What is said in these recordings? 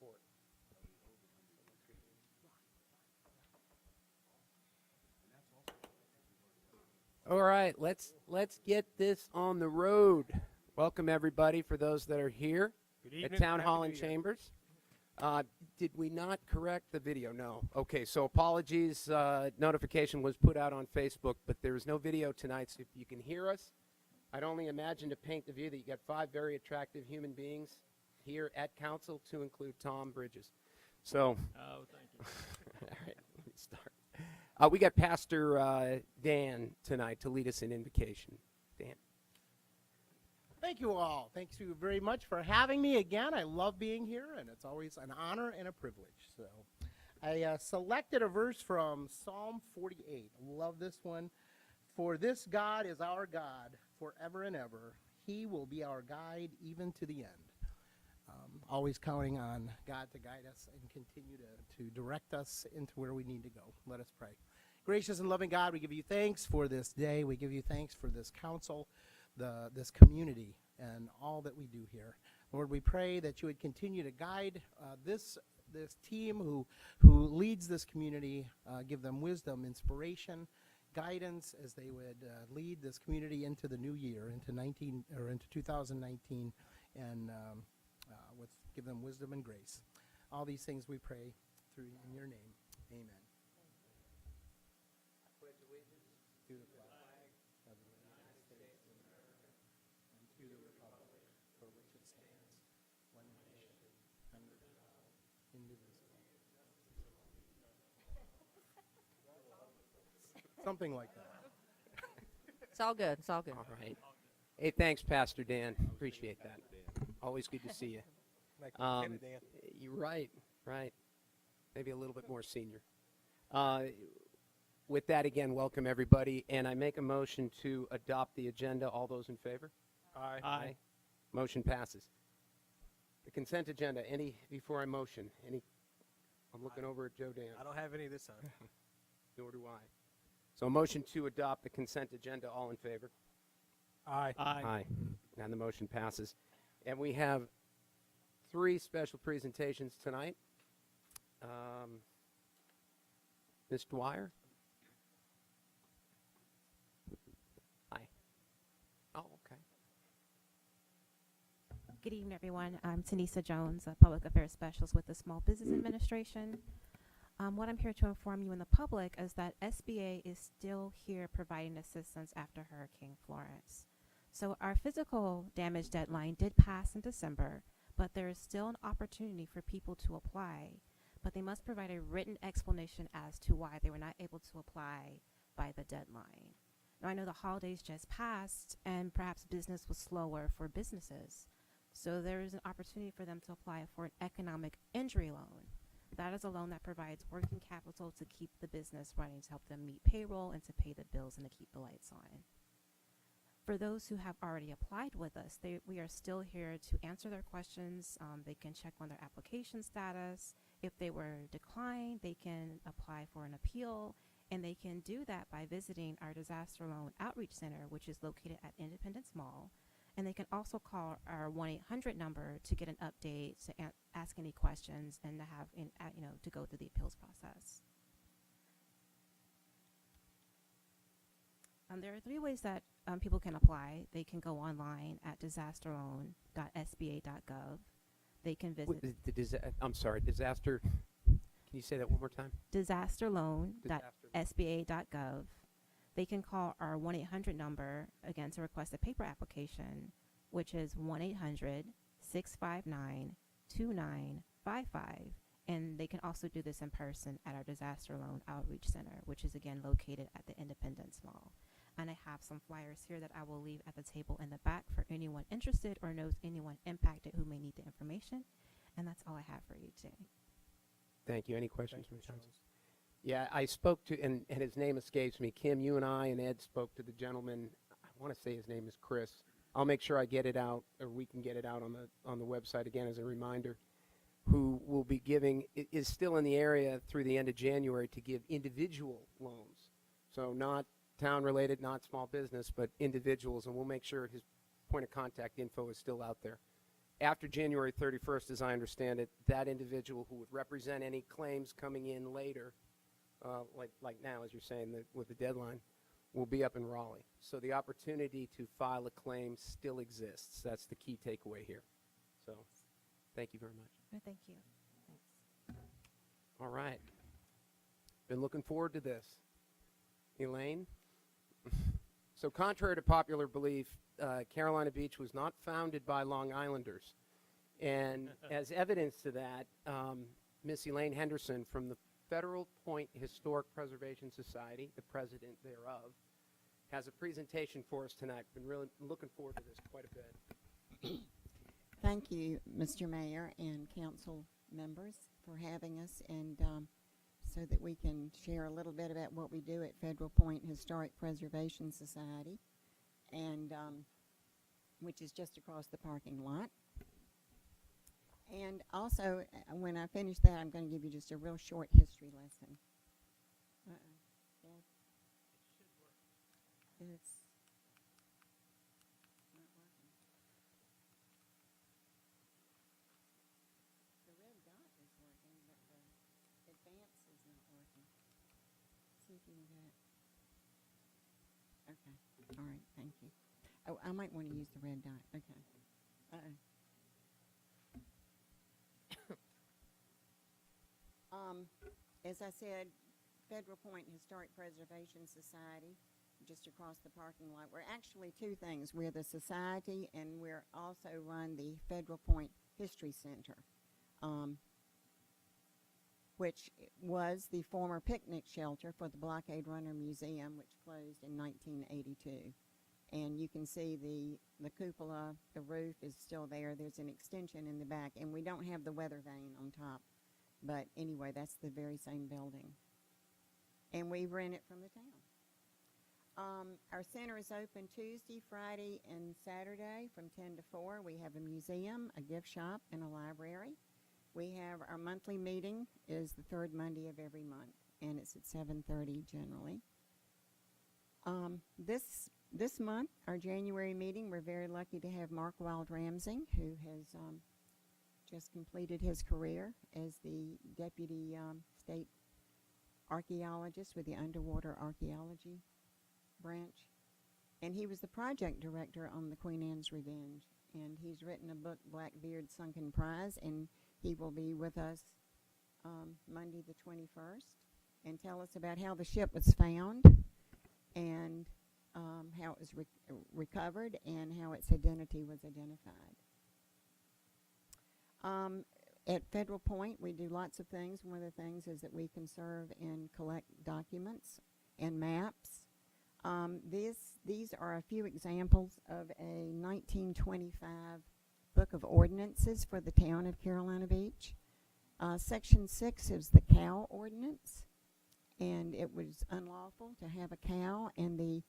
report. All right, let's get this on the road. Welcome everybody for those that are here at Town Hall and Chambers. Did we not correct the video? No. Okay, so apologies. Notification was put out on Facebook, but there is no video tonight, so if you can hear us, I'd only imagine to paint the view that you got 5 very attractive human beings here at council, to include Tom Bridges. So, Oh, thank you. all right, let me start. We got Pastor Dan tonight to lead us in invocation. Dan. Thank you all. Thank you very much for having me again. I love being here, and it's always an honor and a privilege. So I selected a verse from Psalm 48. Love this one. For this God is our God forever and ever. He will be our guide even to the end. Always counting on God to guide us and continue to direct us into where we need to go. Let us pray. Gracious and loving God, we give you thanks for this day. We give you thanks for this council, this community, and all that we do here. Lord, we pray that you would continue to guide this team who leads this community, give them wisdom, inspiration, guidance as they would lead this community into the new year, into 2019, and give them wisdom and grace. All these things we pray through in your name. Amen. I pledge allegiance to the flag of the United States of America and to the republic for which it stands, one nation, under God, indivisible. Something like that. It's all good. It's all good. All right. Hey, thanks, Pastor Dan. Appreciate that. Always good to see you. Like Dan. You're right. Maybe a little bit more senior. With that, again, welcome everybody, and I make a motion to adopt the agenda. All those in favor? Aye. Motion passes. The consent agenda. Before I motion? I'm looking over at Joe Dan. I don't have any this time. Nor do I. So a motion to adopt the consent agenda. All in favor? Aye. Aye. And the motion passes. And we have 3 special presentations tonight. Ms. Dwyer? Hi. Oh, okay. Good evening, everyone. I'm Tanisa Jones, a Public Affairs Specialist with the Small Business Administration. What I'm here to inform you and the public is that SBA is still here providing assistance after Hurricane Florence. So our physical damage deadline did pass in December, but there is still an opportunity for people to apply, but they must provide a written explanation as to why they were not able to apply by the deadline. Now, I know the holidays just passed, and perhaps business was slower for businesses. So there is an opportunity for them to apply for an economic injury loan. That is a loan that provides working capital to keep the business running, to help them meet payroll and to pay the bills and to keep the lights on. For those who have already applied with us, we are still here to answer their questions. They can check on their application status. If they were declined, they can apply for an appeal, and they can do that by visiting our Disaster Loan Outreach Center, which is located at Independence Mall. And they can also call our 1-800 number to get an update, to ask any questions, and to have, to go through the appeals process. There are 3 ways that people can apply. They can go online at disasterloan.sba.gov. They can visit I'm sorry, disaster. Can you say that one more time? disasterloan.sba.gov. They can call our 1-800 number, again, to request a paper application, which is 1-800-659-2955. And they can also do this in person at our Disaster Loan Outreach Center, which is, again, located at the Independence Mall. And I have some flyers here that I will leave at the table in the back for anyone interested or knows anyone impacted who may need the information. And that's all I have for you today. Thank you. Any questions, Ms. Jones? Yeah, I spoke to, and his name escapes me. Kim, you and I and Ed spoke to the gentleman. I want to say his name is Chris. I'll make sure I get it out, or we can get it out on the website again as a reminder. Who will be giving, is still in the area through the end of January to give individual loans. So not town-related, not small business, but individuals, and we'll make sure his point of contact info is still out there. after January 31st, as I understand it, that individual who would represent any claims coming in later, like now, as you're saying, with the deadline, will be up in Raleigh. So the opportunity to file a claim still exists. That's the key takeaway here. So thank you very much. No, thank you. Thanks. All right. Been looking forward to this. Elaine? So contrary to popular belief, Carolina Beach was not founded by Long Islanders. And as evidence to that, Miss Elaine Henderson from the Federal Point Historic Preservation Society, the president thereof, has a presentation for us tonight. Been really looking forward to this quite a bit. Thank you, Mr. Mayor and council members, for having us, and so that we can share a little bit about what we do at Federal Point Historic Preservation Society, and which is just across the parking lot. And also, when I finish that, I'm going to give you just a real short history lesson. Dad? It's not working. The red dot is working, but the advance is not working. See if you can get it. Okay. All right. Thank you. Oh, I might want to use the red dot. Okay. As I said, Federal Point Historic Preservation Society, just across the parking lot. We're actually two things. We're the society, and we're also run the Federal Point History Center, which was the former picnic shelter for the Blockade Runner Museum, which closed in 1982. And you can see the cupola, the roof is still there. There's an extension in the back, and we don't have the weather vane on top. But anyway, that's the very same building. And we rent it from the town. Our center is open Tuesday, Friday, and Saturday from 10 to 4. We have a museum, a gift shop, and a library. We have our monthly meeting is the third Monday of every month, and it's at 7:30 generally. This month, our January meeting, we're very lucky to have Mark Wild Ramsing, who has just completed his career as the deputy state archaeologist with the Underwater Archaeology branch. And he was the project director on the Queen Anne's Revenge. And he's written a book, Blackbeard's Sunken Prize, and he will be with us Monday the 21st and tell us about how the ship was found and how it was recovered and how its identity was identified. At Federal Point, we do lots of things. One of the things is that we conserve and collect documents and maps. These are a few examples of a 1925 Book of Ordinances for the town of Carolina Beach. Section 6 is the cow ordinance, and it was unlawful to have a cow in the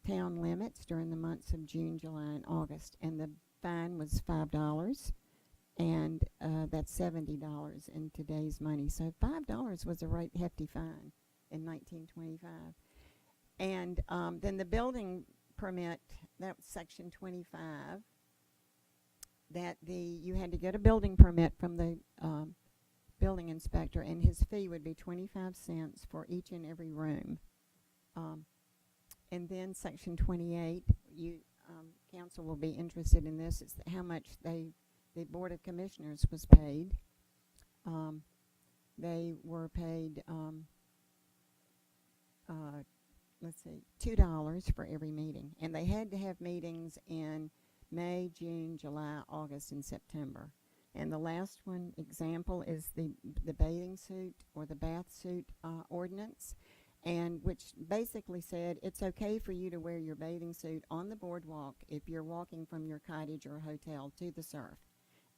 town limits during the months of June, July, and August, and the fine was $5. And that's $70 in today's money. So $5 was a right hefty fine in 1925. And then the building permit, that was Section 25, that you had to get a building permit from the building inspector, and his fee would be 25 cents for each and every room. And then Section 28, council will be interested in this, is how much the Board of Commissioners was paid. They were paid, let's see, $2 for every meeting. And they had to have meetings in May, June, July, August, and September. And the last one example is the bathing suit or the bath suit ordinance, and which basically said it's okay for you to wear your bathing suit on the boardwalk if you're walking from your cottage or hotel to the surf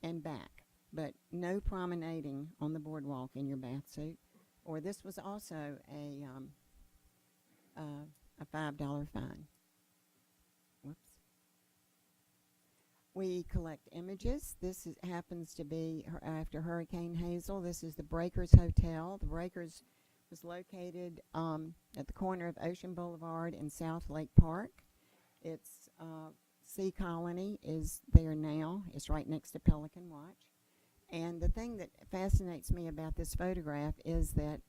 and back, but no promenading on the boardwalk in your bath suit. Or this was also a $5 fine. Whoops. We collect images. This happens to be after Hurricane Hazel. This is the Breakers Hotel. The Breakers was located at the corner of Ocean Boulevard and South Lake Park. It's Sea Colony is there now. It's right next to Pelican Watch. And the thing that fascinates me about this photograph is that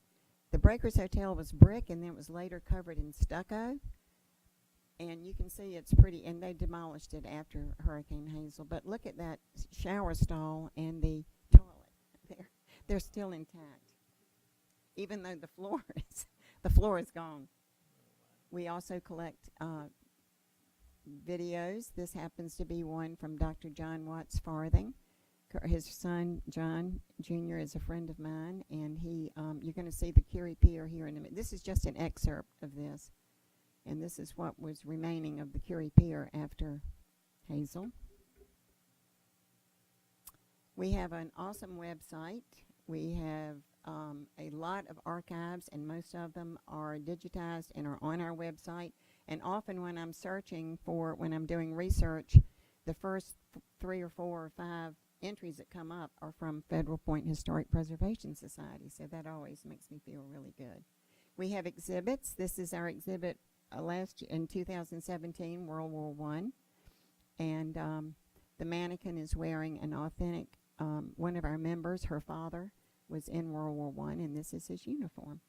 the Breakers Hotel was brick and then it was later covered in stucco. And you can see it's pretty, and they demolished it after Hurricane Hazel. But look at that shower stall and the toilet. They're still intact, even though the floor is gone. We also collect videos. This happens to be one from Dr. John Watts Farthing. His son, John Jr., is a friend of mine, and you're going to see the Curie Pier here in a minute. This is just an excerpt of this, and this is what was remaining of the Curie Pier after Hazel. We have an awesome website. We have a lot of archives, and most of them are digitized and are on our website. And often when I'm when I'm doing research, the first 3 or 4 or 5 entries that come up are from Federal Point Historic Preservation Society, so that always makes me feel really good. We have exhibits. This is our exhibit in 2017, World War I, and the mannequin is wearing an authentic, one of our members, her father, was in World War I, and this is his uniform.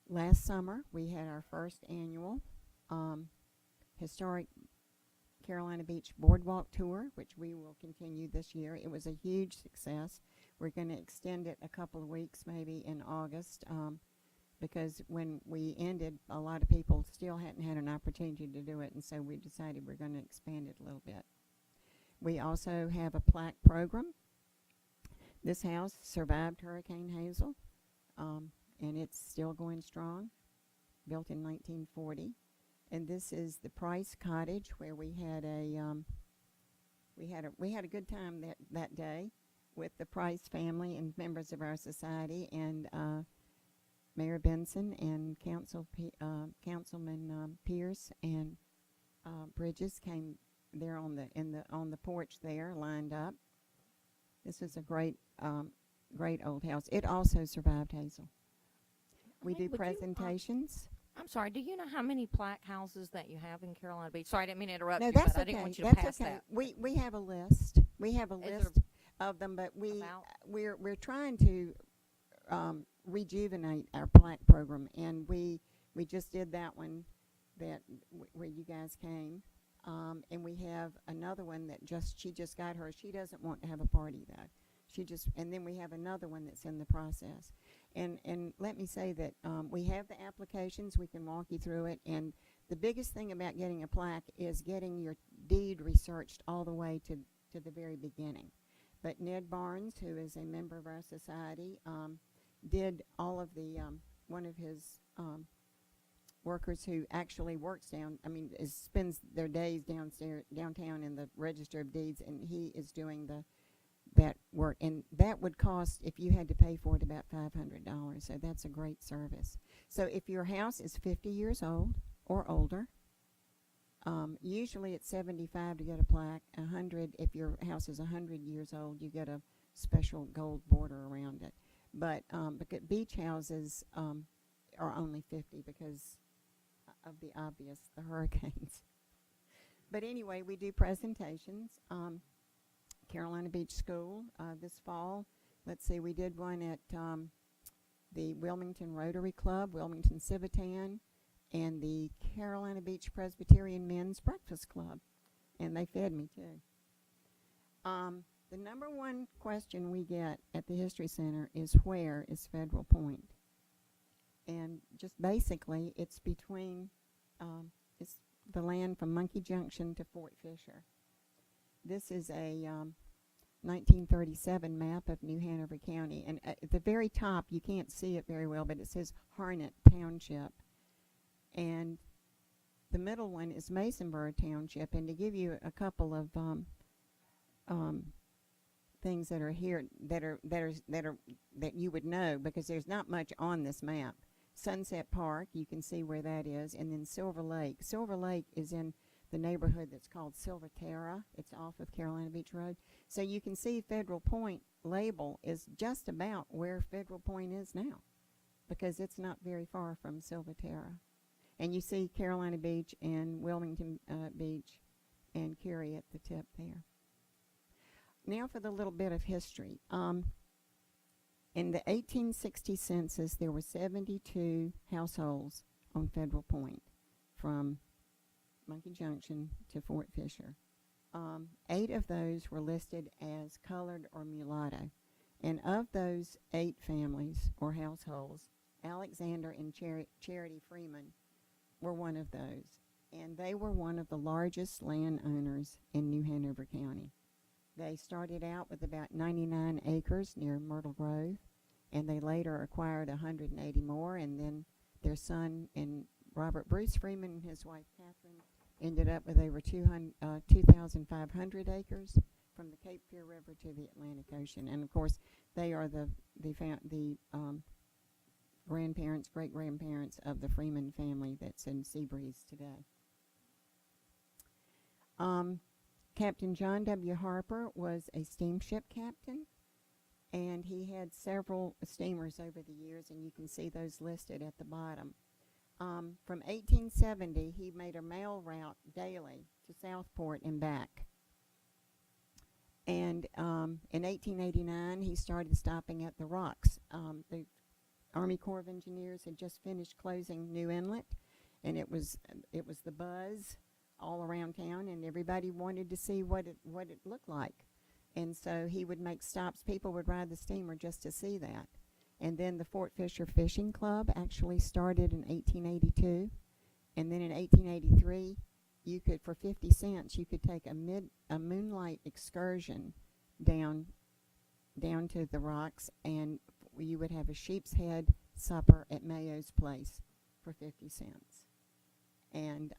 Last summer, we had our first annual historic Carolina Beach Boardwalk Tour, which we will continue this year. It was a huge success. We're going to extend it a couple of weeks, maybe in August, because when we ended, a lot of people still hadn't had an opportunity to do it, and so we decided we're going to expand it a little bit. We also have a plaque program. This house survived Hurricane Hazel, and it's still going strong, built in 1940. And this is the Price Cottage, where we had a good time that day with the Price family and members of our society, and Mayor Benson and Councilman Pierce and Bridges came there on the porch there, lined up. This is a great old house. It also survived Hazel. We do presentations. I'm sorry, do you know how many plaque houses that you have in Carolina Beach? Sorry, I didn't mean to interrupt No, you, that's but I okay. didn't want you to That's pass okay. that. We have a list. We have a Is there list of them, but we're trying to rejuvenate our plaque program, and we just did that one where you guys came, and we have another one that she just got hers. She doesn't want to have a party though. And then we have another one that's in the process. And let me say that we have the applications. We can walk you through it. And the biggest thing about getting a plaque is getting your deed researched all the way to the very beginning. But Ned Barnes, who is a member of our society, did all of the, one of his workers who actually works spends their days downtown in the Register of Deeds, and he is doing that work, and that would cost, if you had to pay for it, about $500. So that's a great service. So if your house is 50 years old or older, usually it's $75 to get a plaque. 100 if your house is 100 years old, you get a special gold border around it. But beach houses are only 50 because of the hurricanes. But anyway, we do presentations. Carolina Beach School this fall. Let's see, we did one at the Wilmington Rotary Club, Wilmington Civitan, and the Carolina Beach Presbyterian Men's Breakfast Club, and they fed me too. The number one question we get at the History Center is, where is Federal Point? And just basically, it's between, it's the land from Monkey Junction to Fort Fisher. This is a 1937 map of New Hanover County, and at the very top, you can't see it very well, but it says Harnett Township, and the middle one is Masonboro Township. And to give you a couple of things that are here that you would know, because there's not much on this map. Sunset Park, you can see where that is, and then Silver Lake. Silver Lake is in the neighborhood that's called Silverterra. It's off of Carolina Beach Road. So you can see Federal Point label is just about where Federal Point is now, because it's not very far from Silverterra. And you see Carolina Beach and Wilmington Beach and Cary at the tip there. Now for the little bit of history. In the 1860 census, there were 72 households on Federal Point from Monkey Junction to Fort Fisher. 8 of those were listed as colored or mulatto. And of those 8 families or households, Alexander and Charity Freeman were one of those. And they were one of the largest landowners in New Hanover County. They started out with about 99 acres near Myrtle Grove, and they later acquired 180 more, and then their son and Robert Bruce Freeman and his wife Catherine ended up with over 2,500 acres from the Cape Fear River to the Atlantic Ocean. And of course, they are the grandparents, great-grandparents of the Freeman family that's in Seabreeze today. Captain John W. Harper was a steamship captain, and he had several steamers over the years, and you can see those listed at the bottom. From 1870, he made a mail route daily to Southport and back. And in 1889, he started stopping at the Rocks. The Army Corps of Engineers had just finished closing New Inlet, and it was the buzz all around town, and everybody wanted to see what it looked like. And so he would make stops. People would ride the steamer just to see that. And then the Fort Fisher Fishing Club actually started in 1882. And then in 1883, you could, for 50 cents, you could take a moonlight excursion down to the Rocks, and you would have a sheep's head supper at Mayo's Place for 50 cents. And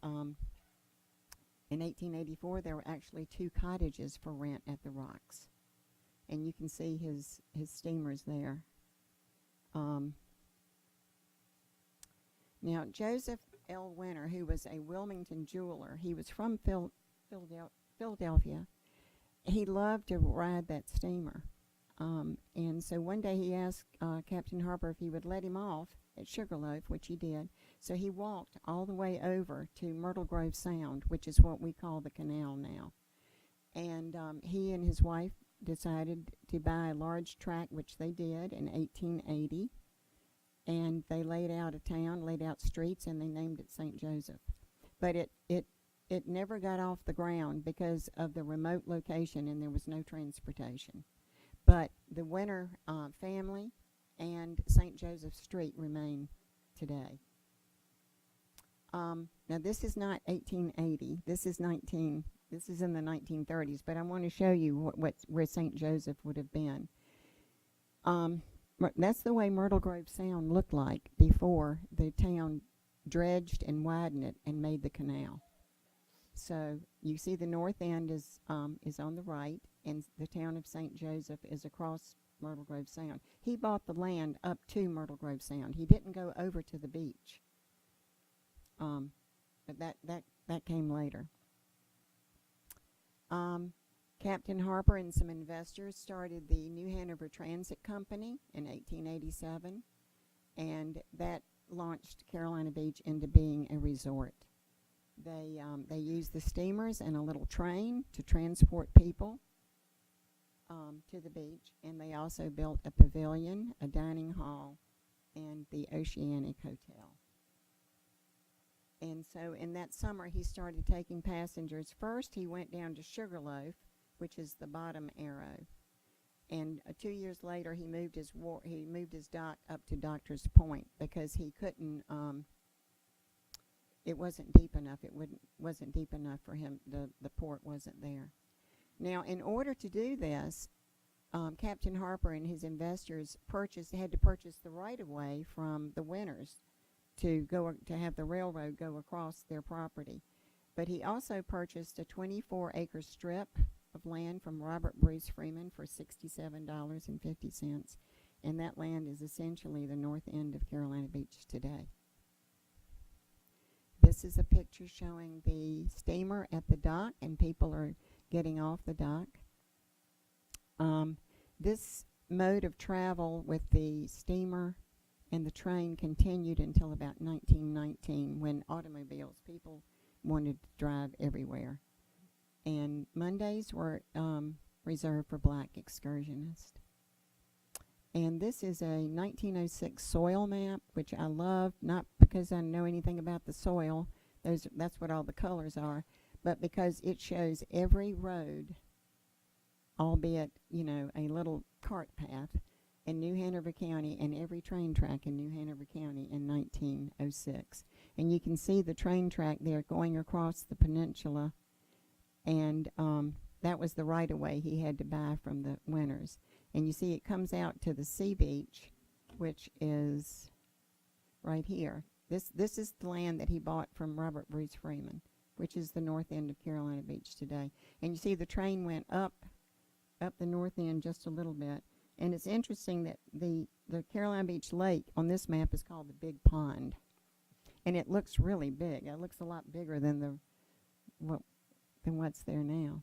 in 1884, there were actually 2 cottages for rent at the Rocks. And you can see his steamers there. Now, Joseph L. Winter, who was a Wilmington jeweler, he was from Philadelphia. He loved to ride that steamer. And so one day he asked Captain Harper if he would let him off at Sugarloaf, which he did. So he walked all the way over to Myrtle Grove Sound, which is what we call the canal now. And he and his wife decided to buy a large tract, which they did in 1880. And they laid out a town, laid out streets, and they named it St. Joseph. But it never got off the ground because of the remote location, and there was no transportation. But the Winter family and St. Joseph Street remain today. Now this is not 1880. This is in the 1930s. But I want to show you where St. Joseph would have been. That's the way Myrtle Grove Sound looked like before the town dredged and widened it and made the canal. So you see the north end is on the right, and the town of St. Joseph is across Myrtle Grove Sound. He bought the land up to Myrtle Grove Sound. He didn't go over to the beach. But that came later. Captain Harper and some investors started the New Hanover Transit Company in 1887, and that launched Carolina Beach into being a resort. They used the steamers and a little train to transport people to the beach, and they also built a pavilion, a dining hall, and the Oceanic Hotel. And so in that summer, he started taking passengers. First, he went down to Sugarloaf, which is the bottom arrow. And 2 years later, he moved his dock up to Doctor's Point because he couldn't. It wasn't deep enough. Wasn't deep enough for him. The port wasn't there. Now, in order to do this, Captain Harper and his investors had to purchase the right-of-way from the Winters to have the railroad go across their property. But he also purchased a 24-acre strip of land from Robert Bruce Freeman for $67.50, and that land is essentially the north end of Carolina Beach today. This is a picture showing the steamer at the dock, and people are getting off the dock. This mode of travel with the steamer and the train continued until about 1919 when automobiles, people wanted to drive everywhere. And Mondays were reserved for black excursionists. And this is a 1906 soil map, which I love, not because I know anything about the soil, that's what all the colors are, but because it shows every road, albeit, you know, a little cart path, in New Hanover County and every train track in New Hanover County in 1906. And you can see the train track there going across the peninsula, and that was the right-of-way he had to buy from the Winters. And you see it comes out to the sea beach, which is right here. This is the land that he bought from Robert Bruce Freeman, which is the north end of Carolina Beach today. And you see the train went up the north end just a little bit. And it's interesting that the Carolina Beach Lake on this map is called the Big Pond. And it looks really big. It looks a lot bigger than what's there now.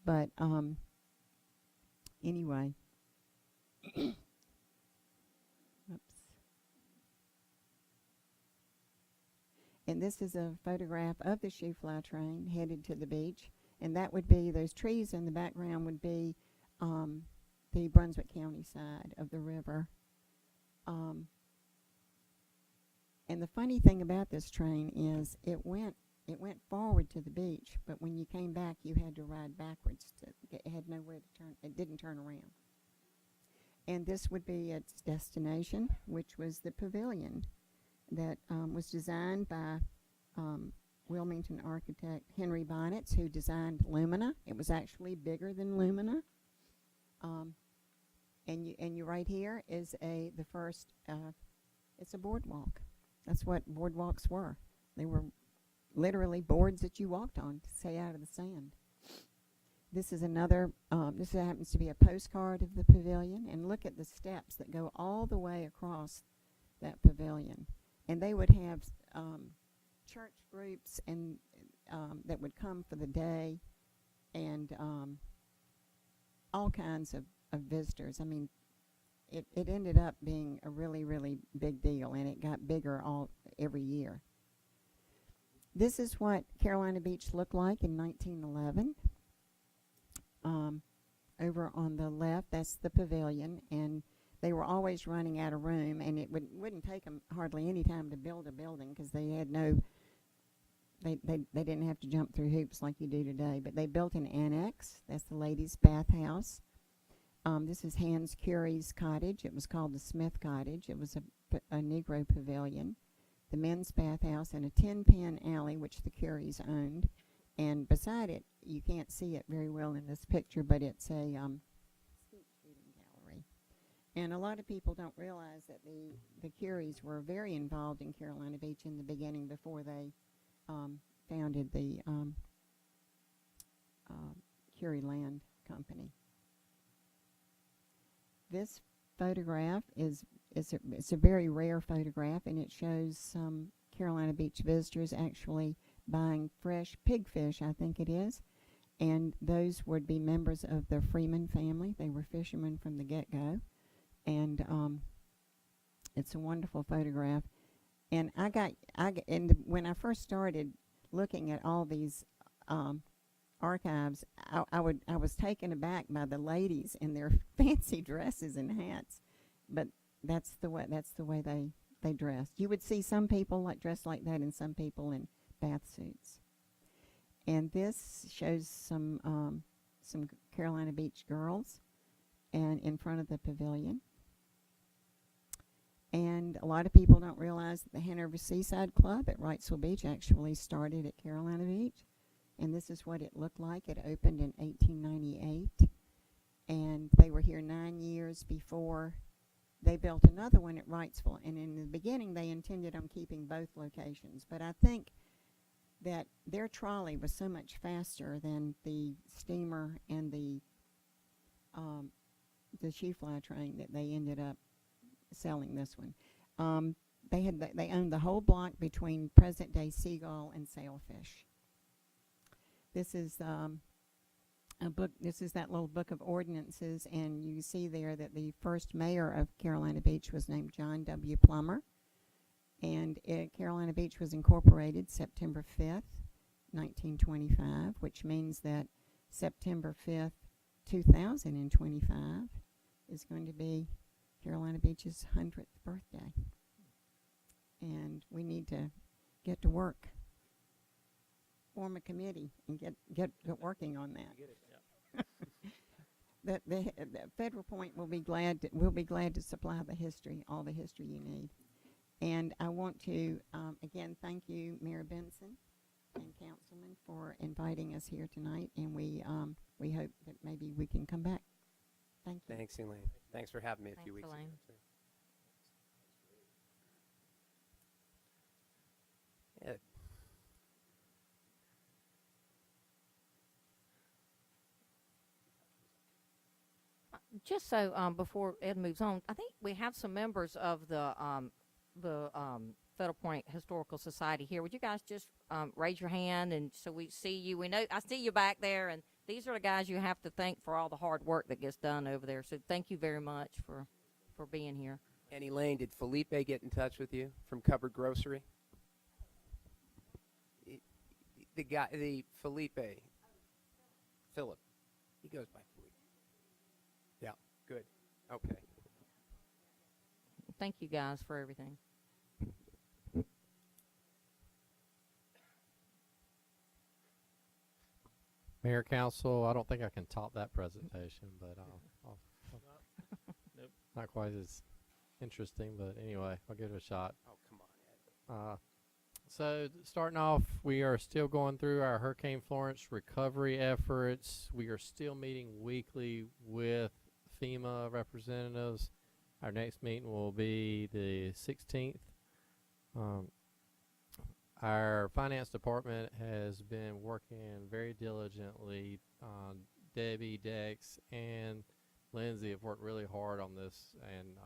But anyway. Oops. And this is a photograph of the Shoofly train headed to the beach. And that would be, those trees in the background would be the Brunswick County side of the river. And the funny thing about this train is it went forward to the beach, but when you came back, you had to ride backwards. It had nowhere to turn. It didn't turn around. And this would be its destination, which was the pavilion that was designed by Wilmington architect Henry Bonnets, who designed Lumina. It was actually bigger than Lumina. And you right here is the first. It's a boardwalk. That's what boardwalks were. They were literally boards that you walked on to stay out of the sand. This is another. This happens to be a postcard of the pavilion, and look at the steps that go all the way across that pavilion. And they would have church groups and that would come for the day, and all kinds of visitors. I mean, it ended up being a really, really big deal, and it got bigger every year. This is what Carolina Beach looked like in 1911. Over on the left, that's the pavilion, and they were always running out of room, and it wouldn't take them hardly any time to build a building because they had they didn't have to jump through hoops like you do today. But they built an annex. That's the ladies' bathhouse. This is Hans Curie's cottage. It was called the Smith Cottage. It was a Negro pavilion. The men's bathhouse and a 10-pin alley, which the Curies owned. And beside it, you can't see it very well in this picture, but it's a skeet shooting gallery. And a lot of people don't realize that the Curies were very involved in Carolina Beach in the beginning before they founded the Curie Land Company. This photograph it's a very rare photograph, and it shows some Carolina Beach visitors actually buying fresh pigfish, I think it is, and those would be members of the Freeman family. They were fishermen from the get-go, and it's a wonderful photograph. And when I first started looking at all these archives, I was taken aback by the ladies in their fancy dresses and hats, but that's the way they dressed. You would see some people dressed like that, and some people in bath suits. And this shows some Carolina Beach girls, and in front of the pavilion. And a lot of people don't realize that the Hanover Seaside Club at Wrightsville Beach actually started at Carolina Beach. And this is what it looked like. It opened in 1898. And they were here 9 years before they built another one at Wrightsville. And in the beginning, they intended on keeping both locations. But I think that their trolley was so much faster than the steamer and the Shoofly train that they ended up selling this one. They owned the whole block between present-day Seagull and Sailfish. This is a book. This is that little book of ordinances, and you see there that the first mayor of Carolina Beach was named John W. Plummer, and Carolina Beach was incorporated September 5th, 1925, which means that September 5th, 2025 is going to be Carolina Beach's 100th birthday. And we need to get to work, form a committee, and get working on that. The Federal Point will be glad to supply the history, all the history you need. And I want to again thank you, Mayor Benson and Councilman, for inviting us here tonight. And we hope that maybe we can come back. Thank you. Thanks, Elaine. Thanks for having me a few Thanks, weeks Elaine. ago. too. Yeah. Just so before Ed moves on, I think we have some members of the Federal Point Historical Society here. Would you guys just raise your hand, and so we see you? We know I see you back there, and these are the guys you have to thank for all the hard work that gets done over there. So thank you very much for being here. And Elaine, did Felipe get in touch with you from Cupboard Grocery? The guy, Philip. He goes by Felipe. Yeah, good. Okay. Thank you guys for everything. Mayor, Council, I don't think I can top that presentation, but Nope. not quite as interesting, but anyway, I'll give it a shot. Oh, come on, Ed. So starting off, we are still going through our Hurricane Florence recovery efforts. We are still meeting weekly with FEMA representatives. Our next meeting will be the 16th. Our finance department has been working very diligently. Debbie, Dex, and Lindsay have worked really hard on this, and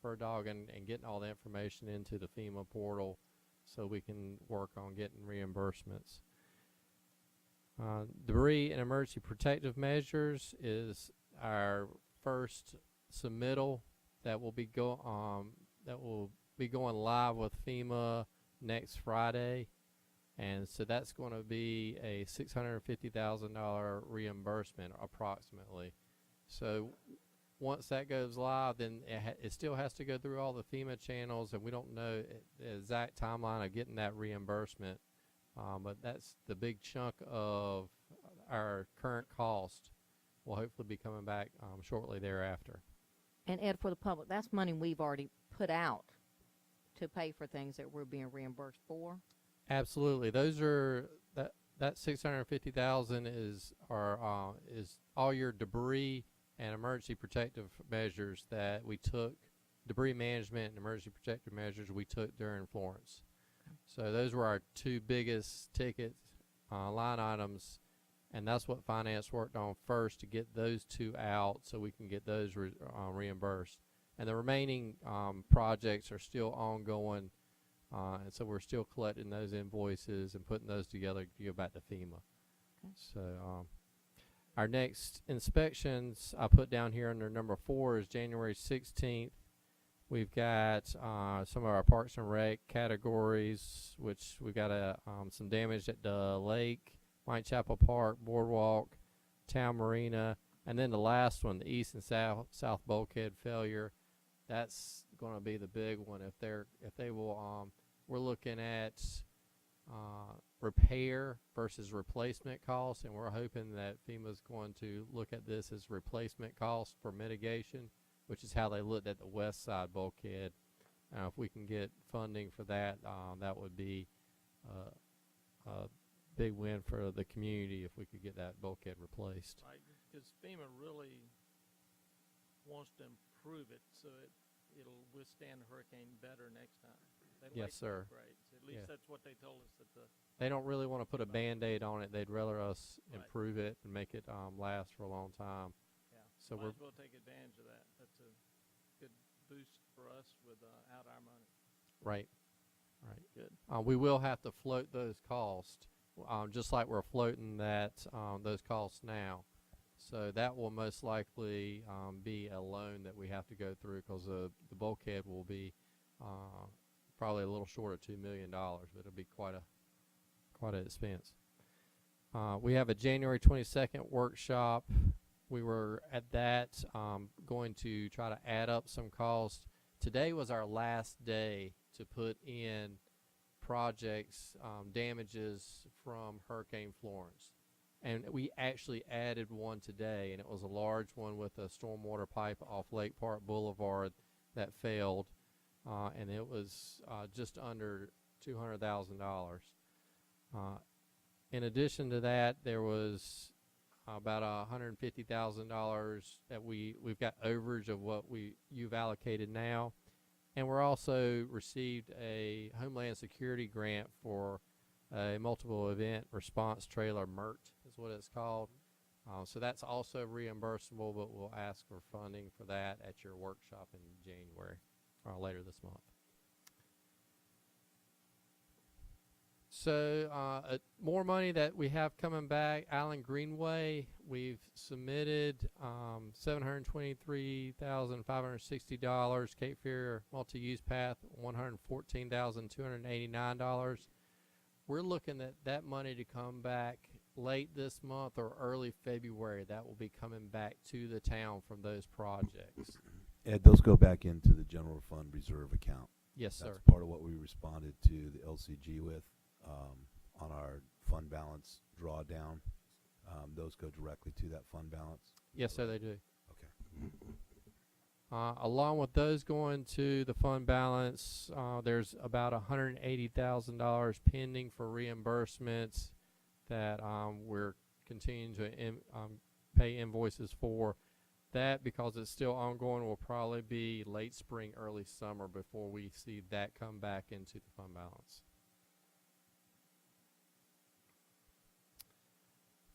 Bird Dog and getting all the information into the FEMA portal so we can work on getting reimbursements. Debris and emergency protective measures is our first submittal that will be going live with FEMA next Friday, and so that's going to be a $650,000 reimbursement approximately. So once that goes live, then it still has to go through all the FEMA channels, and we don't know the exact timeline of getting that reimbursement, but that's the big chunk of our current cost will hopefully be coming back shortly thereafter. And Ed, for the public, that's money we've already put out to pay for things that we're being reimbursed for. Absolutely, those are that $650,000 is all your debris and emergency protective measures that we took, debris management and emergency protective measures we took during Florence. So those were our two biggest ticket line items, and that's what finance worked on first to get those two out so we can get those reimbursed. And the remaining projects are still ongoing, and so we're still collecting those invoices and putting those together to go back to FEMA. Okay. So our next inspections I put down here under number 4 is January 16th. We've got some of our Parks and Rec categories, which we've got some damage at the lake, Whitechapel Park, Boardwalk, Town Marina, and then the last one, the east and south bulkhead failure. That's going to be the big one. If they will, we're looking at repair versus replacement costs, and we're hoping that FEMA's going to look at this as replacement costs for mitigation, which is how they looked at the west side bulkhead. If we can get funding for that, that would be a big win for the community if we could get that bulkhead replaced. Right, because FEMA really wants to improve it so it'll withstand the hurricane better next time. They'd Yes, like sir. upgrades. At least Yeah. that's what they told us. They don't really want to put a Band-Aid on it. They'd rather us Right. improve it and make it last for a long time. Yeah. So Might we're as well take advantage of that. That's a good boost for us without our money. right. Good. We will have to float those costs, just like we're floating those costs now. So that will most likely be a loan that we have to go through because the bulkhead will be probably a little short of $2 million, but it'll be quite an expense. We have a January 22nd workshop. We were at that going to try to add up some costs. Today was our last day to put in projects, damages from Hurricane Florence. And we actually added one today, and it was a large one with a stormwater pipe off Lake Park Boulevard that failed, and it was just under $200,000. In addition to that, there was about $150,000 that we've got overage of what you've allocated now, and we're also received a Homeland Security grant for a multiple event response trailer, MERT is what it's called. So that's also reimbursable, but we'll ask for funding for that at your workshop in January or later this month. So more money that we have coming back. Island Greenway, we've submitted $723,560. Cape Fear Multi-Use Path, $114,289. We're looking at that money to come back late this month or early February. That will be coming back to the town from those projects. Ed, those go back into the general fund reserve account. Yes, sir. That's part of what we responded to the LCG with on our fund balance drawdown. Those go directly to that fund balance. Yes, sir, they do. Okay. Along with those going to the fund balance, there's about $180,000 pending for reimbursements that we're continuing to pay invoices for. That, because it's still ongoing, will probably be late spring, early summer before we see that come back into the fund balance.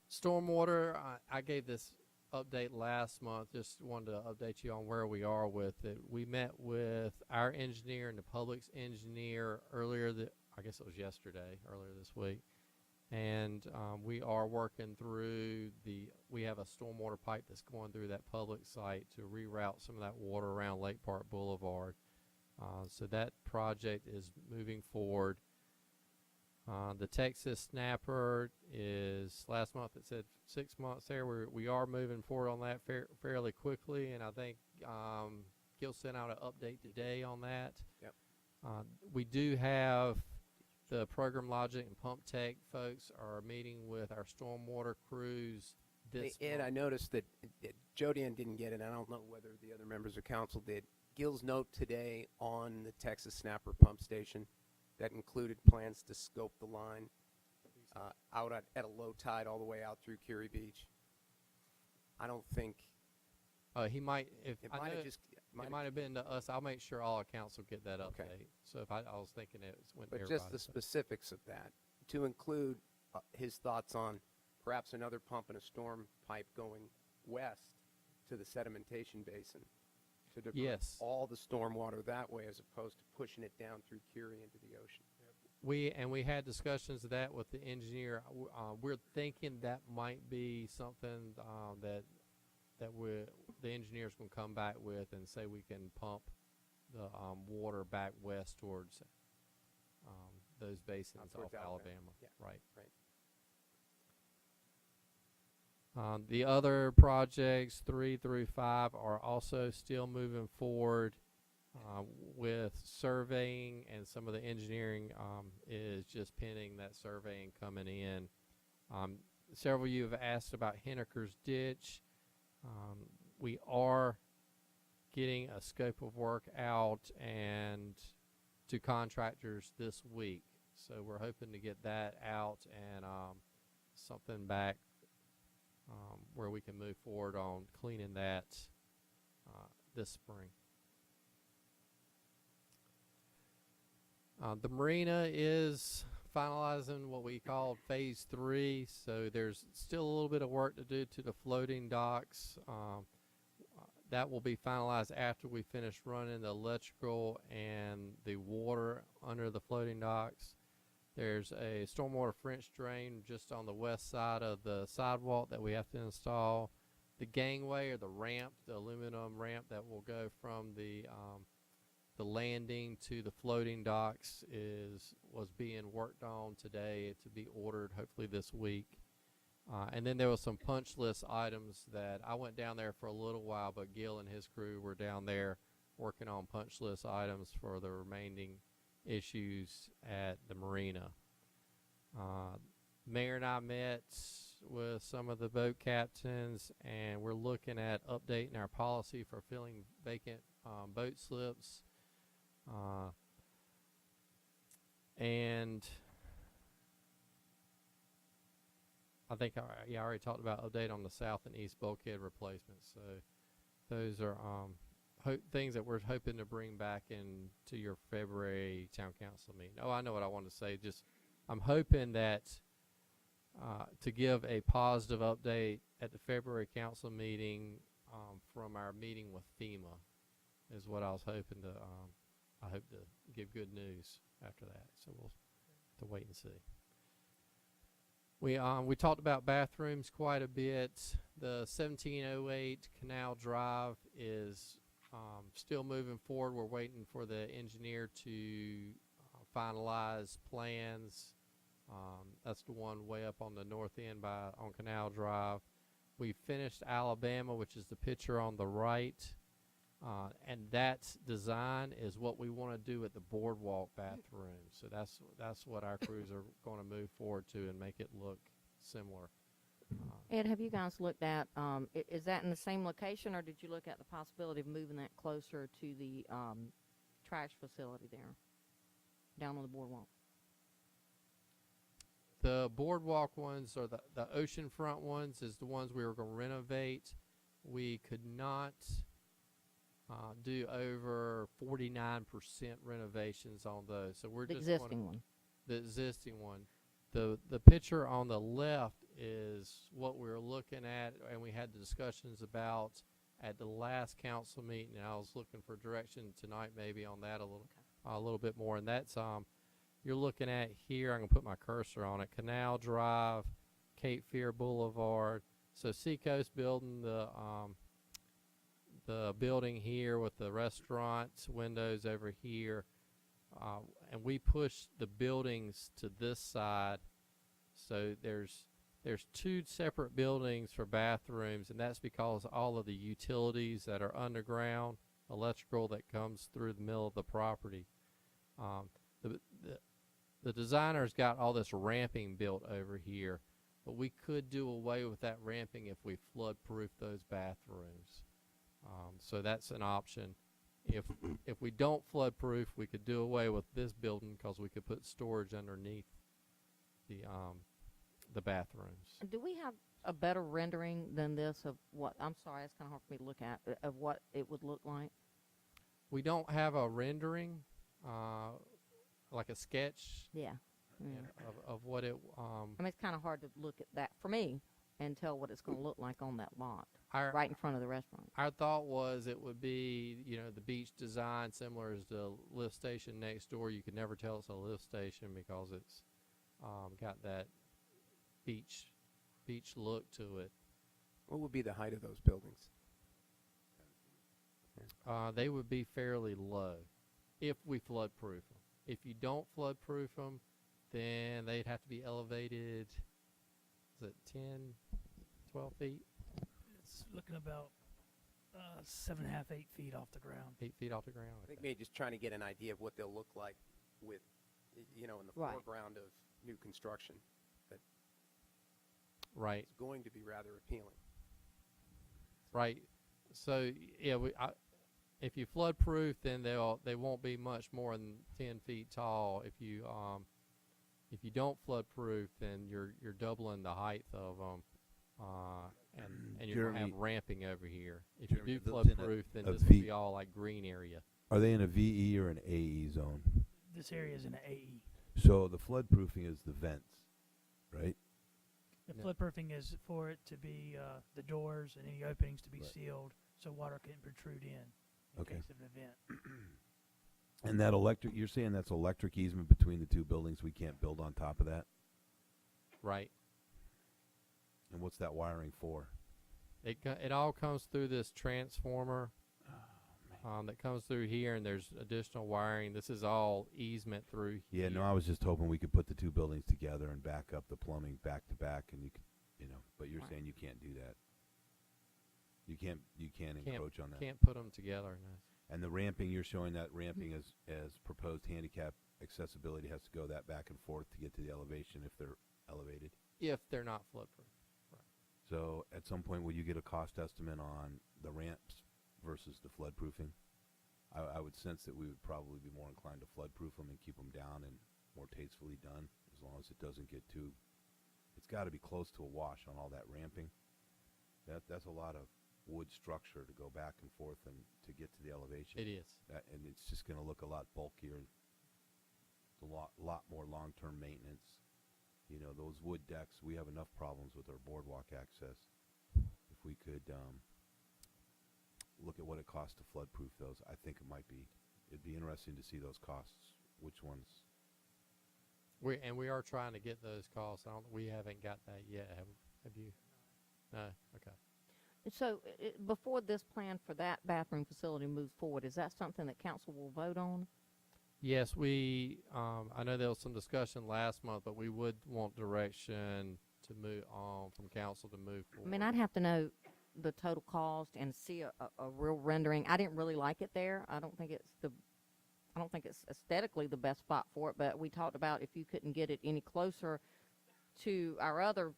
Stormwater, I gave this update last month. Just wanted to update you on where we are with it. We met with our engineer and the public's engineer earlier, I guess it was earlier this week. And we are working through we have a stormwater pipe that's going through that public site to reroute some of that water around Lake Park Boulevard. So that project is moving forward. The Texas Snapper is, last month it said 6 months there. We are moving forward on that fairly quickly, and I think Gil sent out an update today on that. Yep. We do have the Program Logic and Pump Tech folks are meeting with our stormwater crews this Ed, month. I noticed that Jodian didn't get it. I don't know whether the other members of council did. Gil's note today on the Texas Snapper pump station that included plans to scope the line out at a low tide all the way out through Curie Beach. I don't think He might, if it I might know have just. it might have been to us. I'll make sure all our council get that Okay. update. So if I was thinking it went to But everybody. just the specifics of that, to include his thoughts on perhaps another pump and a storm pipe going west to the sedimentation basin to divert Yes. all the storm water that way as opposed to pushing it down through Curie into the ocean. We had discussions of that with the engineer. We're thinking that might be something that the engineer's going to come back with and say we can pump the water back west towards those basins towards off Alabama. Alabama. Yeah. Right. Right. The other projects 3 through 5 are also still moving forward with surveying, and some of the engineering is just pending that surveying coming in. Several of you have asked about Henniker's Ditch. We are getting a scope of work out and to contractors this week, so we're hoping to get that out and something back where we can move forward on cleaning that this spring. The marina is finalizing what we call phase 3, so there's still a little bit of work to do to the floating docks. That will be finalized after we finish running the electrical and the water under the floating docks. There's a stormwater French drain just on the west side of the sidewalk that we have to install. gangway or the ramp, the aluminum ramp that will go from the landing to the floating docks was being worked on today to be ordered hopefully this week. And then there was some punch list items that I went down there for a little while, but Gil and his crew were down there working on punch list items for the remaining issues at the marina. Mayor and I met with some of the boat captains, and we're looking at updating our policy for filling vacant boat slips. And I think I already talked about update on the south and east bulkhead replacements. So those are things that we're hoping to bring back into your February town council meeting. Oh, I know what I want to say. Just I'm hoping that to give a positive update at the February council meeting from our meeting with FEMA is what I was hoping to. I hope to give good news after that. So we'll have to wait and see. We talked about bathrooms quite a bit. The 1708 Canal Drive is still moving forward. We're waiting for the engineer to finalize plans. That's the one way up on the north end on Canal Drive. We finished Alabama, which is the picture on the right. And that design is what we want to do at the boardwalk bathroom. So that's what our crews are going to move forward to and make it look similar. Ed, have you guys looked at, is that in the same location, or did you look at the possibility of moving that closer to the trash facility there, down on the boardwalk? The boardwalk ones, or the oceanfront ones, is the ones we were going to renovate. We could not do over 49% renovations on those. So we're The just existing one. The existing one. The picture on the left is what we were looking at, and we had the discussions about at the last council meeting. And I was looking for direction tonight, maybe on that a little bit more. And that's you're looking at here. I'm gonna put my cursor on it. Canal Drive, Cape Fear Boulevard. So Seacoast building the building here with the restaurants windows over here, and we pushed the buildings to this side. So there's two separate buildings for bathrooms, and that's because all of the utilities that are underground, electrical that comes through the middle of the property. The designers got all this ramping built over here, but we could do away with that ramping if we flood-proof those bathrooms. So that's an option. If we don't flood-proof, we could do away with this building because we could put storage underneath the bathrooms. Do we have a better rendering than this of what, I'm sorry, it's kind of hard for me to look at, of what it would look like? We don't have a rendering, like a sketch Yeah. of what it. I mean, it's kind of hard to look at that for me and tell what it's going to look like on that lot, Our, right in front of the restaurant. Our thought was it would be, the beach design similar as the lift station next door. You could never tell it's a lift station because it's got that beach look to it. What would be the height of those buildings? They would be fairly low if we flood proof them. If you don't flood proof them, then they'd have to be elevated, is it 10, 12 feet? It's looking about 7.5, 8 feet off the ground. 8 feet off the ground? I think maybe just trying to get an idea of what they'll look like with, in the Right. foreground of new construction. That Right. it's going to be rather appealing. Right. So yeah, if you flood proof, then they won't be much more than 10 feet tall. If you don't flood proof, then you're doubling the height of them, and you're gonna have ramping over here. If Jeremy, you do are those flood in proof, then a this will V- be all like green area. Are they in a VE or an AE zone? This area is in an AE. So the flood proofing is the vents, right? The No. floodproofing is for it to be the doors and any openings to be Right. sealed so water can protrude in Okay. case of an event. And that you're saying that's electric easement between the two buildings, we can't build on top of that? Right. And what's that wiring for? It all comes through this transformer that comes through here, and there's additional wiring. This is all easement through Yeah, here. no, I was just hoping we could put the two buildings together and back up the plumbing back to back, and you could, but you're Right. saying you can't do that. You can't encroach on that. Can't put them together. No. And the ramping, you're showing that ramping as proposed handicap accessibility has to go that back and forth to get to the elevation if they're elevated. If they're not flood-proof. So at some point, will you get a cost estimate on the ramps versus the floodproofing? I would sense that we would probably be more inclined to floodproof them and keep them down and more tastefully done, as long as it doesn't get too. It's got to be close to a wash on all that ramping. That's a lot of wood structure to go back and forth and to get to the elevation. It is. And it's just going to look a lot bulkier. It's a lot more long-term maintenance. Those wood decks, we have enough problems with our boardwalk access. If we could look at what it costs to floodproof those, I think it'd be interesting to see those costs. Which ones? We are trying to get those costs. We haven't got that yet. Have you? No. Okay. So before this plan for that bathroom facility moves forward, is that something that council will vote on? Yes, I know there was some discussion last month, but we would want direction to move on from council to move forward. I mean, I'd have to know the total cost and see a real rendering. I didn't really like it there. I don't think it's aesthetically the best spot for it, but we talked about if you couldn't get it any closer to our other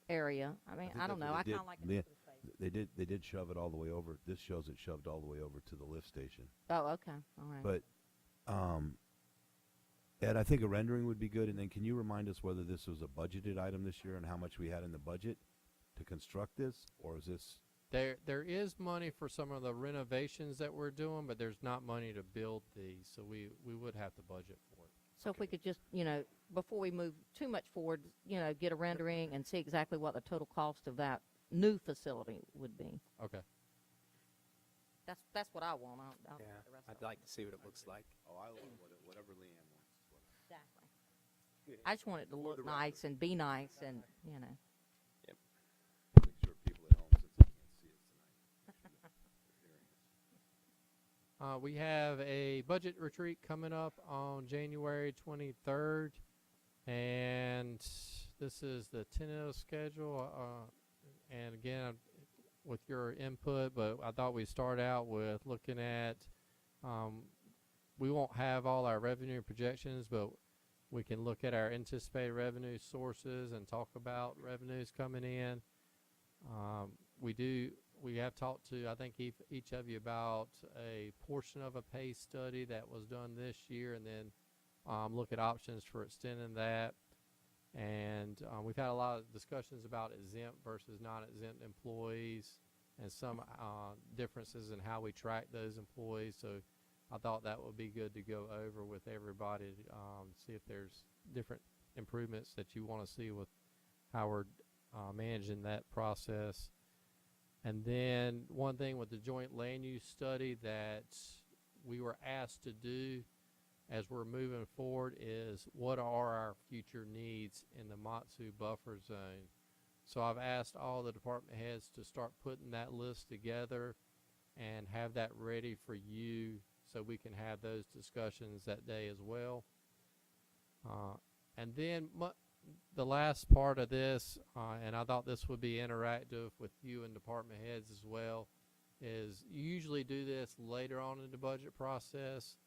area. I mean, think I don't that's know. what I they kind of did. like it. Yeah. open space. They did shove it all the way over. This shows it shoved all the way over to the lift station. Oh, okay. All right. But, Ed, I think a rendering would be good. And then can you remind us whether this was a budgeted item this year and how much we had in the budget to construct this? Or is this? There is money for some of the renovations that we're doing, but there's not money to build these, so we would have to budget for it. So if we could just, before we move too much forward, get a rendering and see exactly what the total cost of that new facility would be. Okay. That's what I want. I don't Yeah, want the rest I'd of it. like to see what it looks like. Oh, I want whatever Leanne wants. Exactly. I just want it to look nice and be nice and, Make sure people at home, since they can't see it tonight. We have a budget retreat coming up on January 23rd, and this is the tentative schedule. And again, with your input, but I thought we'd start out with looking at, we won't have all our revenue projections, but we can look at our anticipated revenue sources and talk about revenues coming in. We have talked to, I think, each of you about a portion of a pay study that was done this year, and then look at options for extending that. And we've had a lot of discussions about exempt versus non-exempt employees and some differences in how we track those employees. So I thought that would be good to go over with everybody, see if there's different improvements that you want to see with how we're managing that process. And then one thing with the joint land use study that we were asked to do as we're moving forward is what are our future needs in the Matsu buffer zone. So I've asked all the department heads to start putting that list together and have that ready for you so we can have those discussions that day as well. And then the last part of this, and I thought this would be interactive with you and department heads as well, is you usually do this later on in the budget process.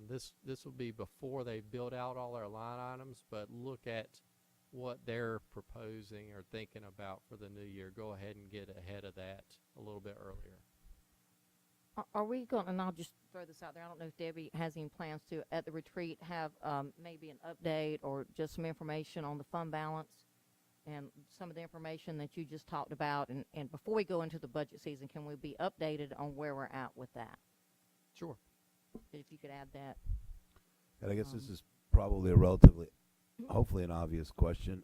This will be before they build out all their line items, but look at what they're proposing or thinking about for the new year. Go ahead and get ahead of that a little bit earlier. Are we going, and I'll just throw this out there, I don't know if Debbie has any plans to, at the retreat, have maybe an update or just some information on the fund balance and some of the information that you just talked about, and before we go into the budget season, can we be updated on where we're at with that? Sure. If you could add that. And I guess this is probably a relatively, hopefully an obvious question.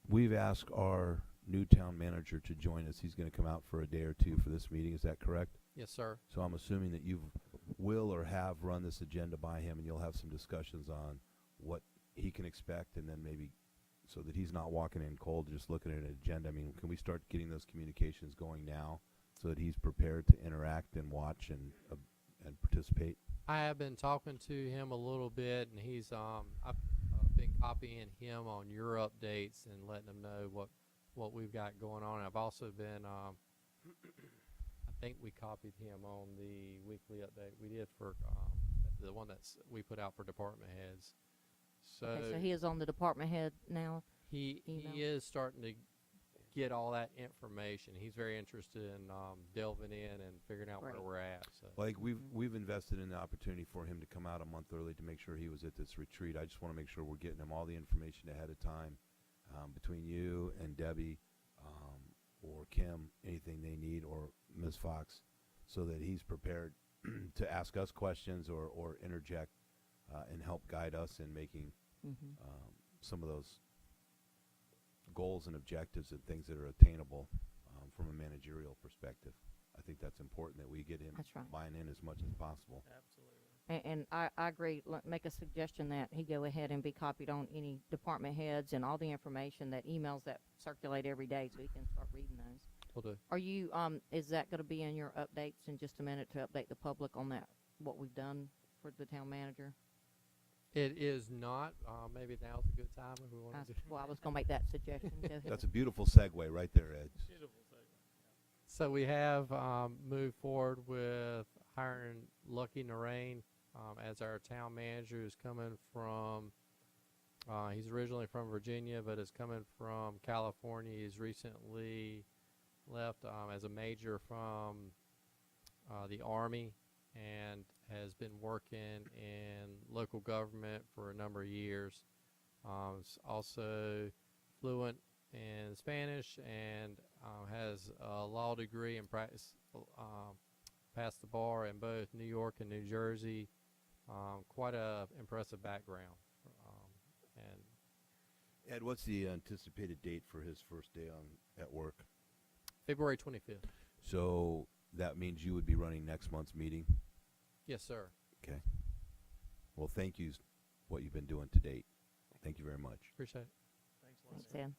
We've asked our new town manager to join us. He's going to come out for a day or two for this meeting. Is that correct? Yes, sir. So I'm assuming that you will or have run this agenda by him, and you'll have some discussions on what he can expect, and then maybe so that he's not walking in cold, just looking at an agenda. I mean, can we start getting those communications going now so that he's prepared to interact and watch and participate? I have been talking to him a little bit, and he's I've been copying him on your updates and letting him know what we've got going on. I've also been I think we copied him on the weekly update we did for the one we put out for department heads. So, Okay, so he is on the department head now. he email. is starting to get all that information. He's very interested in delving in and figuring out Great. where we're at. So. Like we've invested in the opportunity for him to come out a month early to make sure he was at this retreat. I just want to make sure we're getting him all the information ahead of time, between you and Debbie, or Kim, anything they need, or Ms. Fox, so that he's prepared to ask us questions or interject and help guide us in making some of those goals and objectives and things that are attainable from a managerial perspective. I think that's important that we get him That's right. buying in as much as possible. Absolutely. And I agree. Make a suggestion that he go ahead and be copied on any department heads and all the information, that emails that circulate every day, so he can start reading those. We'll do. Are you is that going to be in your updates in just a minute to update the public on that, what we've done for the town manager? It is not. Maybe now's a good time if we want to do. Well, I was going to make that suggestion. Go ahead. That's a beautiful segue right there, Ed. Beautiful segment. So we have moved forward with hiring Lucky Narain as our town manager, who's coming from, he's originally from Virginia, but is coming from California. He's recently left as a major from the Army and has been working in local government for a number of years. Is also fluent in Spanish and has a law degree and practice, passed the bar in both New York and New Jersey. Quite a impressive background. And Ed, what's the anticipated date for his first day at work? February 25th. So that means you would be running next month's meeting? Yes, sir. Okay. Well, thank you, what you've been doing to date. Thank you very much. Appreciate it. Thanks, Thanks, Leslie. Ed.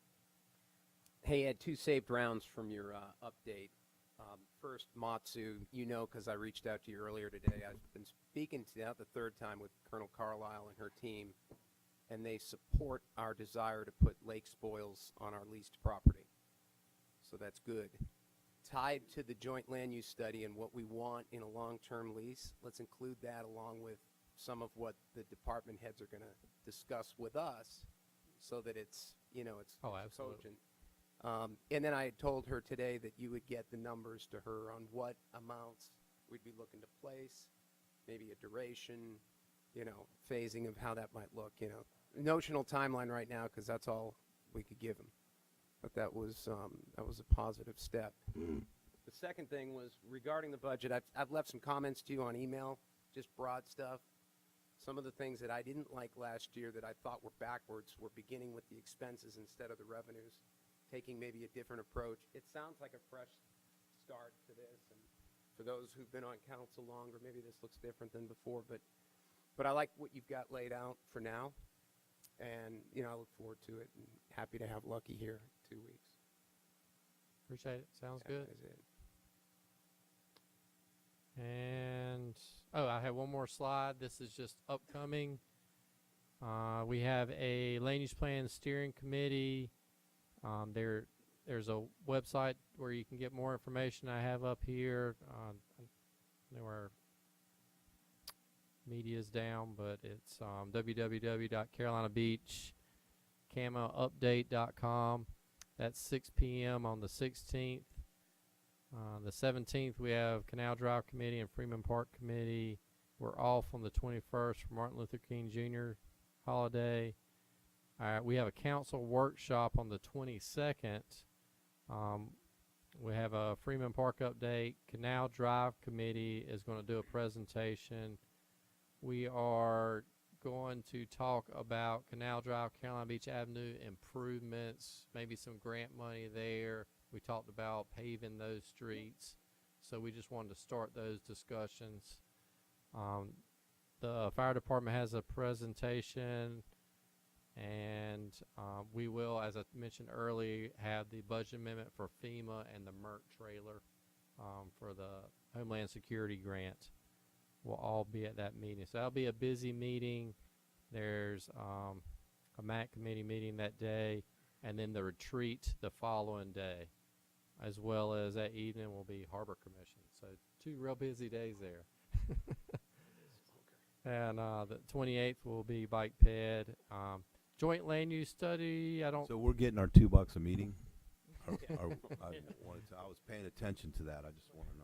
Hey, Ed, 2 saved rounds from your update. First, Matsu, you know, because I reached out to you earlier today. I've been speaking to now the third time with Colonel Carlisle and her team, and they support our desire to put lake spoils on our leased property. So that's good. Tied to the joint land use study and what we want in a long-term lease, let's include that along with some of what the department heads are going to discuss with us, so that it's, you know, it's Absolutely. cogent. And then I had told her today that you would get the numbers to her on what amounts we'd be looking to place, maybe a duration, you know, phasing of how that might look, you know. Notional timeline right now, because that's all we could give them. But that was a positive step. The second thing was regarding the budget. I've left some comments to you on email, just broad stuff. Some of the things that I didn't like last year that I thought were backwards were beginning with the expenses instead of the revenues, taking maybe a different approach. It sounds like a fresh start to this, and for those who've been on council longer, maybe this looks different than before, but I like what you've got laid out for now, and, you know, I look forward to it, and happy to have Lucky here in 2 weeks. Appreciate it. Sounds good. That is it. And I have one more slide. This is just upcoming. We have a land use plan steering committee. There's a website where you can get more information. I have up here. I know our media's down, but it's www.carolinabeachcamoupdate.com. That's 6 p.m. on the 16th. The 17th, we have Canal Drive Committee and Freeman Park Committee. We're off on the 21st for Martin Luther King Jr. holiday. We have a council workshop on the 22nd. We have a Freeman Park update. Canal Drive Committee is going to do a presentation. We are going to talk about Canal Drive, Carolina Beach Avenue improvements, maybe some grant money there. We talked about paving those streets, so we just wanted to start those discussions. The fire department has a presentation And we will, as I mentioned earlier, have the budget amendment for FEMA and the MERT trailer for the Homeland Security grant. Will all be at that meeting. So that'll be a busy meeting. There's a MAC committee meeting that day, and then the retreat the following day, as well as that evening will be Harbor Commission. So 2 real busy days there. And the 28th will be Bike Ped. Joint land use study, I don't. So we're getting our $2 a meeting? I was paying attention to that. I just want to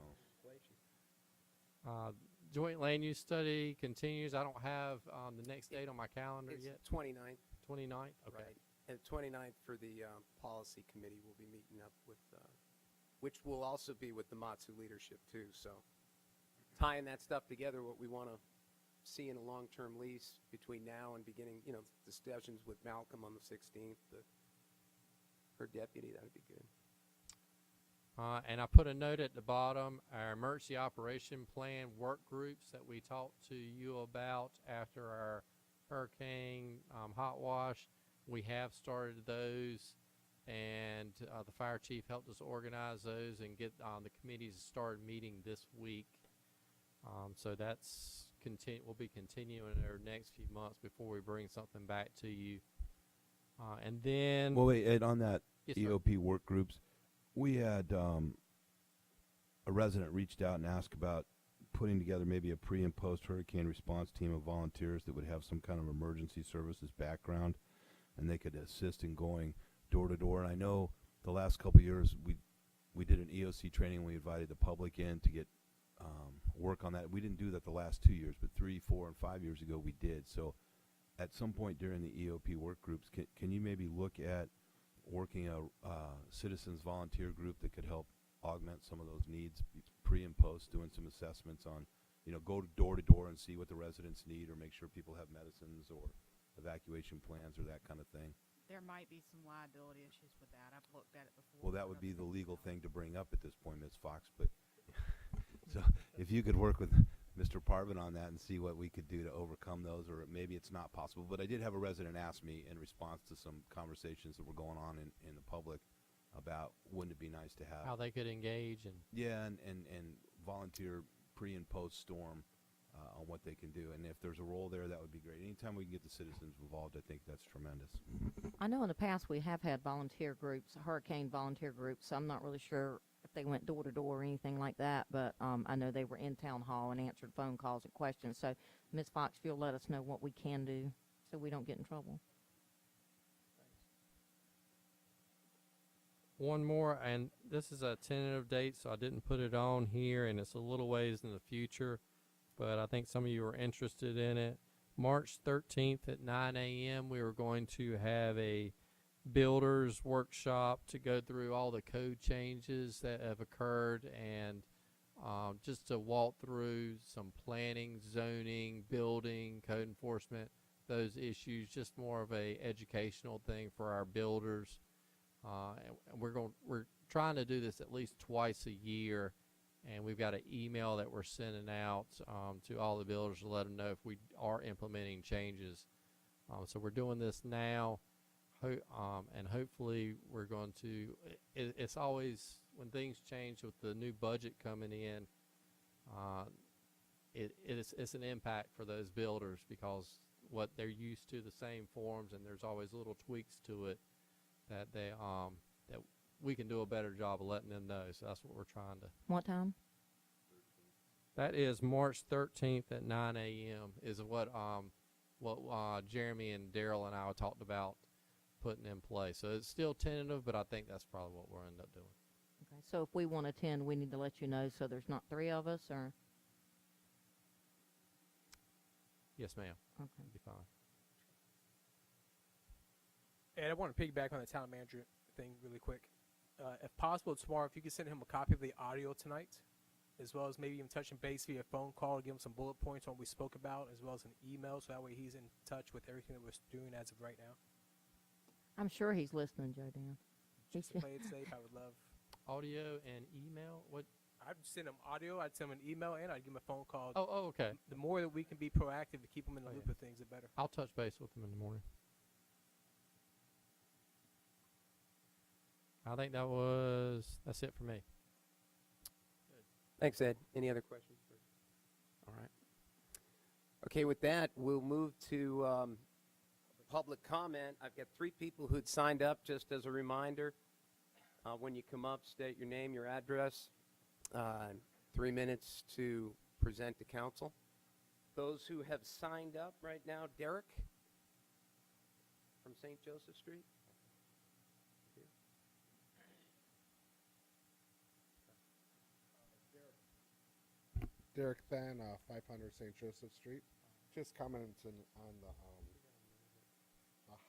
know. Joint land use study continues. I don't have the next date on my calendar It's yet. 29th. 29th? Okay. Right. And 29th for the policy committee, we'll be meeting up with, which will also be with the Matsu leadership too. So tying that stuff together, what we want to see in a long-term lease between now and beginning, discussions with Malcolm on the 16th, her deputy, that would be good. And I put a note at the bottom, our emergency operation plan work groups that we talked to you about after our hurricane hot wash. We have started those, and the fire chief helped us organize those and get the committees started meeting this week. So that's we'll be continuing in our next few months before we bring something back to you. And then, Well, wait, Ed, on that Yes, sir. EOP work groups, we had a resident reached out and asked about putting together maybe a pre and post hurricane response team of volunteers that would have some kind of emergency services background, and they could assist in going door to door. And I know the last couple of years we did an EOC training. We invited the public in to get work on that. We didn't do that the last 2 years, but 3, 4, and 5 years ago we did. So at some point during the EOP work groups, can you maybe look at working a citizens volunteer group that could help augment some of those needs pre and post, doing some assessments on, go door to door and see what the residents need, or make sure people have medicines or evacuation plans or that kind of thing? There might be some liability issues with that. I've looked at it before. Well, that would be the legal thing to bring up at this point, Ms. Fox, but so if you could work with Mr. Parvin on that and see what we could do to overcome those, or maybe it's not possible. But I did have a resident ask me in response to some conversations that were going on in the public about, wouldn't it be nice to have how they could engage and and volunteer pre and post storm on what they can do. And if there's a role there, that would be great. Anytime we can get the citizens involved, I think that's tremendous. I know in the past we have had volunteer groups, hurricane volunteer groups. So I'm not really sure if they went door to door or anything like that, but I know they were in town hall and answered phone calls and questions. So Ms. Fox, if you'll let us know what we can do so we don't get in trouble. one more, and this is a tentative date, so I didn't put it on here, and it's a little ways in the future, but I think some of you are interested in it. March 13th at 9 a.m. we were going to have a builders workshop to go through all the code changes that have occurred, and just to walk through some planning, zoning, building, code enforcement, those issues, just more of a educational thing for our builders. And we're trying to do this at least twice a year, and we've got an email that we're sending out to all the builders to let them know if we are implementing changes. So we're doing this now, and hopefully we're going to. It's always when things change with the new budget coming in. It's an impact for those builders because what they're used to, the same forms, and there's always little tweaks to it that that we can do a better job of letting them know. So that's what we're trying to. What time? That is March 13th at 9 a.m. is what Jeremy and Daryl and I talked about putting in place. So it's still tentative, but I think that's probably what we'll end up doing. Okay. So if we want to attend, we need to let you know so there's not three of us, or? Yes, ma'am. Okay. That'd be fine. And I want to piggyback on the town manager thing really quick. If possible, tomorrow, if you could send him a copy of the audio tonight, as well as maybe even touching base via phone call, give him some bullet points on what we spoke about, as well as an email, so that way he's in touch with everything that we're doing as of right now. I'm sure he's listening, Joe Dan. Just to play it safe, I would love. Audio and email? What? I'd send him audio, I'd send him an email, and I'd give him a phone call. Oh, okay. The more that we can be proactive to keep him in the loop of things, the better. I'll touch base with them in the morning. I think that's it for me. Thanks, Ed. Any other questions? All right. Okay, with that, we'll move to public comment. I've got 3 people who'd signed up. Just as a reminder, when you come up, state your name, your address, 3 minutes to present to council. Those who have signed up right now, Derek from St. Joseph Street. Derek Than, 500 St. Joseph Street. Just commenting on the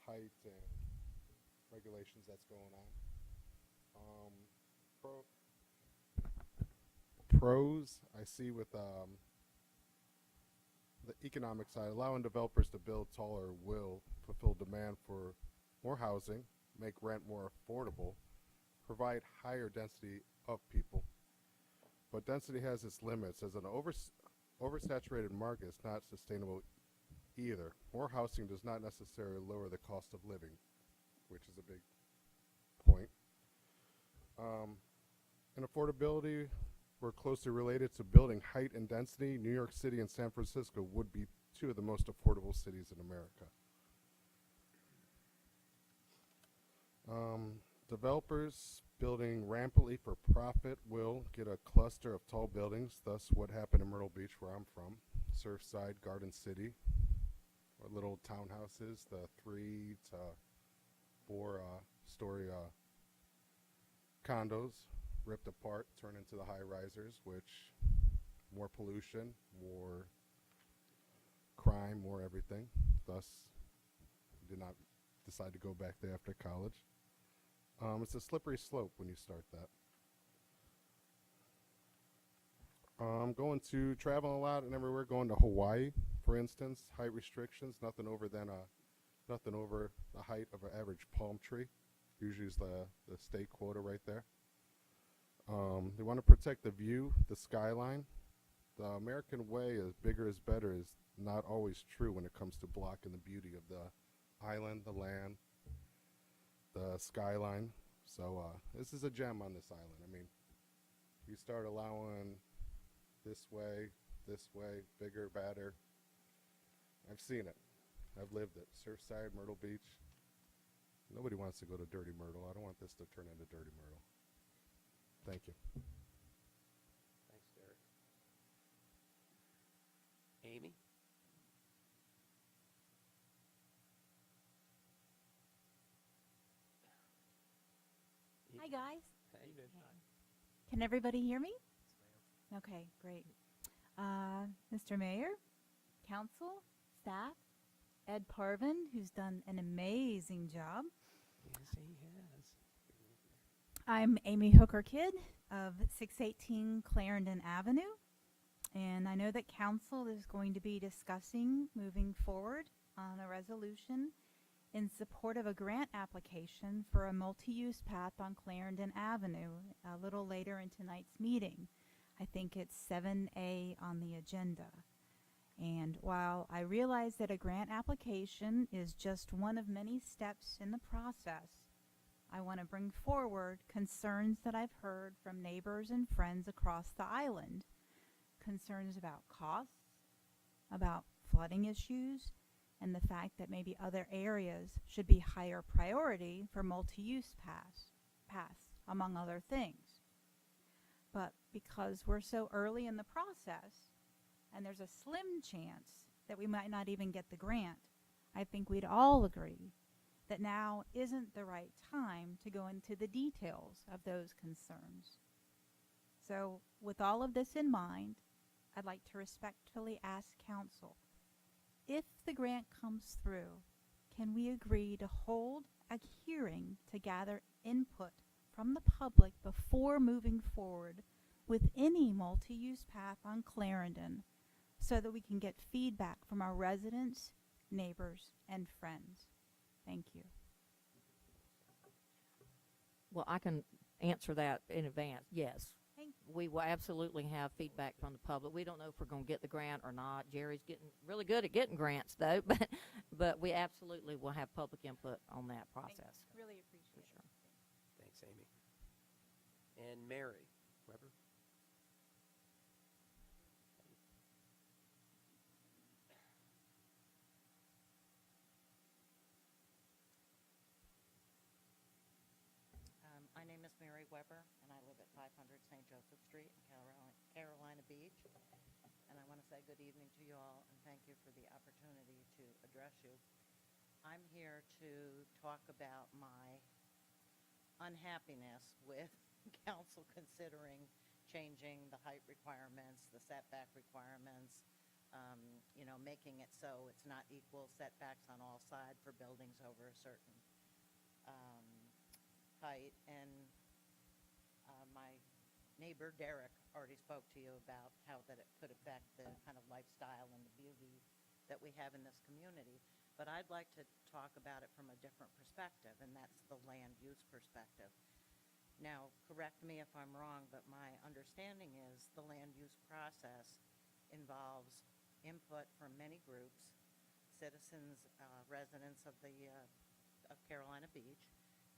height and regulations that's going on. Pros I see with the economic side, allowing developers to build taller will fulfill demand for more housing, make rent more affordable, provide higher density of people. But density has its limits. As an oversaturated market, it's not sustainable either. More housing does not necessarily lower the cost of living, which is a big point. And affordability, we're closely related to building height and density. New York City and San Francisco would be 2 of the most affordable cities in America. Developers building rampantly for profit will get a cluster of tall buildings, thus what happened in Myrtle Beach, where I'm from, Surfside, Garden City, or little townhouses, the 3 to 4 story condos ripped apart, turn into the high-risers, which more pollution, more crime, more everything. Thus, did not decide to go back there after college. It's a slippery slope when you start that. I'm going to travel a lot and everywhere. Going to Hawaii, for instance, height restrictions, nothing over the height of an average palm tree. Usually is the state quota right there. They want to protect the view, the skyline. The American way is bigger is better is not always true when it comes to blocking the beauty of the island, the land, the skyline. So this is a gem on this island. I mean, you start allowing this way, bigger, badder. I've seen it. I've lived it. Surfside, Myrtle Beach. Nobody wants to go to Dirty Myrtle. I don't want this to turn into Dirty Myrtle. Thank you. Thanks, Derek. Amy? Hi, guys. Hey. Can everybody hear me? Okay, great. Mr. Mayor, council, staff, Ed Parvin, who's done an amazing job. Yes, he has. I'm Amy Hooker Kidd of 618 Clarendon Avenue, and I know that council is going to be discussing moving forward on a resolution in support of a grant application for a multi-use path on Clarendon Avenue a little later in tonight's meeting. I think it's 7A on the agenda. And while I realize that a grant application is just one of many steps in the process, I want to bring forward concerns that I've heard from neighbors and friends across the island. Concerns about costs, about flooding issues, and the fact that maybe other areas should be higher priority for multi-use paths, among other things. But because we're so early in the process, and there's a slim chance that we might not even get the grant, I think we'd all agree that now isn't the right time to go into the details of those concerns. So with all of this in mind, I'd like to respectfully ask council, if the grant comes through, can we agree to hold a hearing to gather input from the public before moving forward with any multi-use path on Clarendon so that we can get feedback from our residents, neighbors, and friends? Thank you. Well, I can answer that in advance. Yes. Thank you. We will absolutely have feedback from the public. We don't know if we're going to get the grant or not. Jerry's getting really good at getting grants, though, but we absolutely will have public input on that process. Thanks. Really appreciate For sure. it. Thanks, Amy. And Mary Weber. My name is Mary Weber, and I live at 500 St. Joseph Street in Carolina Beach. And I want to say good evening to you all, and thank you for the opportunity to address you. I'm here to talk about my unhappiness with council considering changing the height requirements, the setback requirements, making it so it's not equal setbacks on all sides for buildings over a certain height. And my neighbor Derek already spoke to you about how that it could affect the kind of lifestyle and the beauty that we have in this community. But I'd like to talk about it from a different perspective, and that's the land use perspective. Now, correct me if I'm wrong, but my understanding is the land use process involves input from many groups, citizens, residents of of Carolina Beach,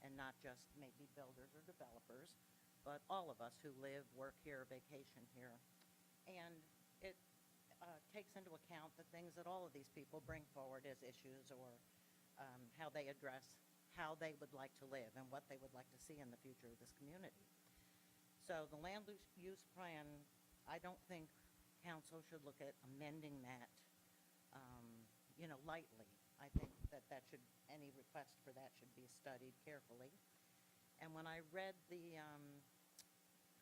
and not just maybe builders or developers, but all of us who live, work here, vacation here. And it takes into account the things that all of these people bring forward as issues, or how they address how they would like to live and what they would like to see in the future of this community. So the land use plan, I don't think council should look at amending that, lightly. I think that any request for that should be studied carefully. And when I read the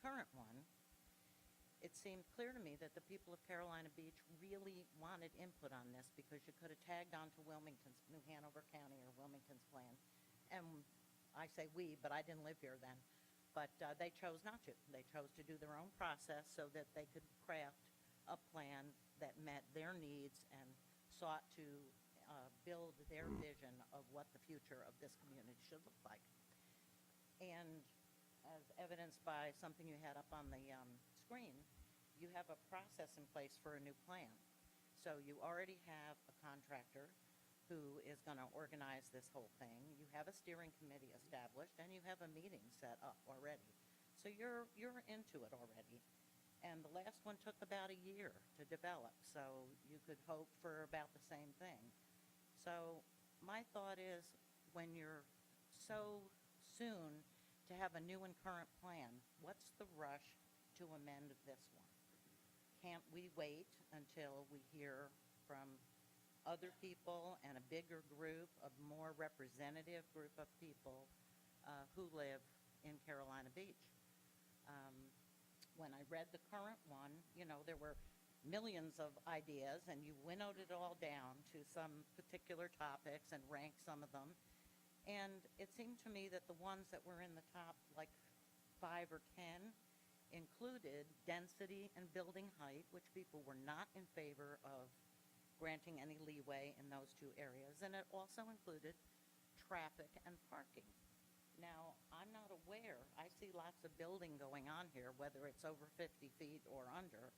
current one, it seemed clear to me that the people of Carolina Beach really wanted input on this, because you could have tagged on to Wilmington's, New Hanover County or Wilmington's plan. And I say we, but I didn't live here then. But they chose not to. They chose to do their own process so that they could craft a plan that met their needs and sought to build their vision of what the future of this community should look like. And as evidenced by something you had up on the screen, you have a process in place for a new plan. So you already have a contractor who is going to organize this whole thing. You have a steering committee established, and you have a meeting set up already. So you're into it already. And the last one took about a year to develop, so you could hope for about the same thing. So my thought is, when you're so soon to have a new and current plan, what's the rush to amend this one? Can't we wait until we hear from other people and a bigger group, a more representative group of people who live in Carolina Beach? When I read the current one, there were millions of ideas, and you winnowed it all down to some particular topics and ranked some of them. And it seemed to me that the ones that were in the top, like 5 or 10, included density and building height, which people were not in favor of granting any leeway in those two areas. And it also included traffic and parking. Now, I'm not aware, I see lots of building going on here, whether it's over 50 feet or under.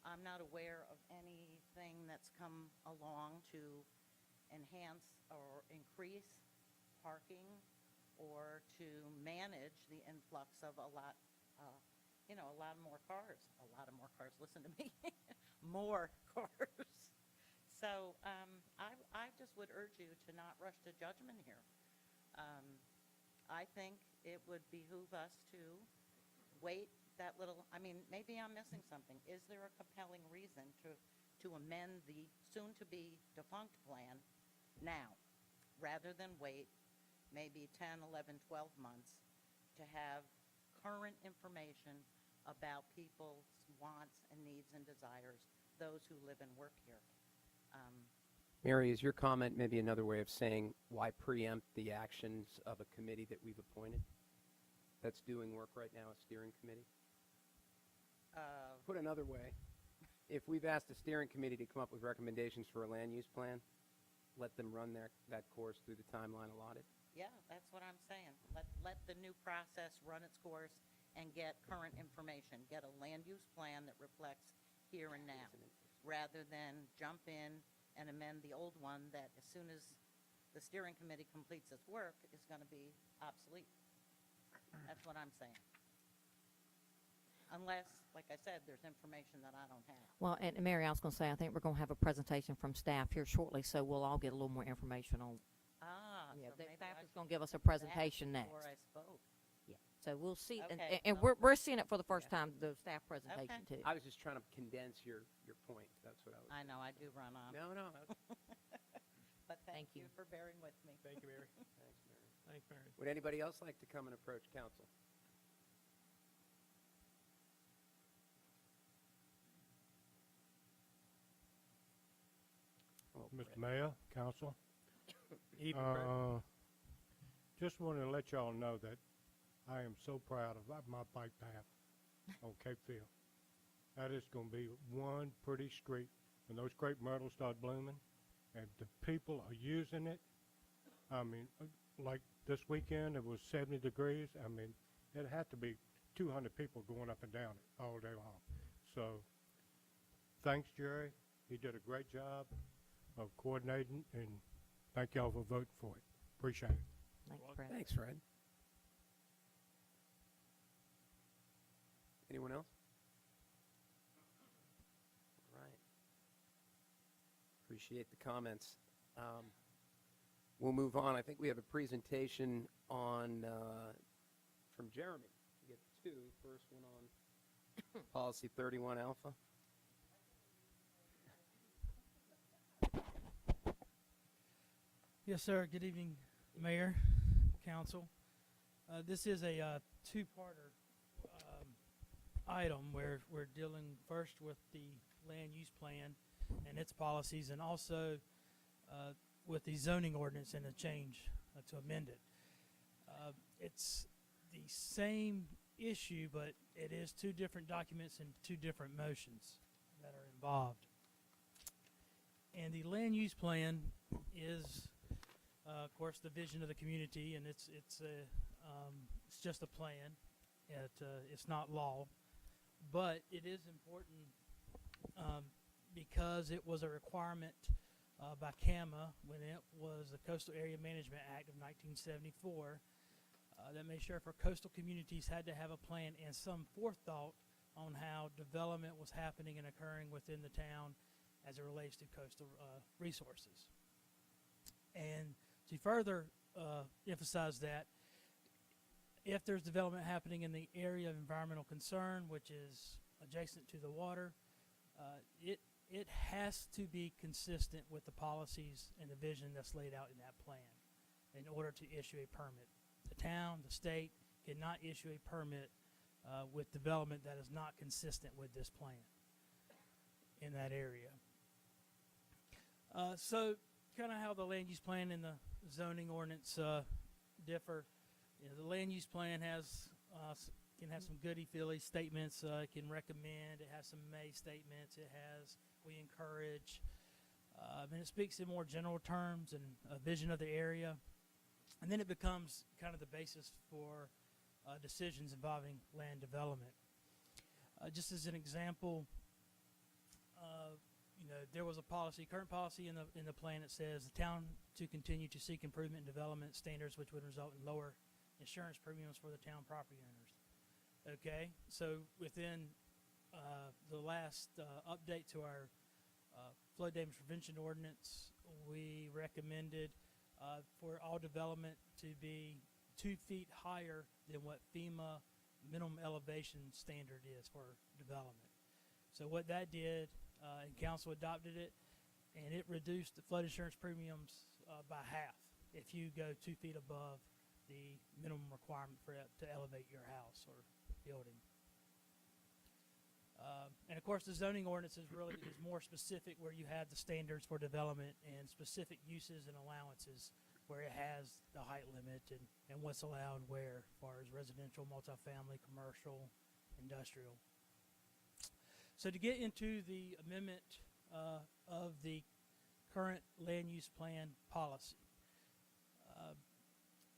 I'm not aware of anything that's come along to enhance or increase parking or to manage the influx of a lot more cars. A lot of more cars, listen to me, more cars. So I just would urge you to not rush to judgment here. I think it would behoove us to wait that little, maybe I'm missing something. Is there a compelling reason to amend the soon-to-be defunct plan now, rather than wait maybe 10, 11, 12 months to have current information about people's wants and needs and desires, those who live and work here? Mary, is your comment maybe another way of saying why preempt the actions of a committee that we've appointed that's doing work right now, a steering committee? Put another way, if we've asked the steering committee to come up with recommendations for a land use plan, let them run that course through the timeline allotted? Yeah, that's what I'm saying. Let the new process run its course and get current information. Get a land use plan that reflects here and now, rather than jump in and amend the old one that, as soon as the steering committee completes its work, is going to be obsolete. That's what I'm saying. Unless, like I said, there's information that I don't have. Well, and Mary, I was going to say, I think we're going to have a presentation from staff here shortly, so we'll all get a little more information on. Yeah, So the maybe staff I is should going to give us a do that presentation next. before I spoke. Yeah. So we'll see, Okay, and well- we're seeing it for the first time, the staff presentation too. I was just trying to condense your point. That's what I was. I know, I do run on. No, no. But thank Thank you. you for bearing with me. Thank you, Mary. Thanks, Mary. Thanks, Mary. Would anybody else like to come and approach council? Oh, Mr. Mayor, Council, Evening, Brett. just wanted to let y'all know that I am so proud of my bike path on Cape Field. That is going to be one pretty street when those crepe myrtles start blooming, and the people are using it. I mean, like this weekend, it was 70 degrees. I mean, it had to be 200 people going up and down it all day long. So, thanks, Jerry. He did a great job of coordinating, and thank y'all for voting for it. Appreciate it. Thanks, Brett. Thanks, Fred. Anyone else? All right. Appreciate the comments. We'll move on. I think we have a presentation on from Jeremy. We get two. First one on policy 31 alpha. Yes, sir. Good evening, Mayor, Council. This is a two-parter item where we're dealing first with the land use plan and its policies, and also with the zoning ordinance and a change to amend it. It's the same issue, but it is two different documents and two different motions that are involved. And the land use plan is, of course, the vision of the community, and it's just a plan. It's not law, but it is important because it was a requirement by CAMA when it was the Coastal Area Management Act of 1974 that made sure for coastal communities had to have a plan and some forethought on how development was happening and occurring within the town as it relates to coastal resources. And to further emphasize that, if there's development happening in the area of environmental concern, which is adjacent to the water, it has to be consistent with the policies and the vision that's laid out in that plan in order to issue a permit. The town, the state cannot issue a permit with development that is not consistent with this plan in that area. So kind of how the land use plan and the zoning ordinance differ. You know, the land use plan has can have some goody-feely statements. It can recommend. It has some may statements. It has we encourage. And it speaks in more general terms and a vision of the area. And then it becomes kind of the basis for decisions involving land development. Just as an example, you know, there was a policy, current policy in the plan that says the town to continue to seek improvement in development standards which would result in lower insurance premiums for the town property owners. Okay, so within the last update to our flood damage prevention ordinance, we recommended for all development to be 2 feet higher than what FEMA minimum elevation standard is for development. So what that did, and council adopted it, and it reduced the flood insurance premiums by half if you go 2 feet above the minimum requirement for to elevate your house or building. And of course, the zoning ordinance is really is more specific, where you have the standards for development and specific uses and allowances, where it has the height limit and what's allowed where, as far as residential, multifamily, commercial, industrial. So to get into the amendment of the current land use plan policy,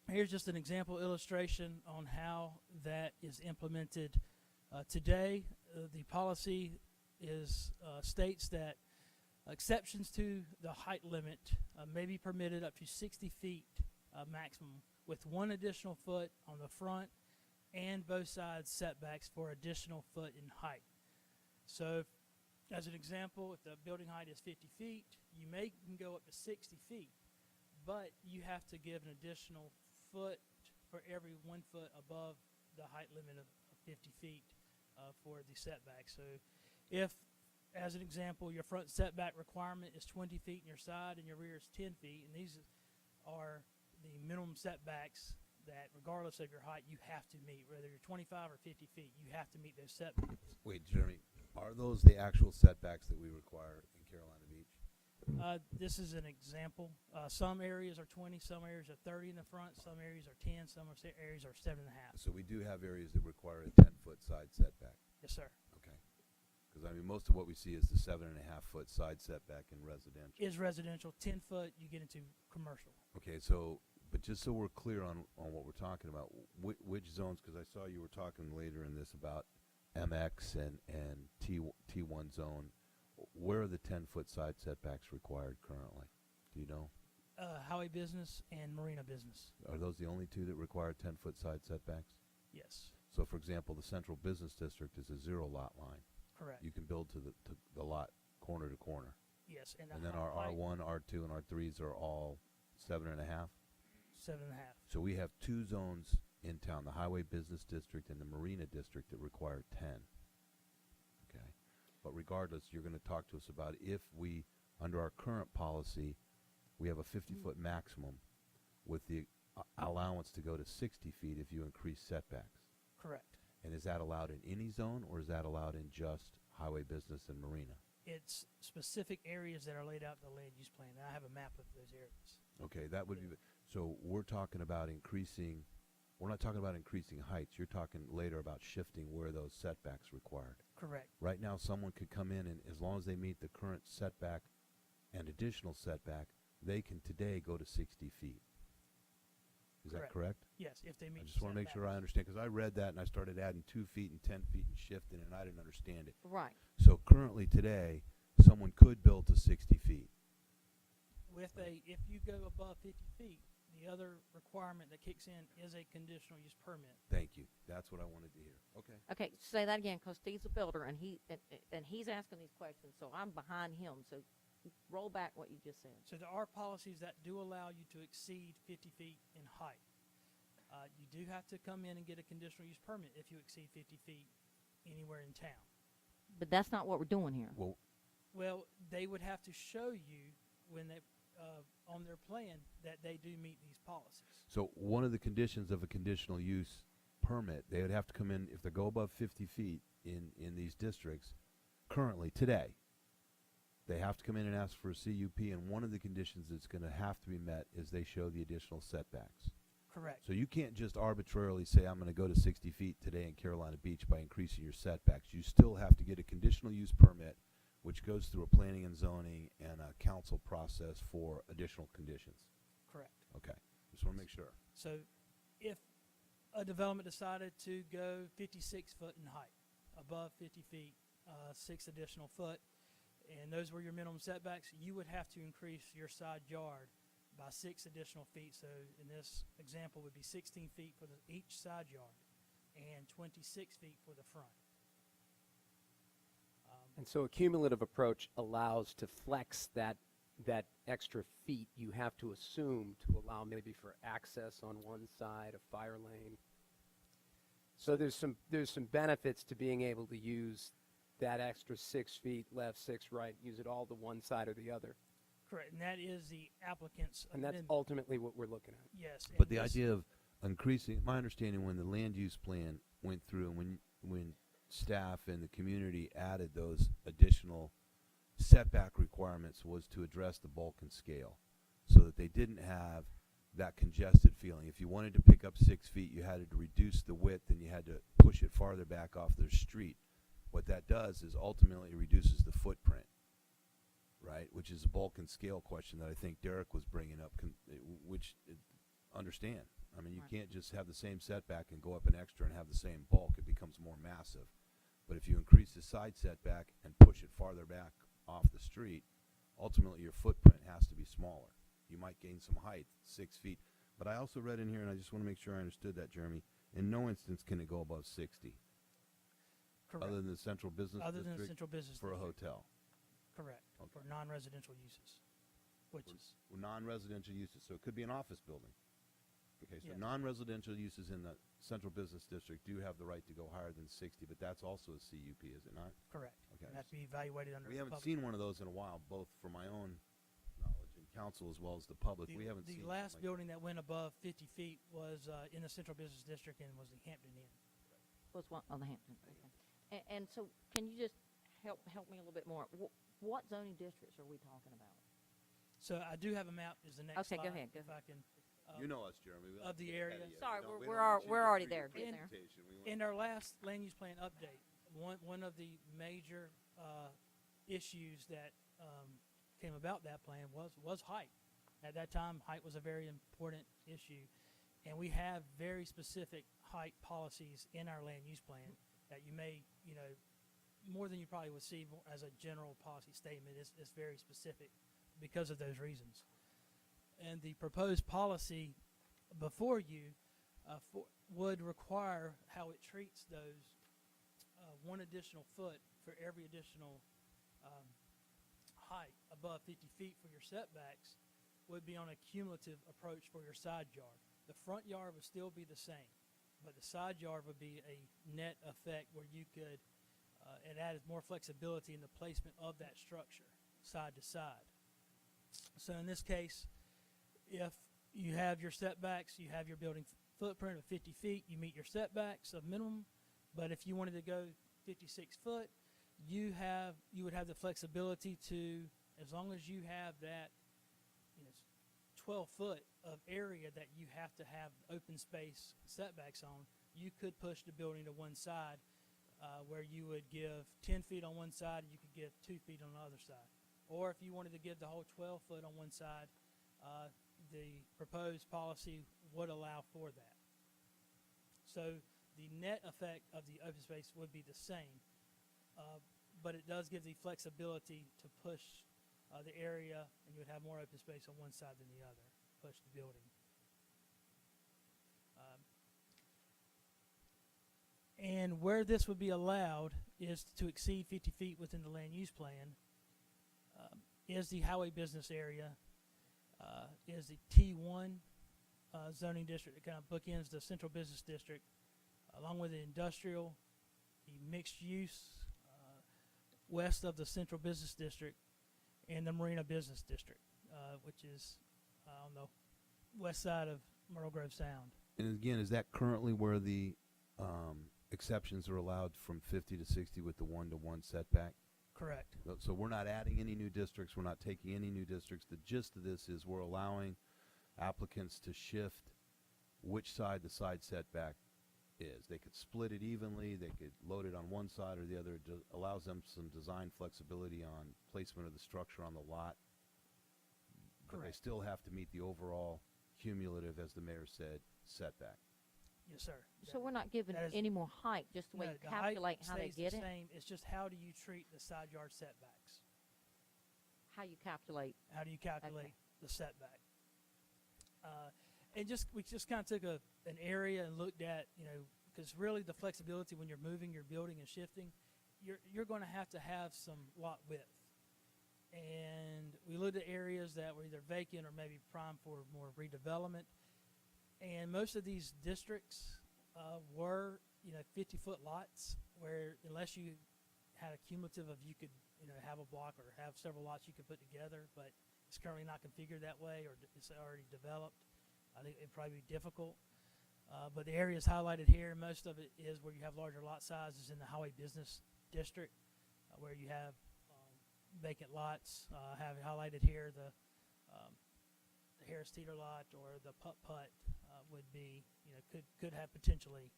here's just an example illustration on how that is implemented today. The policy is states that exceptions to the height limit may be permitted up to 60 feet maximum, with 1 additional foot on the front and both sides setbacks for additional foot in height. So, as an example, if the building height is 50 feet, you can go up to 60 feet, but you have to give an additional foot for every 1 foot above the height limit of 50 feet for the setback. So if, as an example, your front setback requirement is 20 feet in your side and your rear is 10 feet, and these are the minimum setbacks that regardless of your height you have to meet, whether you're 25 or 50 feet, you have to meet those setbacks. Wait, Jeremy, are those the actual setbacks that we require in Carolina Beach? This is an example. Some areas are 20, some areas are 30 in the front, some areas are 10, some areas are 7.5. So we do have areas that require a 10-foot side setback. Yes, sir. Okay. Because I mean, most of what we see is the 7.5-foot side setback in residential. Is residential. 10 foot, you get into commercial. Okay, so, but just so we're clear on what we're talking about, which zones, because I saw you were talking later in this about MX and T1 zone, where are the 10-foot side setbacks required currently? Do you know? Highway business and marina business. Are those the only two that require 10-foot side setbacks? Yes. So, for example, the central business district is a 0 lot line. Correct. You can build to the lot corner to corner. Yes. And then our R1, R2, and R3s are all 7.5? 7.5. So we have two zones in town, the highway business district and the marina district, that require 10. Okay. But regardless, you're going to talk to us about if we, under our current policy, we have a 50-foot maximum with the allowance to go to 60 feet if you increase setbacks. Correct. And is that allowed in any zone, or is that allowed in just highway business and marina? It's specific areas that are laid out in the land use plan, and I have a map of those areas. Okay, that would be, so we're talking about increasing, we're not talking about increasing heights. You're talking later about shifting where those setbacks required. Correct. Right now, someone could come in, and as long as they meet the current setback and additional setback, they can today go to 60 feet. Is that correct? Yes, if they meet I just want to make sure I understand, because I read that and I started adding 2 feet and 10 feet and shifting, and I didn't understand it. Right. So currently today, someone could build to 60 feet. If you go above 50 feet, the other requirement that kicks in is a conditional use permit. Thank you. That's what I wanted to hear. Okay. Okay, say that again, because Steve's a builder, and he's asking these questions, so I'm behind him. So roll back what you just said. So there are policies that do allow you to exceed 50 feet in height. You do have to come in and get a conditional use permit if you exceed 50 feet anywhere in town. But that's not what we're doing here. Well, they would have to show you when they on their plan that they do meet these policies. So one of the conditions of a conditional use permit, they would have to come in, if they go above 50 feet in these districts, currently, today, they have to come in and ask for a CUP, and one of the conditions that's going to have to be met is they show the additional setbacks. Correct. So you can't just arbitrarily say, I'm going to go to 60 feet today in Carolina Beach by increasing your setbacks. You still have to get a conditional use permit, which goes through a planning and zoning and a council process for additional conditions. Correct. Okay. Just want to make sure. So if a development decided to go 56 foot in height, above 50 feet, 6 additional foot, and those were your minimum setbacks, you would have to increase your side yard by 6 additional feet. So in this example would be 16 feet for each side yard and 26 feet for the front. And so a cumulative approach allows to flex that extra feet you have to assume to allow maybe for access on one side, a fire lane. So there's some benefits to being able to use that extra 6 feet left, 6 right, use it all to one side or the other. Correct, and that is the applicant's And that's amendment. ultimately what we're looking at. Yes. But and the this- idea of increasing, my understanding when the land use plan went through and when staff and the community added those additional setback requirements was to address the bulk and scale so that they didn't have that congested feeling. If you wanted to pick up 6 feet, you had to reduce the width and you had to push it farther back off the street. What that does is ultimately reduces the footprint, right? Which is a bulk and scale question that I think Derek was bringing up, which understand. I mean, you can't just have the same setback and go up an extra and have the same bulk. It becomes more massive. But if you increase the side setback and push it farther back off the street, ultimately your footprint has to be smaller. You might gain some height, 6 feet. But I also read in here, and I just want to make sure I understood that, Jeremy, In no instance can it go above 60. Correct. Other than the central business Other than district the central business for a district. hotel. Correct. Okay. For non-residential uses, which is Non-residential uses, so it could be an office building. Okay, so Yes. non-residential uses in the central business district do have the right to go higher than 60, but that's also a CUP, is it not? correct. Okay. And have to be evaluated under. We haven't public- seen one of those in a while, both for my own knowledge and council as well as the public. We haven't The seen. last something like building that went above 50 feet was in the central business district and was the Hampton Inn. Was one on the Hampton. Okay. And so, can you just help me a little bit more? What zoning districts are we talking about? So I do have a map. Is the next Okay, slide? go ahead, go If I can. You know us, Jeremy. We like Of to the get ahead area. of you. Sorry, We don't- we we're don't want you to already do there. your Getting there. presentation. We want- In our last land use plan update, one of the major issues that came about that plan was height. At that time, height was a very important issue, and we have very specific height policies in our land use plan that you may, more than you probably would see as a general policy statement. It's very specific because of those reasons. And the proposed policy before you would require how it treats those 1 additional foot for every additional height above 50 feet for your setbacks would be on a cumulative approach for your side yard. The front yard would still be the same, but the side yard would be a net effect where you could, it added more flexibility in the placement of that structure side to side. So in this case, if you have your setbacks, you have your building footprint of 50 feet, you meet your setbacks of minimum, but if you wanted to go 56 foot, you would have the flexibility to, as long as you have that 12 foot of area that you have to have open space setbacks on, you could push the building to one side where you would give 10 feet on one side and you could give 2 feet on the other side. Or if you wanted to give the whole 12 foot on one side, the proposed policy would allow for that. So the net effect of the open space would be the same, but it does give the flexibility to push the area, and you would have more open space on one side than the other, push the building. And where this would be allowed is to exceed 50 feet within the land use plan, is the highway business area, is the T1 zoning district that kind of bookends the central business district, along with the industrial, the mixed use west of the central business district, and the marina business district, which is on the west side of Myrtle Grove Sound. And again, is that currently where the exceptions are allowed from 50 to 60 with the 1-to-1 setback? Correct. So we're not adding any new districts. We're not taking any new districts. The gist of this is we're allowing applicants to shift which side the side setback is. They could split it evenly. They could load it on one side or the other. It allows them some design flexibility on placement of the structure on the lot. But they Correct. still have to meet the overall cumulative, as the mayor said, setback. Yes, sir. So we're not giving that is- any more height, just the way No, you the height calculate how they stays the get it? same. It's just how do you treat the side yard setbacks? How you calculate? How do you calculate the setback? And we just kind of took an area and looked at, because really the flexibility when you're moving your building and shifting, you're going to have some lot width. And we looked at areas that were either vacant or maybe prime for more redevelopment. And most of these districts were, 50-foot lots, where unless you had a cumulative of, you could, have a block or have several lots you could put together, but it's currently not configured that way, or it's already developed. I think it'd probably be difficult. But the areas highlighted here, most of it is where you have larger lot sizes in the highway business district, where you have vacant lots. Have highlighted here the Harris Teeter lot or the Putt would be, could have potentially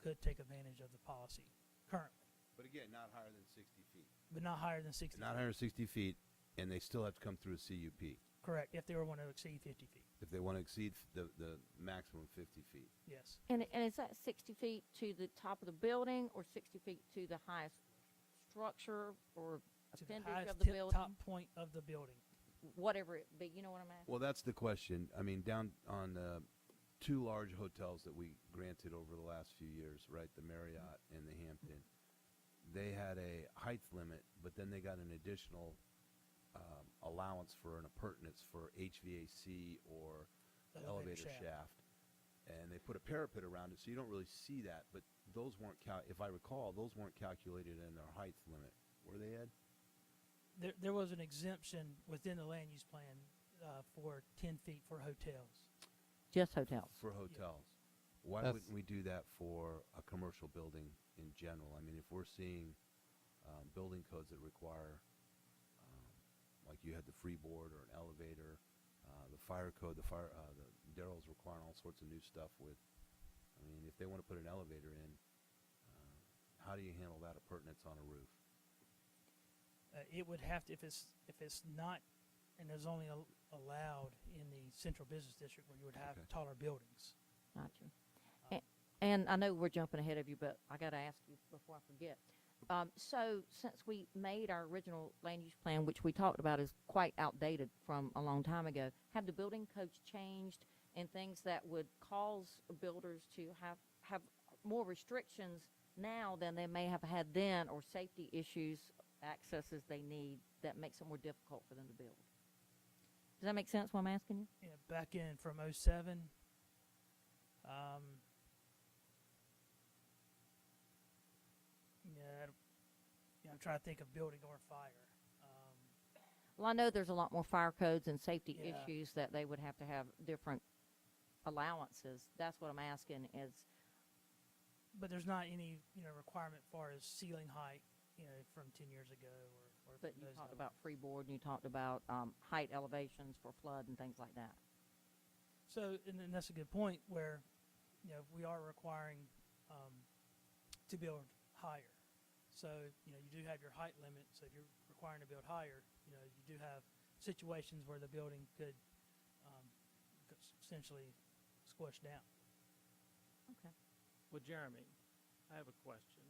could take advantage of the policy currently, But again, not higher than 60 feet. but not higher than 60. Not higher than 60 feet, and they still have to come through a CUP Correct, if they were want to exceed 50 feet. if they want to exceed the maximum 50 feet. Yes. And is that 60 feet to the top of the building or 60 feet to the highest structure or To the appendage highest of the building? top point of the building. Whatever it be, you know what I'm asking? Well, that's the question. I mean, down on two large hotels that we granted over the last few years, right? The Marriott and the Hampton. They had a height limit, but then they got an additional allowance for an appurtenance for HVAC or The elevator shaft. And they put a parapet around it, so you don't really see that. But those weren't, if I recall, those weren't calculated in their height limit. Were they, Ed? There was an exemption within the land use plan for 10 feet for hotels. Just hotels. For hotels. Why That's- wouldn't we do that for a commercial building in general? I mean, if we're seeing building codes that require, like you had the freeboard or an elevator, the fire code, the Daryl's requiring all sorts of new stuff with, I mean, if they want to put an elevator in, how do you handle that appurtenance on a roof? It would have to, if it's not, and there's only allowed in the central business district where you would have Okay. taller buildings. Gotcha. And I know we're jumping ahead of you, but I got to ask you before I forget. So since we made our original land use plan, which we talked about is quite outdated from a long time ago, have the building codes changed and things that would cause builders to have more restrictions now than they may have had then, or safety issues, accesses they need that makes it more difficult for them to build? Does that make sense what I'm asking you? Yeah, back in from '07, I'm trying to think of building or fire. Well, I know there's a lot more fire codes and safety Yeah. issues that they would have to have different allowances. That's what I'm asking is, But there's not any, requirement as far as ceiling height, from 10 years ago or but from you those talked levels. about freeboard and you talked about height elevations for flood and things like that. So, and then that's a good point where, we are requiring to build higher. So, you do have your height limit. So if you're requiring to build higher, you do have situations where the building could essentially squish down. Okay. Well, Jeremy, I have a question.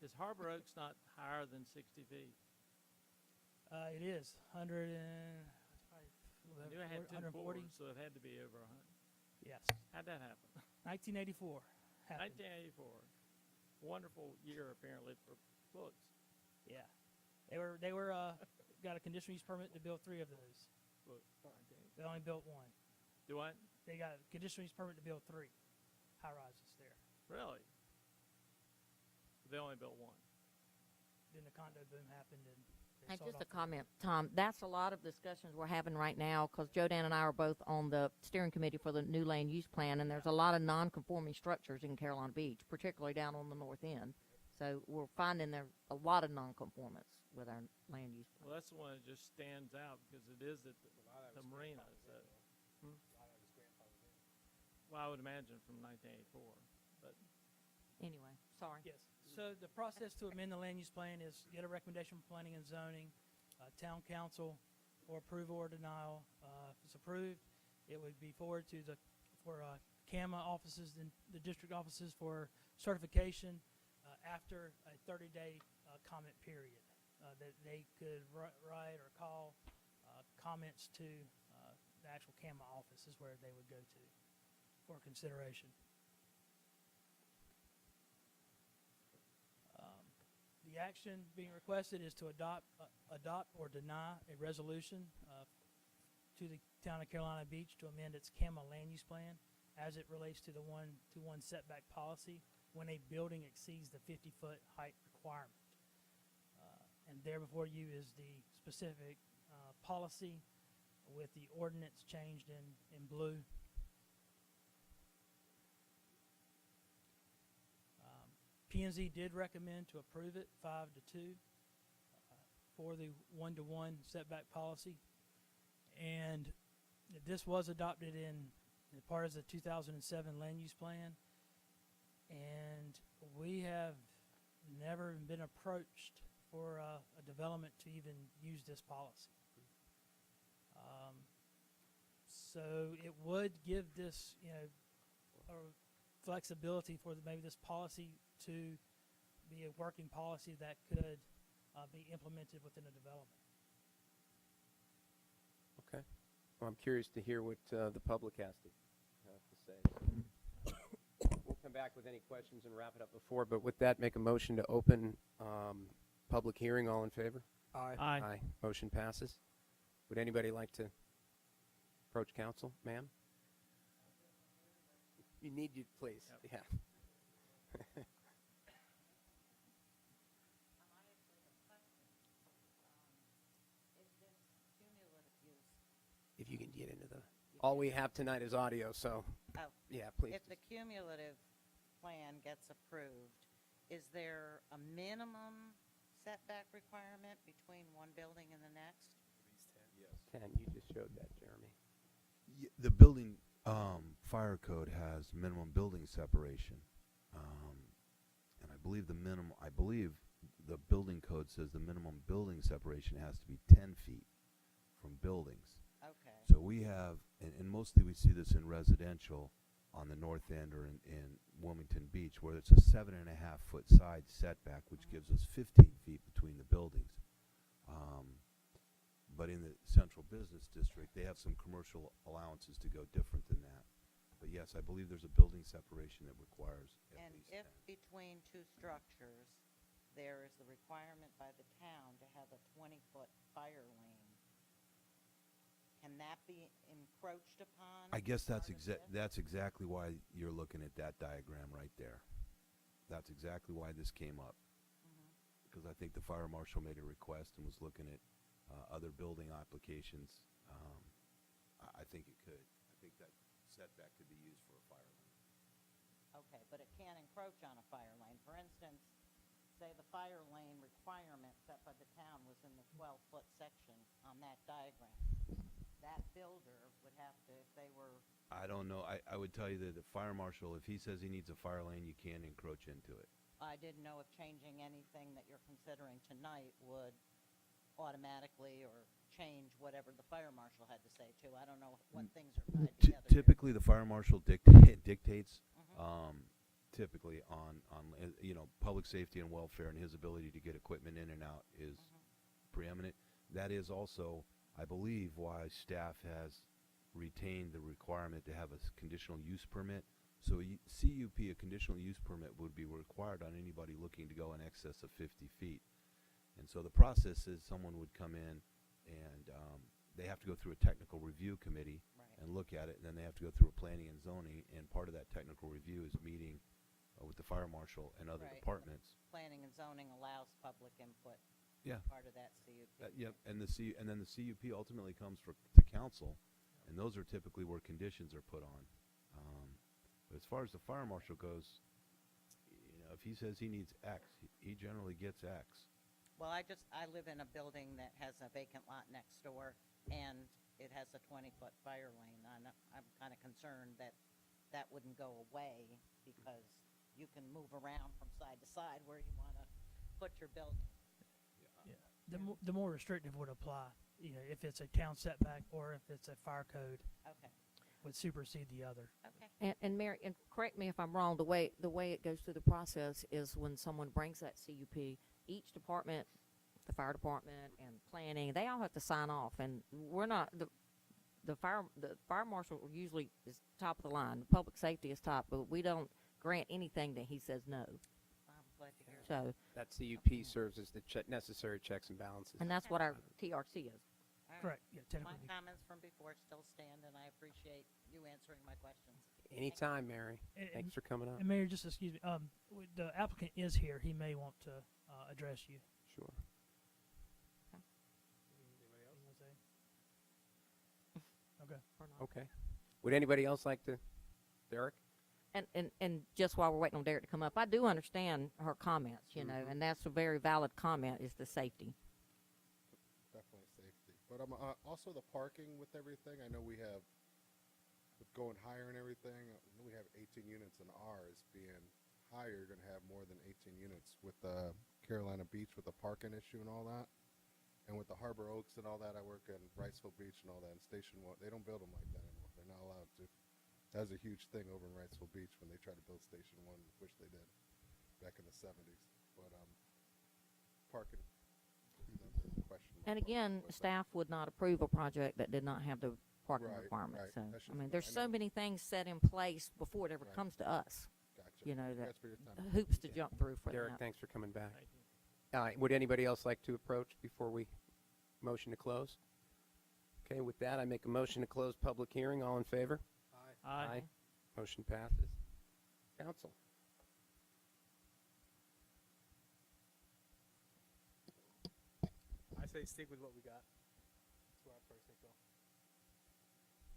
Is Harbor Oaks not higher than 60 feet? It is 100 and I knew I had 10 140. floors, so it had to be over 100. Yes, How'd that happen? 1984 happened. 1984. Wonderful year, apparently, for books. Yeah, they were got a conditional use permit to build 3 of those. Book. They only built 1. Do what? They got a conditional use permit to build 3 high rises there. Really? They only built 1. Then the condo boom happened and they And sold just a off the- comment, Tom, that's a lot of discussions we're having right now because Joe Dan and I are both on the steering committee for the new land use plan, and there's a lot of non-conforming structures in Carolina Beach, particularly down on the north end. So we're finding there a lot of non-conformance with our land use plan. Well, that's the one that just stands out because it is at the marina. So. Well, I would imagine from 1984, but Anyway, sorry. Yes. So the process to amend the land use plan is get a recommendation from planning and zoning, town council for approval or denial. If it's approved, it would be forwarded to for CAMA offices and the district offices for certification after a 30-day comment period that they could write or call comments to the actual CAMA office is where they would go to for consideration. The action being requested is to adopt or deny a resolution to the town of Carolina Beach to amend its CAMA land use plan as it relates to the 1-to-1 setback policy when a building exceeds the 50-foot height requirement. And there before you is the specific policy with the ordinance changed in blue. P&Z did recommend to approve it 5-2 for the 1-to-1 setback policy. And this was adopted in part of the 2007 land use plan. And we have never been approached for a development to even use this policy. So it would give this, a flexibility for maybe this policy to be a working policy that could be implemented within a development. Okay. Well, I'm curious to hear what the public has to come back with any questions and wrap it up before, but with that, make a motion to open public hearing. All in favor? Aye. Aye. Motion passes. Would anybody like to approach council, ma'am? You need you, please. Yeah. If you can get into the, all we have tonight is audio, so, Oh, yeah, please. if the cumulative plan gets approved, is there a minimum setback requirement between one building and the next? 10, you just showed that, Jeremy. The building fire code has minimum building separation, and I believe the building code says the minimum building separation has to be 10 feet from buildings. Okay. So we have, and mostly we see this in residential on the north end or in Wilmington Beach, where it's a 7.5 foot side setback, which gives us 15 feet between the buildings. But in the central business district, they have some commercial allowances to go different than that. But yes, I believe there's a building separation that requires at And least if 10. between two structures, there is the requirement by the town to have a 20-foot fire lane, can that be encroached upon? I guess that's as part of this? that's exactly why you're looking at that diagram right there. That's exactly why this came up. Because I think the fire marshal made a request and was looking at other building applications. I think it could. I think that setback could be used for a fire lane. Okay, but it can't encroach on a fire lane. For instance, say the fire lane requirement set by the town was in the 12-foot section on that diagram. That builder would have to, if they were, I don't know. I would tell you that the fire marshal, if he says he needs a fire lane, you can't encroach into it. I didn't know if changing anything that you're considering tonight would automatically or change whatever the fire marshal had to say too. I don't know what things are tied together. Typically, the fire marshal dictates typically on public safety and welfare, and his ability to get equipment in and out is preeminent. That is also, I believe, why staff has retained the requirement to have a conditional use permit. So a CUP, a conditional use permit, would be required on anybody looking to go in excess of 50 feet. And so the process is someone would come in and they have to go through a technical review committee and look at it, and then they have to go through a planning and zoning, and part of that technical review is meeting with the fire marshal and other departments. Planning and zoning allows public input. Yeah. Part of that CUP. Yep, and then the CUP ultimately comes to council, and those are typically where conditions are put on. But as far as the fire marshal goes, if he says he needs X, he generally gets X. Well, I live in a building that has a vacant lot next door, and it has a 20-foot fire lane. I'm kind of concerned that that wouldn't go away because you can move around from side to side where you want to put your building. The more restrictive would apply, if it's a town setback or if it's a fire code. Okay. Would supersede the other. Okay. And Mary, and correct me if I'm wrong, the way it goes through the process is when someone brings that CUP, each department, the fire department and planning, they all have to sign off, and we're not the fire marshal usually is top of the line. The public safety is top, but we don't grant anything that he says no. I'm glad to hear that. So, That CUP serves as the necessary checks and balances. and that's what our TRC is. All right. Correct. Yeah, My technically. comments from before still stand, and I appreciate you answering my questions. Anytime, Mary. And- Thanks for coming up. And Mayor, just excuse me, the applicant is here. He may want to address you. Sure. Okay. Okay. Would anybody else like to? Derek? And just while we're waiting on Derek to come up, I do understand her comments, you know, and that's a very valid comment, is the safety. Definitely safety. But also the parking with everything. I know we have, with going higher and everything, we have 18 units in ours. Being higher, you're going to have more than 18 units with Carolina Beach with the parking issue and all that. And with the Harbor Oaks and all that, I work in Wrightsville Beach and all that. And Station 1, they don't build them like that anymore. They're not allowed to. That was a huge thing over in Wrightsville Beach when they tried to build Station 1, which they did back in the 70s. But parking, that's a question. And again, staff would not approve a project that did not have the parking Right, requirements. right. So, That's I just mean, what there's I so know. many things set in place before it ever Right. comes to us. Gotcha. you know, that Thanks for your time. hoops to jump through for Derek, that. thanks for coming back. Thank you. Would anybody else like to approach before we motion to close? Okay, with that, I make a motion to close public hearing. All in favor? Aye. Motion passes. Council. I say stick with what we got. That's where I personally feel.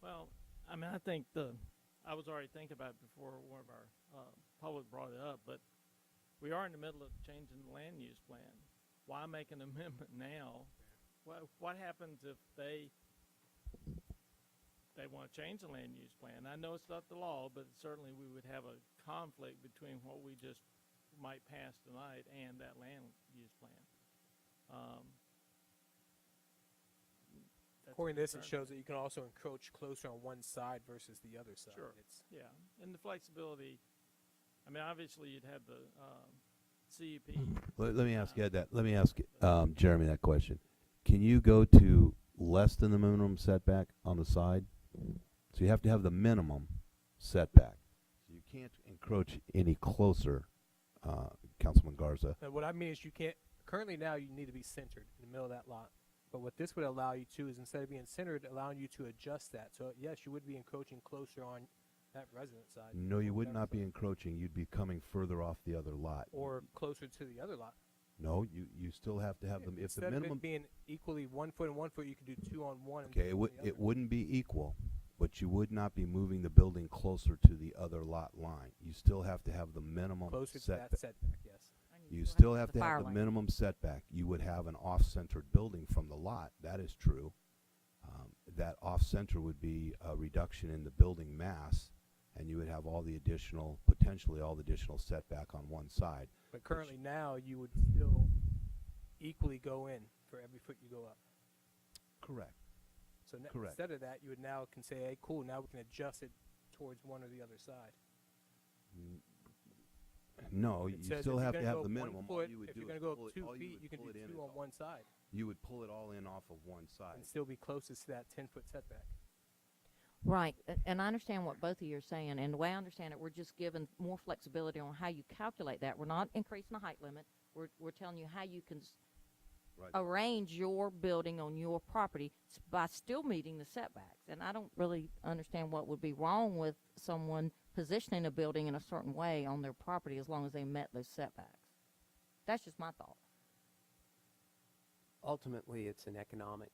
Well, I mean, I think I was already thinking about it before one of our public brought it up, but we are in the middle of changing the land use plan. Why make an amendment now? What happens if they want to change the land use plan? I know it's not the law, but certainly we would have a conflict between what we just might pass tonight and that land use plan. That's According to this, it concern. shows that you can also encroach closer on one side versus the other side. Sure. It's Yeah, and the flexibility, I mean, obviously you'd have the CUP. Let me ask Ed that. Let me ask Jeremy that question. Can you go to less than the minimum setback on the side? So you have to have the minimum setback. So you can't encroach any closer, Councilman Garza. And what I mean is you can't, currently now you need to be centered in the middle of that lot. But what this would allow you to is instead of being centered, allowing you to adjust that. So yes, you would be encroaching closer on that resident side. No, you or would whatever not be side. encroaching. You'd be coming further off the other lot. Or closer to the other lot. No, you still have to have them. If the Instead minimum, of it being equally 1 foot and 1 foot, you could do 2 on one. And okay, 2 on the it other. wouldn't be equal, but you would not be moving the building closer to the other lot line. You still have to have the minimum Closer to setback. that setback, yes. You still have to fire have the lane. minimum setback. You would have an off-centered building from the lot. That is true. That off-center would be a reduction in the building mass, and you would have potentially all the additional setback on one side. But currently now you would still equally go in for every foot you go up. Correct. So Correct. instead of that, you would now can say, hey, cool, now we can adjust it towards one or the other side. No, It you says still if you're have to gonna have go the 1 minimum. All foot, you would if do you're is going to pull go it- 2 all you feet, would you can do pull it in 2 on off- one side You would pull it all in off of one side. and still be closest to that 10-foot setback. Right, and I understand what both of you are saying, and the way I understand it, we're just giving more flexibility on how you calculate that. We're not increasing the height limit. We're telling you how you can Right. arrange your building on your property by still meeting the setbacks. And I don't really understand what would be wrong with someone positioning a building in a certain way on their property as long as they met those setbacks. That's just my thought. Ultimately, it's an economic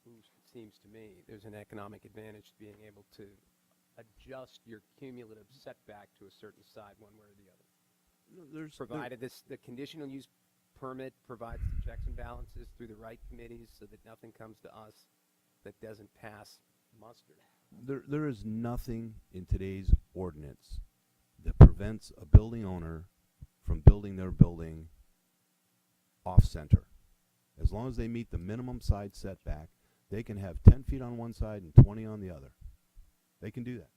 boost, it seems to me. There's an economic advantage to being able to adjust your cumulative setback to a certain side one way or the other. Provided the conditional use permit provides the checks and balances through the right committees so that nothing comes to us that doesn't pass muster. There is nothing in today's ordinance that prevents a building owner from building their building off-center. As long as they meet the minimum side setback, they can have 10 feet on one side and 20 on the other. They can do that.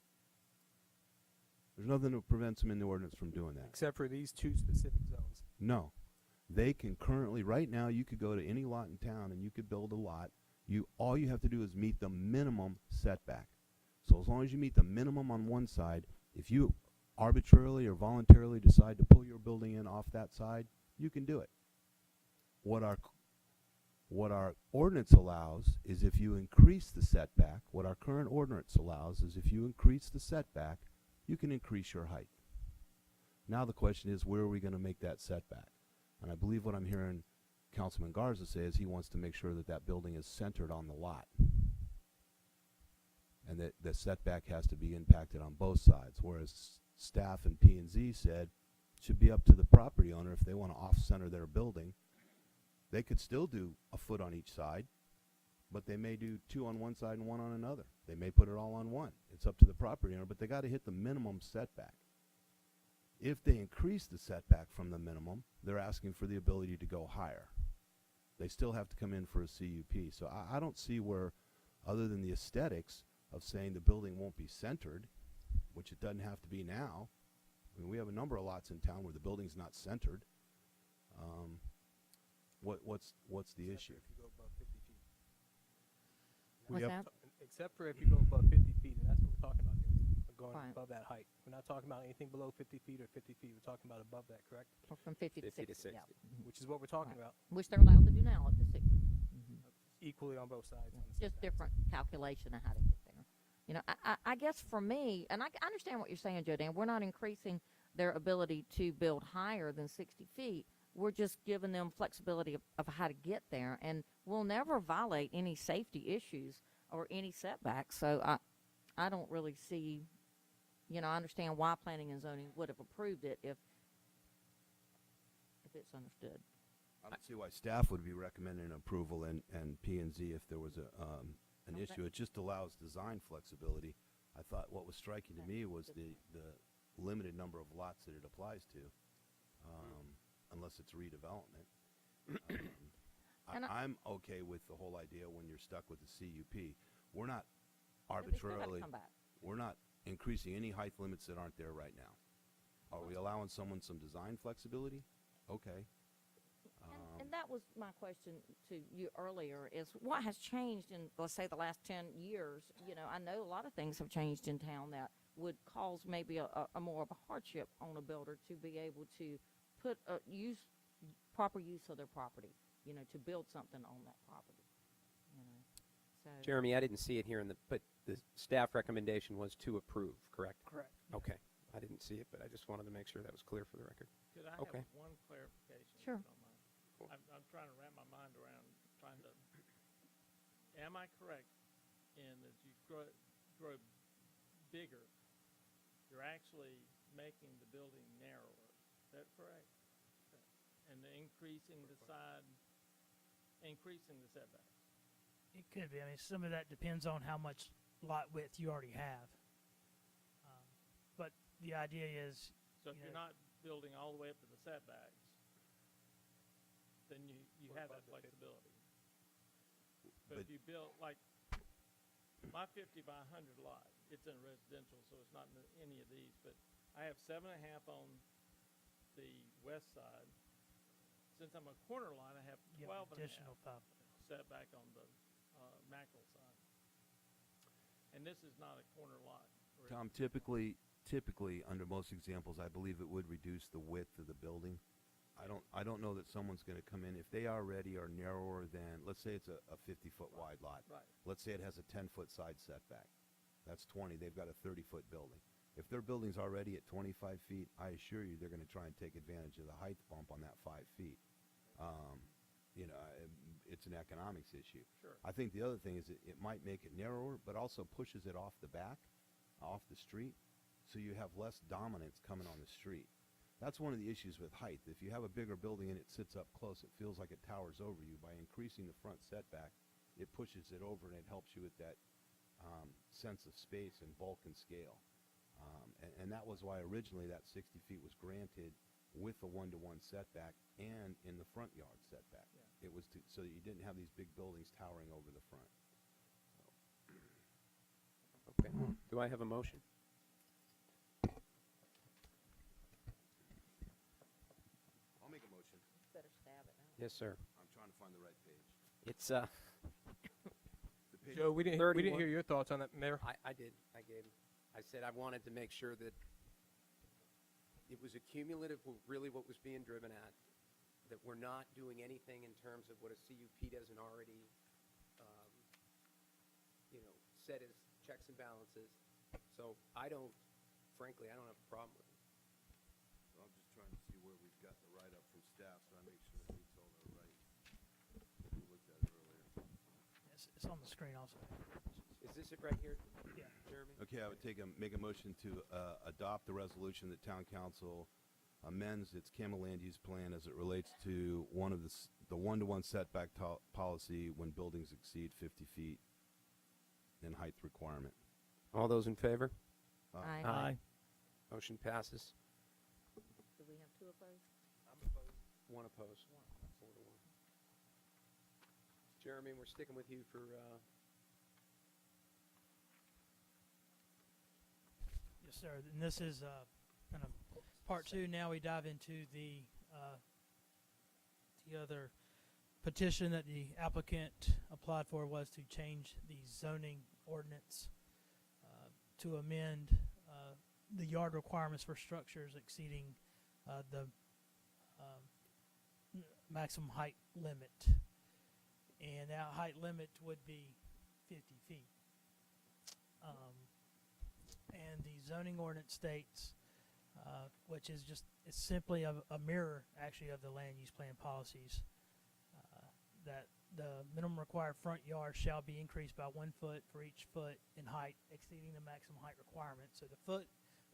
There's nothing that prevents them in the ordinance from doing that. Except for these 2 specific zones. No. They can currently, right now, you could go to any lot in town and you could build a lot. All you have to do is meet the minimum setback. So as long as you meet the minimum on one side, if you arbitrarily or voluntarily decide to pull your building in off that side, you can do it. What our ordinance allows is if you increase the setback, what our current ordinance allows is if you increase the setback, you can increase your height. Now the question is, where are we going to make that setback? And I believe what I'm hearing Councilman Garza say is he wants to make sure that that building is centered on the lot. And that the setback has to be impacted on both sides, whereas staff and P&Z said it should be up to the property owner if they want to off-center their building. They could still do a foot on each side, but they may do 2 on one side and 1 on another. They may put it all on one. It's up to the property owner, but they got to hit the minimum setback. If they increase the setback from the minimum, they're asking for the ability to go higher. They still have to come in for a CUP. So I don't see where, other than the aesthetics of saying the building won't be centered, which it doesn't have to be now. I mean, we have a number of lots in town where the building's not centered. What's the issue? If you go above 50 feet. What's that? Except for if you go above 50 feet, and that's what we're talking about here. going Right. above that height. We're not talking about anything below 50 feet or 50 feet. We're talking about above that, correct? Or from 50 to 50 60. to Yeah. 60. Which is what we're talking Right. about. Which they're allowed to do now up to 60. Equally on both sides. on the It's just setbacks. different calculation of how to get there. You know, I guess for me, and I understand what you're saying, Joe Dan, we're not increasing their ability to build higher than 60 feet. We're just giving them flexibility of how to get there, and we'll never violate any safety issues or any setbacks. So I don't really see, you know, I understand why planning and zoning would have approved it if it's understood. I don't see why staff would be recommending approval and P and Z if there was an Okay. issue. It just allows design flexibility. I thought what was striking to me was the limited number of lots that it applies to, unless it's redevelopment. And I'm okay with the whole idea when you're stuck with the CUP. We're not But they still gotta arbitrarily, come back. we're not increasing any height limits that aren't there right now. Are we allowing someone some design flexibility? Okay. And that was my question to you earlier, is what has changed in, let's say, the last 10 years? You know, I know a lot of things have changed in town that would cause maybe a more of a hardship on a builder to be able to put, proper use of their property, you know, to build something on that property, you know. So, Jeremy, I didn't see it here but the staff recommendation was to approve, correct? Correct. Okay. I didn't see it, but I just wanted to make sure that was clear for the record. Could I Okay. have one clarification? if Sure. you don't mind? I'm trying to wrap my mind around am I correct in that you grow bigger, you're actually making the building narrower? Is that correct? And increasing the setbacks? It could be. I mean, some of that depends on how much lot width you already have. But the idea is, So if you you're know, not building all the way up to the setbacks, then you What have that about the 50? flexibility. But if you build, like, my 50 by 100 lot, it's in residential, so it's not in any of these, but I have 7.5 on the west side. Since I'm a corner lot, I have you 12 have and a additional half 5. setback on the Mackerel side. And this is not a corner lot. or Tom, typically, under most examples, I believe it would reduce the width of the building. I don't know that someone's going to come in, if they already are narrower than, let's say it's a 50-foot wide lot. Right. Let's say it has a 10-foot side setback. That's 20. They've got a 30-foot building. If their building's already at 25 feet, I assure you they're going to try and take advantage of the height bump on that 5 feet. You know, it's an economics issue. Sure. I think the other thing is it might make it narrower, but also pushes it off the back, off the street, so you have less dominance coming on the street. That's one of the issues with height. If you have a bigger building and it sits up close, it feels like it towers over you. By increasing the front setback, it pushes it over and it helps you with that sense of space and bulk and scale. And that was why originally that 60 feet was granted with a 1-to-1 setback and in the front yard setback. Yeah. It was so that you didn't have these big buildings towering over the front. Okay. Do I have a motion? I'll make a motion. better stab it now. Yes, sir. I'm trying to find the right page. It's, The page Joe, we didn't 31. hear your thoughts on that, Mayor. I did. I gave. I said I wanted to make sure that it was accumulative, really what was being driven at, that we're not doing anything in terms of what a CUP doesn't already, set as checks and balances. So frankly, I don't have a problem with it. I'm just trying to see where we've got the write-up from staff, so I make sure it meets all the right. We looked at it earlier. It's on the screen also. Is this it right here, Yeah. Jeremy? Okay, I would make a motion to adopt the resolution that town council amends its Campbell land use plan as it relates to the 1-to-1 setback policy when buildings exceed 50 feet in height requirement. All those in favor? Aye. Aye. Motion passes. Do we have 2 opposed? One opposed. 4 to 1. Jeremy, we're sticking with you for, Yes, sir. And this is kind of part 2. Now we dive into the other petition that the applicant applied for, was to change the zoning ordinance to amend the yard requirements for structures exceeding the maximum height limit. And that height limit would be 50 feet. And the zoning ordinance states, which is just, it's simply a mirror actually of the land use plan policies, that the minimum required front yard shall be increased by 1 foot for each foot in height exceeding the maximum height requirement. So the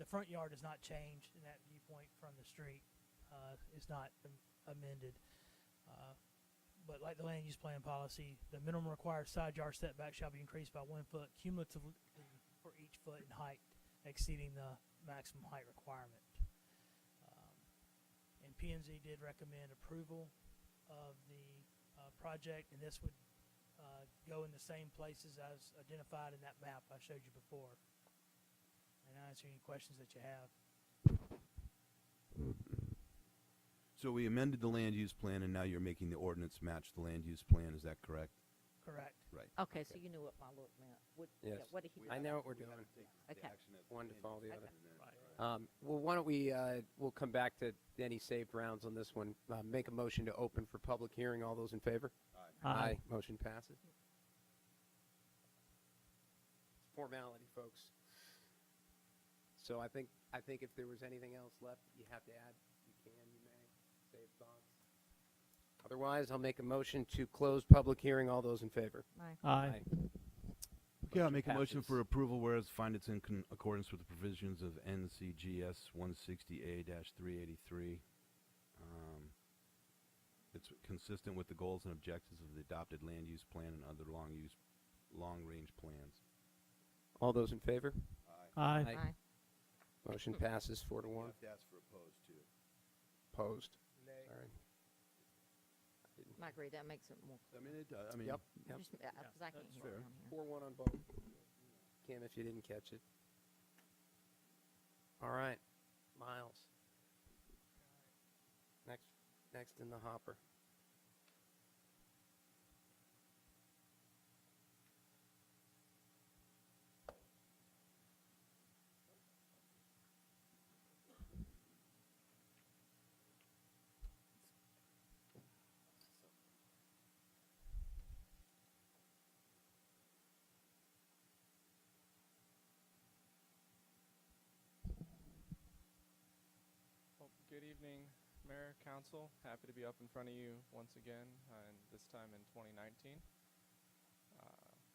front yard does not change in that viewpoint from the street. It's not amended. But like the land use plan policy, the minimum required side yard setback shall be increased by 1 foot cumulatively for each foot in height exceeding the maximum height requirement. And P&Z did recommend approval of the project, and this would go in the same places as identified in that map I showed you before. And I answer any questions that you have. So we amended the land use plan, and now you're making the ordinance match the land use plan. Is that correct? Correct. Right. Okay, so you knew what my look meant. Yes. Yeah, what did he? I know what we're doing. Okay. One to follow the other. Right. Well, why don't we, we'll come back to any saved rounds on this one. Make a motion to open for public hearing. All those in favor? Aye. Motion passes. Formality, folks. So I think if there was anything else left you have to add, you can, you may, save thoughts. Otherwise, I'll make a motion to close public hearing. All those in favor? Aye. Okay, I'll make a motion passes. for approval, whereas find it's in accordance with the provisions of NCGS 160A-383. It's consistent with the goals and objectives of the adopted land use plan and other long-range plans. All those in favor? Aye. Aye. Motion passes 4 to 1. have to ask for opposed, too. Opposed. Sorry. I agree. That makes it more. I mean, I mean, Yep. Just, because I can't that's hear fair. it on here. 4-1 on both. Kim, if you didn't catch it. All right, Miles. Next in the hopper. Well, good evening, Mayor, Council. Happy to be up in front of you once again, and this time in 2019.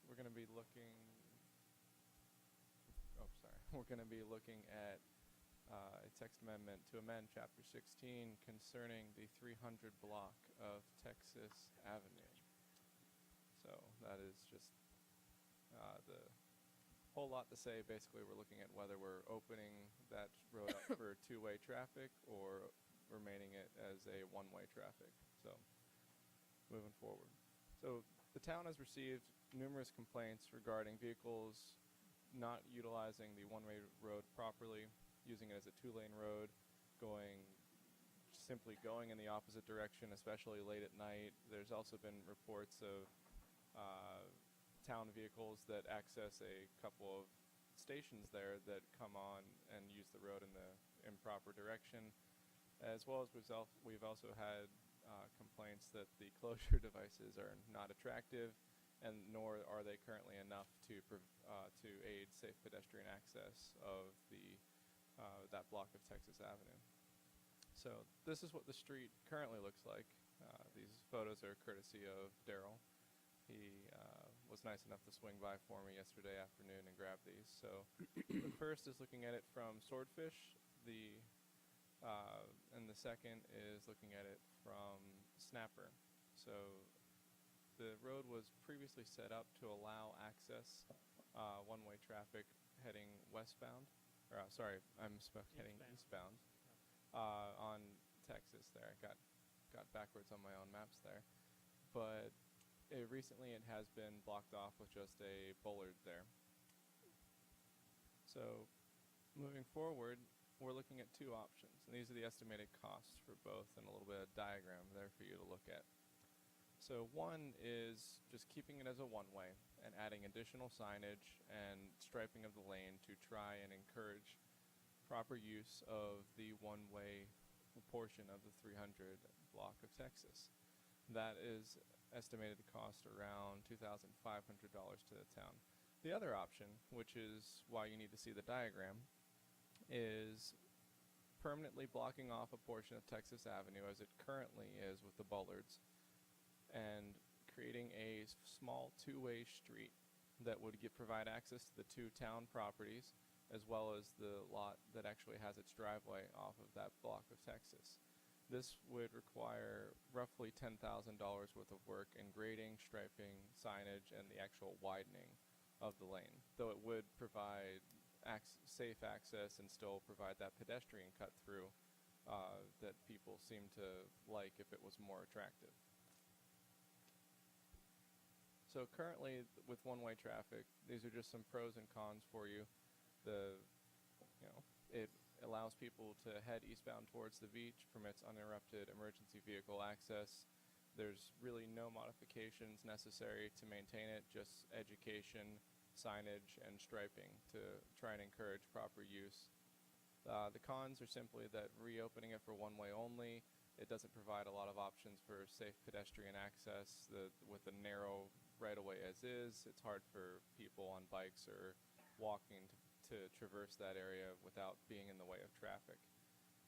We're going to be looking. Oh, sorry. We're going to be looking at a text amendment to amend Chapter 16 concerning the 300 block of Texas Avenue. So that is just the whole lot to say. Basically, we're looking at whether we're opening that road up for two-way traffic or remaining it as a one-way traffic. So moving forward. So the town has received numerous complaints regarding vehicles not utilizing the one-way road properly, using it as a two-lane road, simply going in the opposite direction, especially late at night. There's also been reports of town vehicles that access a couple of stations there that come on and use the road in the improper direction, as well as we've also had complaints that the closure devices are not attractive, and nor are they currently enough to aid safe pedestrian access of that block of Texas Avenue. So this is what the street currently looks like. These photos are courtesy of Daryl. He was nice enough to swing by for me yesterday afternoon and grab these. So the first is looking at it from Swordfish, and the second is looking at it from Snapper. So the road was previously set up to allow access one-way traffic heading westbound, or sorry, I misspoke, heading eastbound on Texas there. I got backwards on my own maps there. But recently it has been blocked off with just a bollard there. So moving forward, we're looking at two options, and these are the estimated costs for both and a little bit of diagram there for you to look at. So one is just keeping it as a one-way and adding additional signage and striping of the lane to try and encourage proper use of the one-way portion of the 300 block of Texas. That is estimated to cost around $2,500 to the town. The other option, which is why you need to see the diagram, is permanently blocking off a portion of Texas Avenue as it currently is with the bollards and creating a small two-way street that would provide access to the two town properties as well as the lot that actually has its driveway off of that block of Texas. This would require roughly $10,000 worth of work in grading, striping, signage, and the actual widening of the lane, though it would provide safe access and still provide that pedestrian cut through that people seem to like if it was more attractive. So currently, with one-way traffic, these are just some pros and cons for you. It allows people to head eastbound towards the beach, permits uninterrupted emergency vehicle access. There's really no modifications necessary to maintain it, just education, signage, and striping to try and encourage proper use. The cons are simply that reopening it for one-way only, it doesn't provide a lot of options for safe pedestrian access. With a narrow right-of-way as is, it's hard for people on bikes or walking to traverse that area without being in the way of traffic.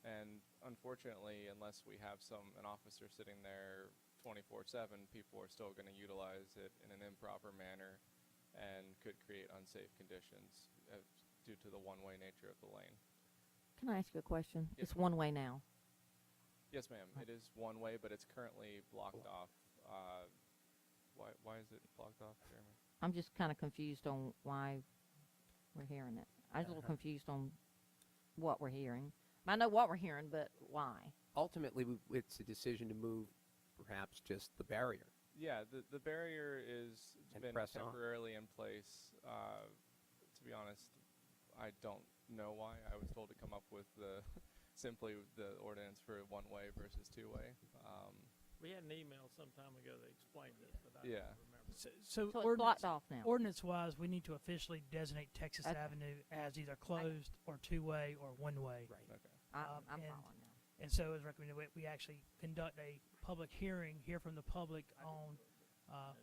And unfortunately, unless we have an officer sitting there 24/7, people are still going to utilize it in an improper manner and could create unsafe conditions due to the one-way nature of the lane. Can I ask you a question? Yes, It's one way now. Yes, ma'am. It is one way, but it's currently blocked off. Why is it blocked off, Jeremy? I'm just kind of confused on why we're hearing it. I was a little confused on what we're hearing. I know what we're hearing, but why? Ultimately, it's a decision to move perhaps just the barrier. Yeah, the barrier is And been press on. temporarily in place. To be honest, I don't know why. I was told to come up with simply the ordinance for one-way versus two-way. We had an email some time ago that explained it, but I Yeah. don't remember. So So it's ordinance- blocked off now. Ordinance-wise, we need to officially designate Texas Okay. Avenue as either closed or two-way or one-way. Right. Okay. I'm and- following now. And so as recommended, we actually conduct a public hearing, hear from the public on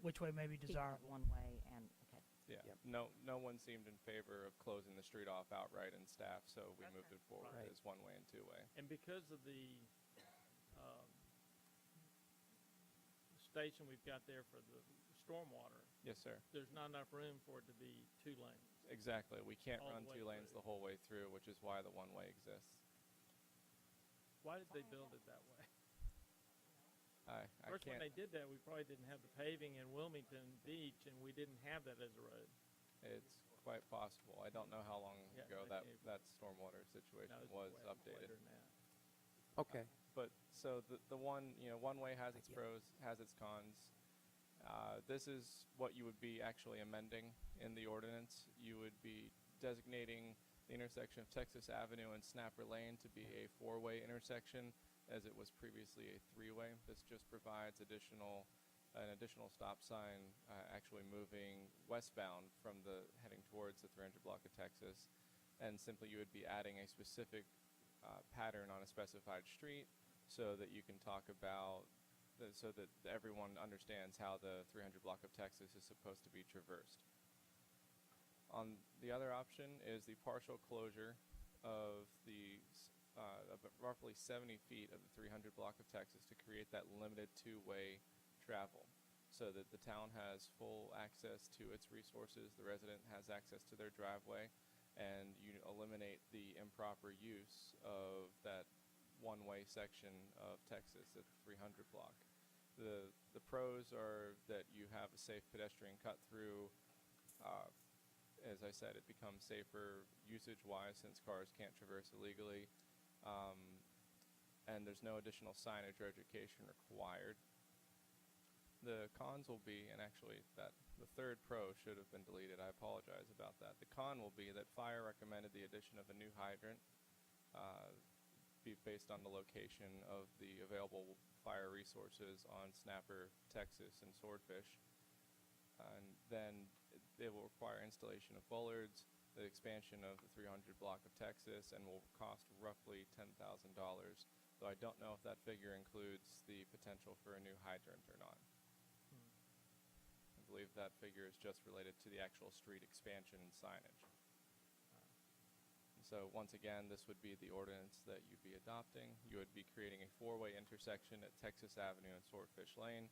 which way may be Keep it desirable. one way and, okay. Yeah. Yep. No one seemed in favor of closing the street off outright in staff, so we moved it forward Right. as one-way and two-way. And because of the station we've got there for the stormwater, Yes, sir. there's not enough room for it to be 2 lanes. Exactly. We can't All the run way 2 lanes through. the whole way through, which is why the one-way exists. Why did they build it that way? I First, when can't. they did that, we probably didn't have the paving in Wilmington Beach, and we didn't have that as a road. It's quite possible. I don't know how long Yeah, ago I- that stormwater situation No, it's was way updated. later than that. Okay. But so the one-way has its pros, has its cons. This is what you would be actually amending in the ordinance. You would be designating the intersection of Texas Avenue and Snapper Lane to be a 4-way intersection, as it was previously a 3-way. This just provides an additional stop sign, actually moving westbound from heading towards the 300 block of Texas, and simply you would be adding a specific pattern on a specified street, so that you can talk about, so that everyone understands how the 300 block of Texas is supposed to be traversed. On the other option is the partial closure of roughly 70 feet of the 300 block of Texas to create that limited 2-way travel, so that the town has full access to its resources, the resident has access to their driveway, and you eliminate the improper use of that one-way section of Texas at the 300 block. The pros are that you have a safe pedestrian cut through. As I said, it becomes safer usage-wise since cars can't traverse illegally, and there's no additional signage or education required. The cons will be, and actually the third pro should have been deleted. I apologize about that. The con will be that fire recommended the addition of a new hydrant, based on the location of the available fire resources on Snapper, Texas, and Swordfish. And then it will require installation of bollards, the expansion of the 300 block of Texas, and will cost roughly $10,000, though I don't know if that figure includes the potential for a new hydrant or not. I believe that figure is just related to the actual street expansion and signage. So once again, this would be the ordinance that you'd be adopting. You would be creating a 4-way intersection at Texas Avenue and Swordfish Lane,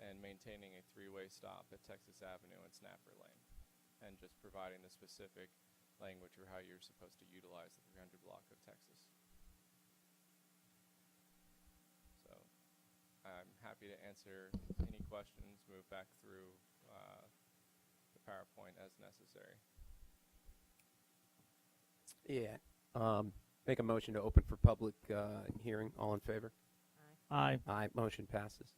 and maintaining a 3-way stop at Texas Avenue and Snapper Lane, and just providing the specific language for how you're supposed to utilize the 300 block of Texas. So I'm happy to answer any questions, move back through the PowerPoint as necessary. Yeah. Make a motion to open for public hearing. All in favor? Aye. Aye. Motion passes.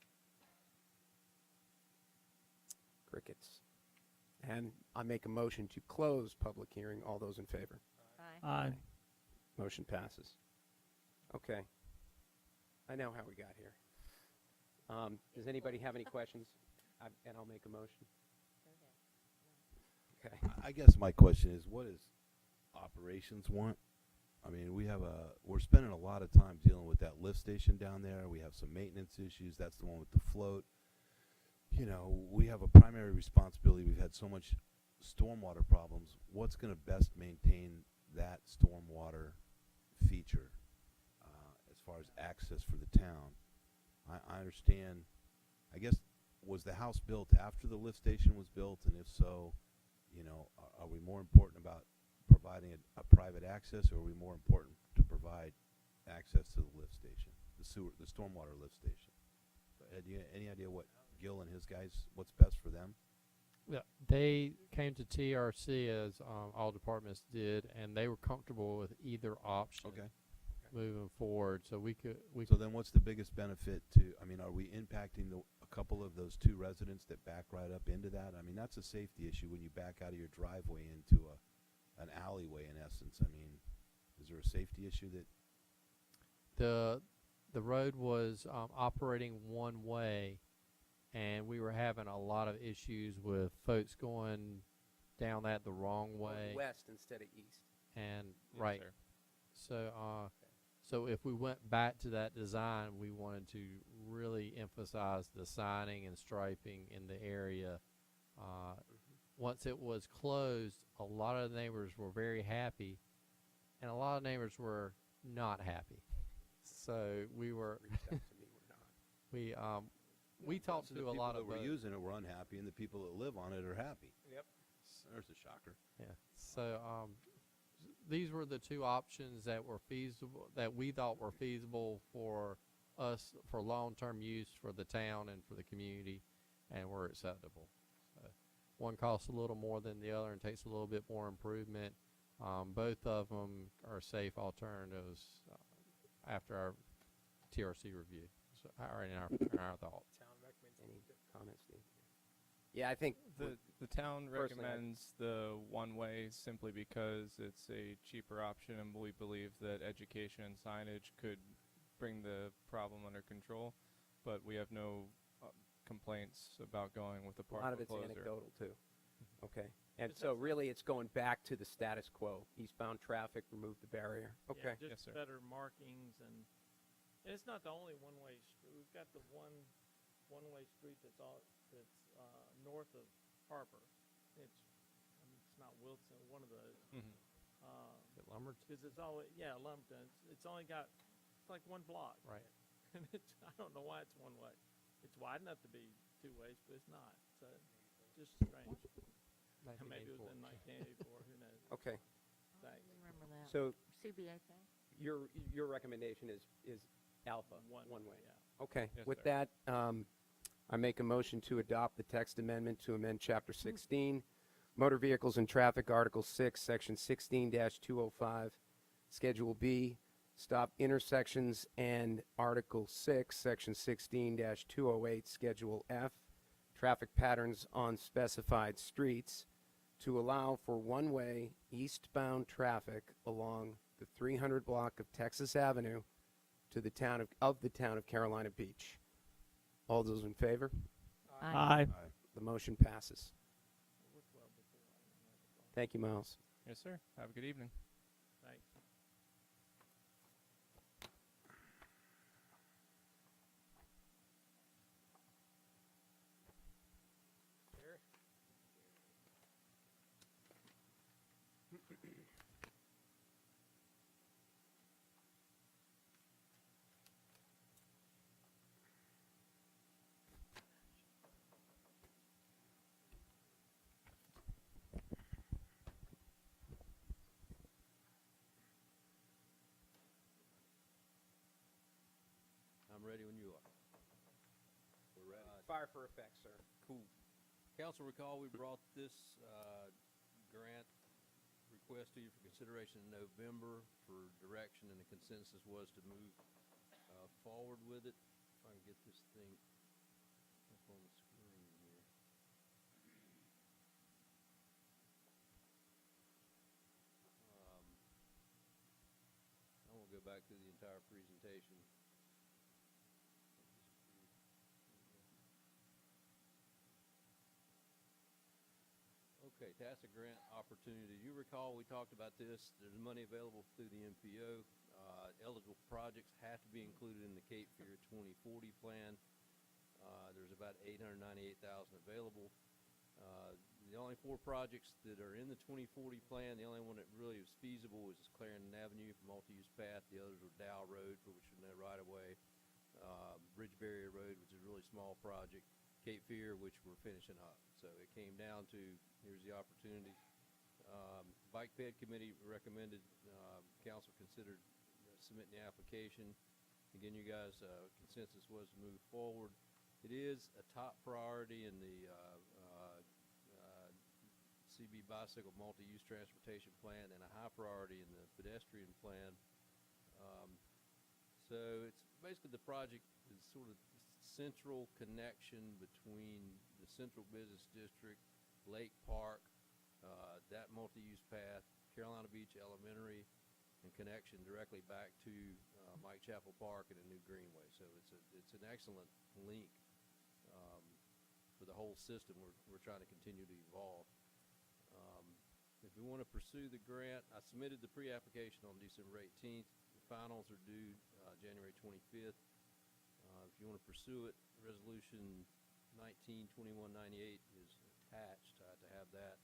Crickets. And I make a motion to close public hearing. All those in favor? Aye. Motion passes. Okay. I know how we got here. Does anybody have any questions? And I'll make a motion. Okay. I guess my question is, what does operations want? I mean, we're spending a lot of time dealing with that lift station down there. We have some maintenance issues. That's the one with the float. You know, we have a primary responsibility. We've had so much stormwater problems. What's going to best maintain that stormwater feature as far as access for the town? I understand, I guess, was the house built after the lift station was built? And if so, you know, are we more important about providing a private access, or are we more important to provide access to the lift station, the stormwater lift station? Do you have any idea what Gil and his guys, what's best for them? Yeah, they came to TRC as all departments did, and they were comfortable with either option. Okay. Moving forward, so So then, what's the biggest benefit to? I mean, are we impacting a couple of those 2 residents that back right up into that? I mean, that's a safety issue when you back out of your driveway into an alleyway. In essence, I mean, is there a safety issue that? The road was operating one way, and we were having a lot of issues with folks going down that the wrong way. West instead of east. And Yes, right. sir. So if we went back to that design, we wanted to really emphasize the signing and striping in the area. Once it was closed, a lot of the neighbors were very happy, and a lot of neighbors were not happy. So we were we talked So to the a lot people of that were both. using it were unhappy, and the people that live on it are happy. Yep. There's a shocker. Yeah. So these were the 2 options that were feasible, that we thought were feasible for us for long-term use for the town and for the community, and were acceptable. So one costs a little more than the other and takes a little bit more improvement. Both of them are safe alternatives after our TRC review. So, or in our thought. Town recommends Any comments, Steve? Yeah, I think The town personally, recommends the 1-way simply because it's a cheaper option, and we believe that education and signage could bring the problem under control. But we have no complaints about going with the a lot of partial it's closure. anecdotal too. Okay. And so really it's going back to the status quo. Eastbound traffic, remove the barrier. Okay. Yeah, Yes, just sir. better markings, and it's not the only one-way street. We've got the one-way street that's north of Harper. It's not Wilson, one of those. Mhm. Is it Lumberton? Because it's always, Lumpton. It's only got, it's like 1 block. Right. And I don't know why it's 1 way. It's wide enough to be 2 ways, but it's not. So just strange. Maybe it was in 1984. Who knows? Okay. I remember that. So CBAK? your recommendation is alpha, One way. yeah. Okay. Yes, With sir. that, I make a motion to adopt the text amendment to amend Chapter 16, Motor Vehicles and Traffic, Article 6, Section 16-205, Schedule B, Stop Intersections, and Article 6, Section 16-208, Schedule F, Traffic Patterns on Specified Streets, to allow for 1-way eastbound traffic along the 300 block of Texas Avenue to the town of Carolina Beach. All those in favor? Aye. The motion passes. Thank you, Miles. Yes, sir. Have a good evening. Thanks. I'm ready when you are. We're ready. Fire for effect, sir. Cool. Council, recall we brought this grant request to you for consideration in November for direction, and the consensus was to move forward with it. If I can get this thing up on the screen here. I won't go back through the entire presentation. Okay, TASA grant opportunity. You recall we talked about this. There's money available through the MPO. Eligible projects have to be included in the Cape Fear 2040 plan. There's about $898,000 available. The only 4 projects that are in the 2040 plan, the only one that really was feasible was Clarendon Avenue multi-use path. The others were Dow Road, for which is no right of way. Bridge Barrier Road, which is a really small project. Cape Fear, which we're finishing up. So it came down to, here's the opportunity. Bike Ped Committee recommended council considered submitting the application. Again, you guys, consensus was to move forward. It is a top priority in the CB Bicycle Multi-Use Transportation Plan and a high priority in the pedestrian plan. So it's basically the project is sort of central connection between the Central Business District, Lake Park, that multi-use path, Carolina Beach Elementary, and connection directly back to Mike Chapel Park and a new greenway. So it's an excellent link for the whole system. We're trying to continue to evolve. If we want to pursue the grant, I submitted the pre-application on December 18th. The finals are due January 25th. If you want to pursue it, Resolution 192198 is attached to have that.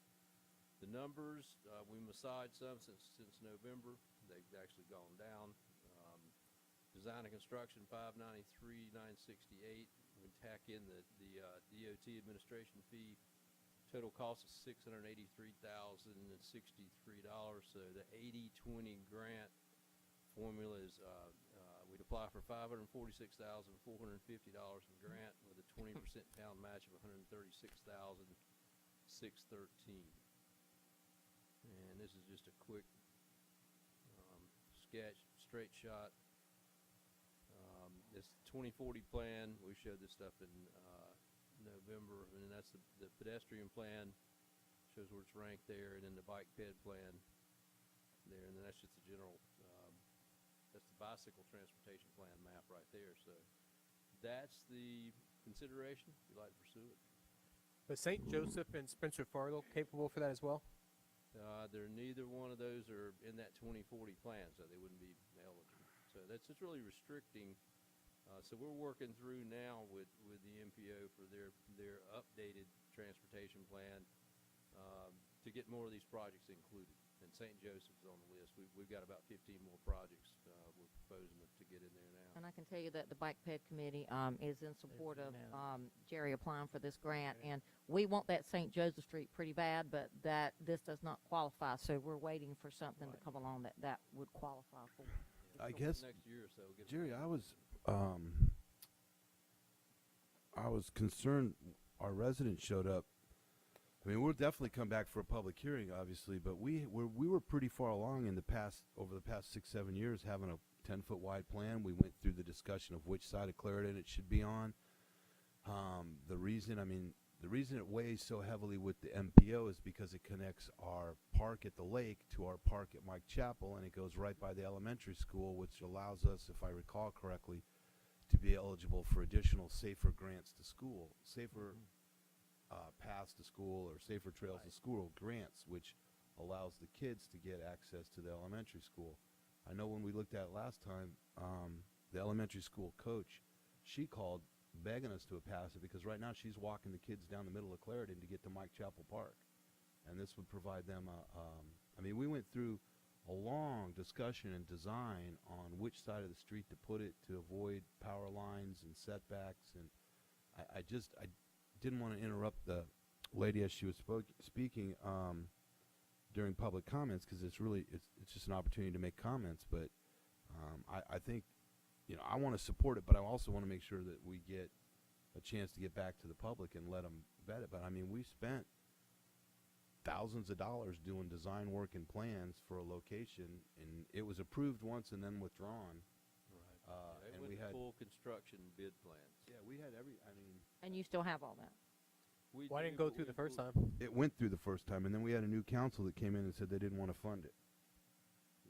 The numbers, we massaged some since November. They've actually gone down. Design and construction, $593,968. We tack in the DOT administration fee. Total cost is $683,063. So the 80-20 grant formula is we'd apply for $546,450 in grant with a 20% pound match of $136,613. And this is just a quick sketch, straight shot. This 2040 plan, we showed this stuff in November, and then that's the pedestrian plan, shows where it's ranked there, and then the bike ped plan there, and then that's just the general, that's the bicycle transportation plan map right there. So that's the consideration, if you'd like to pursue it. Is St. Joseph and Spencer Fargo capable for that as well? They're neither one of those are in that 2040 plan, so they wouldn't be eligible. So that's just really restricting. So we're working through now with the MPO for their updated transportation plan to get more of these projects included. And St. Joseph's on the list. We've got about 15 more projects we're proposing to get in there now. And I can tell you that the Bike Ped Committee is in support of Jerry applying for this grant. And we want that St. Joseph Street pretty bad, but that this does not qualify. So we're waiting for something to come along that would qualify for it. I guess, next year or so, get Jerry, I was concerned our resident showed up. I mean, we'll definitely come back for a public hearing, obviously, but we were pretty far along over the past 6-7 years, having a 10-foot wide plan. We went through the discussion of which side of Clarendon it should be on. The reason it weighs so heavily with the MPO is because it connects our park at the lake to our park at Mike Chapel, and it goes right by the elementary school, which allows us, if I recall correctly, to be eligible for additional safer grants to school, safer paths to school or safer trails to school grants, which allows the kids to get access to the elementary school. I know when we looked at it last time, the elementary school coach, she called begging us to pass it because right now she's walking the kids down the middle of Clarendon to get to Mike Chapel Park. And this would provide them I mean, we went through a long discussion and design on which side of the street to put it to avoid power lines and setbacks. And I didn't want to interrupt the lady as she was speaking during public comments because it's just an opportunity to make comments. But I think, I want to support it, but I also want to make sure that we get a chance to get back to the public and let them vet it. But I mean, we spent thousands of dollars doing design work and plans for a location, and it was approved once and then withdrawn. Right. And With we had full construction bid plans. Yeah, we had And you still have all that? Why didn't go through the first time? It went through the first time, and then we had a new council that came in and said they didn't want to fund it.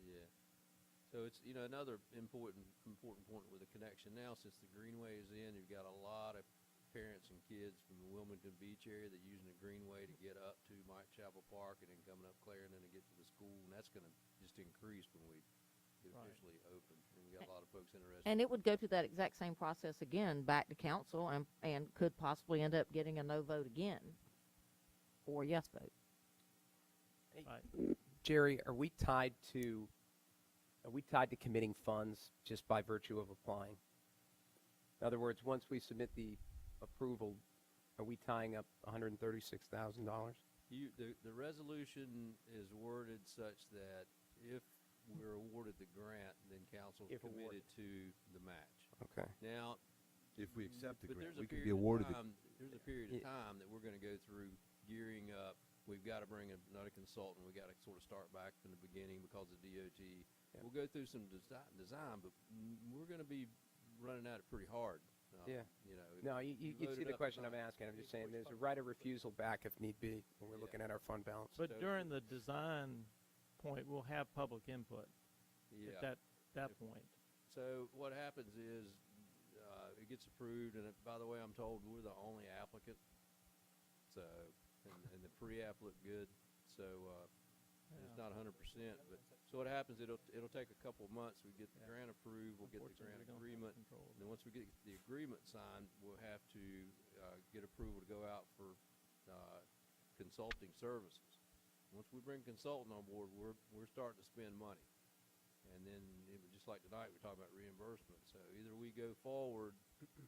Yeah. So it's, another important point with the connection now, since the Greenway is in, you've got a lot of parents and kids from the Wilmington Beach area that are using the Greenway to get up to Mike Chapel Park and then coming up Clarendon to get to the school, and that's going to just increase when we get officially open. And we got a lot of folks interested. And it would go through that exact same process again, back to council, and could possibly end up getting a no vote again, or a yes vote. Jerry, are we tied to committing funds just by virtue of applying? In other words, once we submit the approval, are we tying up $136,000? The resolution is worded such that if we're awarded the grant, then council is committed to the match. Okay. Now, if we accept the but grant, there's we a could period be awarded of time, there's a period of time that we're going to go through gearing up. We've got to bring another consultant. We've got to sort of start back from the beginning because of DOT. Yeah. We'll go through some design, but we're going to be running at it pretty hard. No, you see the question I'm asking. I'm just saying there's a right of refusal back if need be when we're looking at our fund balance. But during the design point, we'll have public input at that point. So what happens is it gets approved, and by the way, I'm told we're the only applicant. So, and the pre-app looked good. So it's not 100%, but so what happens? It'll take a couple of months. We get the grant approved. We'll get the grant agreement. And then once we get the agreement signed, we'll have to get approval to go out for consulting services. Once we bring a consultant on board, we're starting to spend money. And then, just like tonight, we're talking about reimbursement. So either we go forward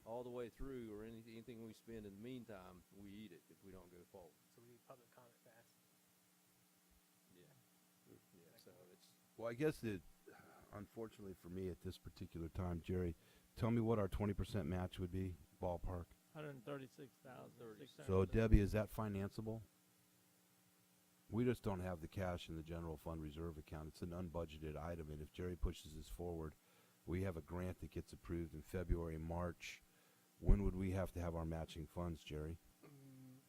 all the way through, or anything we spend in the meantime, we eat it if we don't go forward. So we need public comment fast. So it's. Well, I guess unfortunately for me at this particular time, Jerry, tell me what our 20% match would be, ballpark. 136,000. So Debbie, is that financeable? We just don't have the cash in the general fund reserve account. It's an unbudgeted item, and if Jerry pushes this forward, we have a grant that gets approved in February, March. When would we have to have our matching funds, Jerry?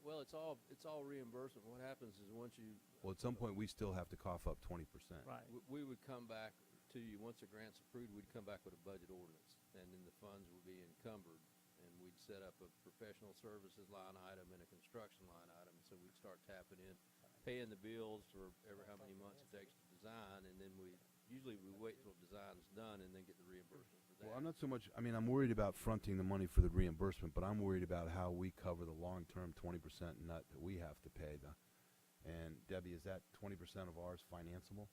Well, it's all reimbursement. What happens is once you. Well, at some point we still have to cough up 20%. Right. We would come back to you once the grant's approved. We'd come back with a budget ordinance, and then the funds would be encumbered, and we'd set up a professional services line item and a construction line item. So we'd start tapping in, paying the bills for how many months it takes to design, and then we wait till design's done and then get the reimbursement for that. Well, I'm not so much, I'm worried about fronting the money for the reimbursement, but I'm worried about how we cover the long-term 20% nut that we have to pay. And Debbie, is that 20% of ours financeable?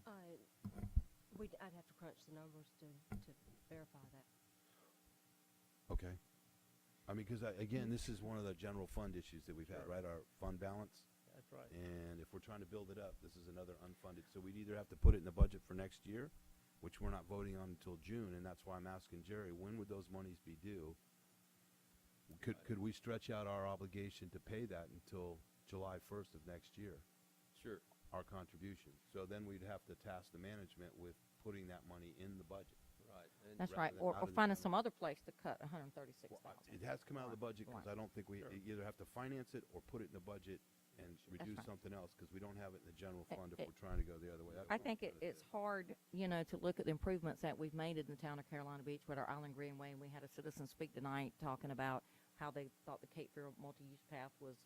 I'd have to crunch the numbers to verify that. Okay. I mean, because again, this is one of the general fund issues that we've had, right? Our fund balance. That's right. And if we're trying to build it up, this is another unfunded. So we'd either have to put it in the budget for next year, which we're not voting on until June, and that's why I'm asking Jerry, when would those monies be due? Could we stretch out our obligation to pay that until July 1st of next year? Sure. Our contribution. So then we'd have to task the management with putting that money in the budget. Right. That's right, or finding some other place to cut 136,000. It has to come out of the budget because I don't think we either have to finance it or put it in the budget and reduce something else because we don't have it in the general fund if we're trying to go the other way. I think it's hard, to look at the improvements that we've made in the town of Carolina Beach with our Island Greenway, and we had a citizen speak tonight talking about how they thought the Cape Fear multi-use path was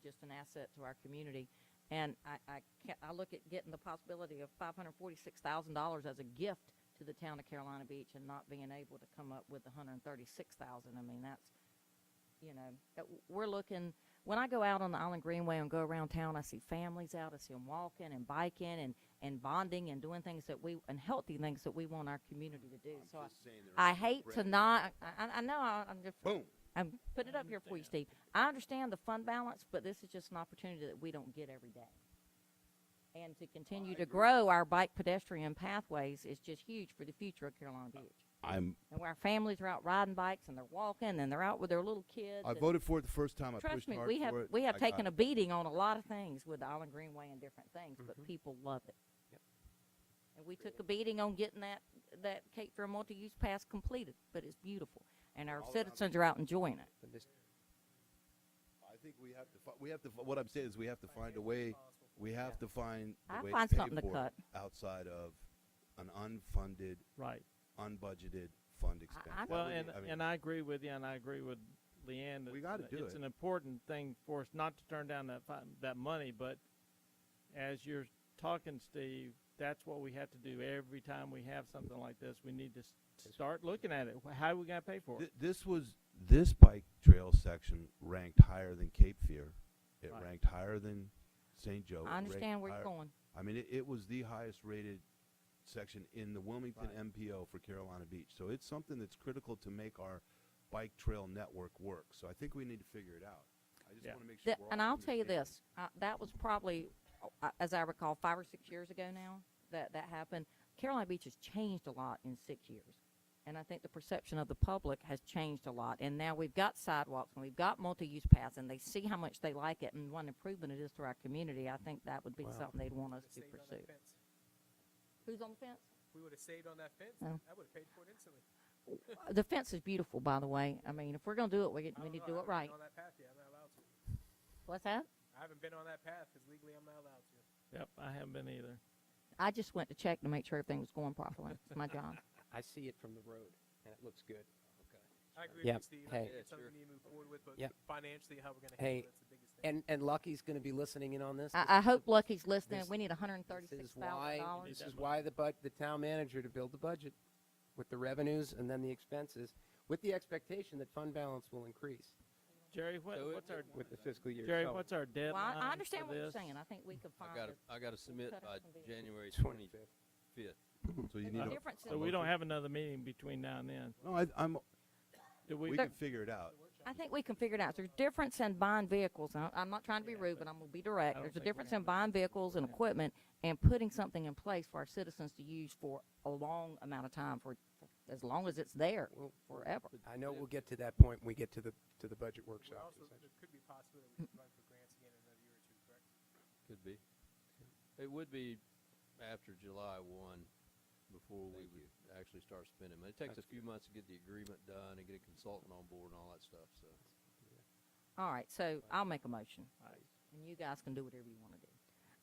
just an asset to our community. And I look at getting the possibility of $546,000 as a gift to the town of Carolina Beach and not being able to come up with $136,000. I mean, that's, we're looking, when I go out on the Island Greenway and go around town, I see families out, I see them walking and biking and bonding and doing things and healthy things that we want our community to do. So I hate to not, I know, I'm just, Boom. I'm putting it up here for you, Steve. I understand the fund balance, but this is just an opportunity that we don't get every day. And to continue to grow our bike pedestrian pathways is just huge for the future of Carolina Beach. And where our families are out riding bikes and they're walking and they're out with their little kids. I voted for it the first time. I Trust pushed me, hard we have for it. we have I taken got a beating on a lot of things with the Island Greenway and different things, but people love it. And we took a beating on getting that Cape Fear multi-use pass completed, but it's beautiful, and our citizens are out enjoying it. I think we have to. What I'm saying is we have to find a way. We have to find a way find to pay something to for cut. it outside of an unfunded, unbudgeted fund expense. Well, and I agree with you, and I agree with Leanne. We gotta do It's it. an important thing for us not to turn down that money, but as you're talking, Steve, that's what we have to do every time we have something like this. We need to start looking at it. How are we going to pay for it? This bike trail section ranked higher than Cape Fear. It ranked higher than St. Joe. I It understand ranked where you're higher- going. I mean, it was the highest rated section in the Wilmington MPO for Carolina Beach. So it's something that's critical to make our bike trail network work. So I think we need to figure it out. I just want to make sure we're all And I'll tell you understanding. this, that was probably, as I recall, 5 or 6 years ago now that happened. Carolina Beach has changed a lot in 6 years. And I think the perception of the public has changed a lot. And now we've got sidewalks and we've got multi-use paths, and they see how much they like it and what an improvement it is to our community. I think that would be something they'd want us to pursue. Who's on the fence? We would have saved on that fence. No. I would have paid for it instantly. The fence is beautiful, by the way. I mean, if we're going to do it, we need to do it right. On that path, yeah, I'm not allowed to. What's that? I haven't been on that path because legally I'm not allowed to. Yep, I haven't been either. I just went to check to make sure everything was going properly. It's my job. I see it from the road, and it looks good. I agree Yep. with you, Steve. Hey. I think it's something we need to move forward with, but Yep. financially, how we're going to Hey, handle it's the biggest thing. and Lucky's going to be listening in on this. I hope Lucky's listening. this- We need This $136,000. is why the town manager to build the budget with the revenues and then the expenses, with the expectation that fund balance will increase Jerry, what's our with the fiscal year. Jerry? So- What's our Well, deadline? I understand for what you're this? saying. I think we could find I got to submit cut by us some vehicles. January 25th. 25th. So you The need a, difference So we don't have another meeting between now and then. no, I'm. Do We we? can figure it out. I think we can figure it out. There's a difference in buying vehicles. and I'm not trying to be rude, but I'm going to be direct. I don't There's a think we're difference gonna in buying vehicles and equipment and putting something in place for our citizens to use for a long amount of time, for as long as it's there, forever. I know we'll get to that point when we get to the budget Well, workshop. also, there could be a possibility we could run for grants again in another year or two, correct? Could be. It would be after July 1 before we would actually start spending money. It takes a few months to get the agreement done and get a consultant on board and all that stuff. So All right, so I'll make a motion, and you guys can do whatever you want to do.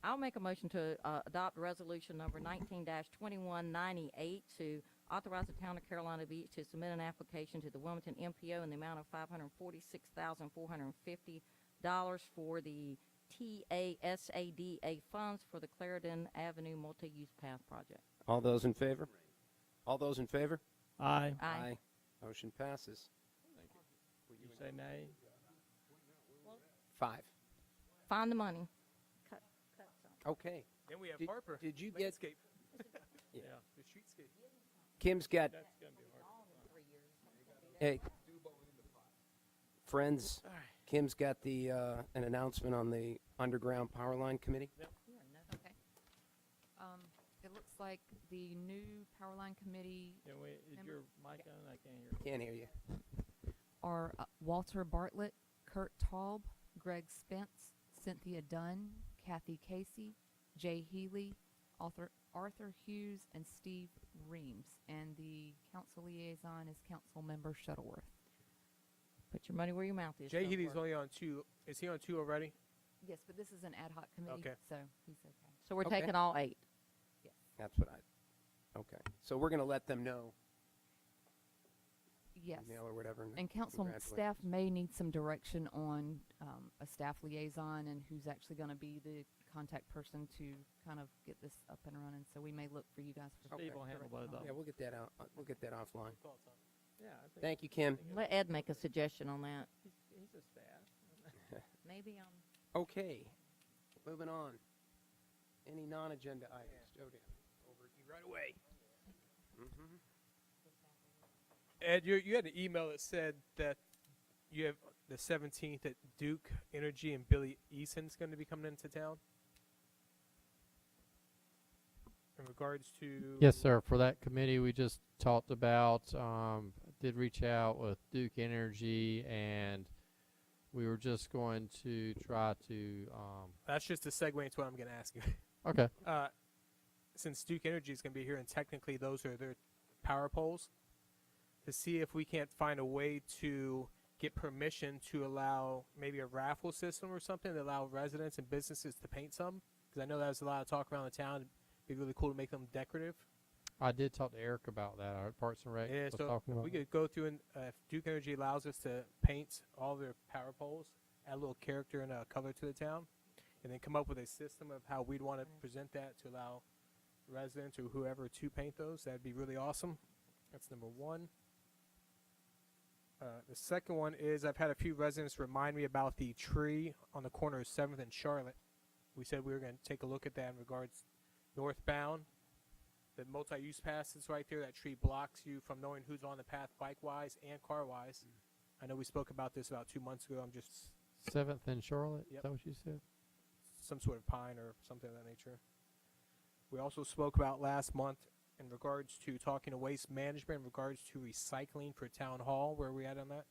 I'll make a motion to adopt resolution number 19-2198 to authorize the town of Carolina Beach to submit an application to the Wilmington MPO in the amount of $546,450 for the TASADA funds for the Clarendon Avenue multi-use path project. All those in favor? All those in favor? Aye. Aye. Motion passes. You say nay? 5. Find the money. Cut some. Okay. Then we have Did- Harper. did you get- Landscape. Yeah. The streetscape. Kim's got, That's gonna be hard. hey, friends, Kim's got the, an announcement on the Underground Power Line Committee. Okay. It looks like the new power line committee Can we? Is Member- your mic on? I can't hear. Can't hear you. are Walter Bartlett, Kurt Taub, Greg Spence, Cynthia Dunn, Kathy Casey, Jay Healy, Arthur Hughes, and Steve Reams. And the council liaison is Council Member Shuttleworth. Put your money where your mouth is. Jay Shuttleworth. Healy's only on 2. Is he on 2 already? Yes, but this is an ad hoc committee, Okay. so he's okay. So we're Okay. taking all 8. That's what okay. So we're going to let them know, Yes. email or whatever. And council staff may need some direction on a staff liaison and who's actually going to be the contact person to kind of get this up and running. So we may look for you guys for. Steve will handle both of them. Yeah, we'll get that out. We'll get that offline. Yeah, I think Thank you, Kim. Let Ed make a suggestion on that. he's a staff. Maybe Okay, moving on. Any non-agenda items? Joe Dan, over to you right away. Mm-hmm. Ed, you had an email that said that you have the 17th at Duke Energy and Billy Eason's going to be coming into town. In regards to Yes, sir. For that committee we just talked about, did reach out with Duke Energy, and we were just going to try to. That's just a segue into what I'm going to ask you. Okay. Since Duke Energy is going to be here, and technically those are their power poles, to see if we can't find a way to get permission to allow maybe a raffle system or something to allow residents and businesses to paint some. Because I know there's a lot of talk around the town. It'd be really cool to make them decorative. I did talk to Eric about that. Our Parks and Rec Yeah, was so talking about we that. could go through and if Duke Energy allows us to paint all their power poles, add a little character and color to the town, and then come up with a system of how we'd want to present that to allow residents or whoever to paint those. That'd be really awesome. That's number one. The second one is I've had a few residents remind me about the tree on the corner of 7th and Charlotte. We said we were going to take a look at that in regards northbound. The multi-use pass is right there. That tree blocks you from knowing who's on the path bike-wise and car-wise. I know we spoke about this about 2 months ago. I'm just 7th and Charlotte. Yep. Is that what you said? some sort of pine or something of that nature. We also spoke about last month in regards to talking to waste management in regards to recycling for town hall. Where are we at on that?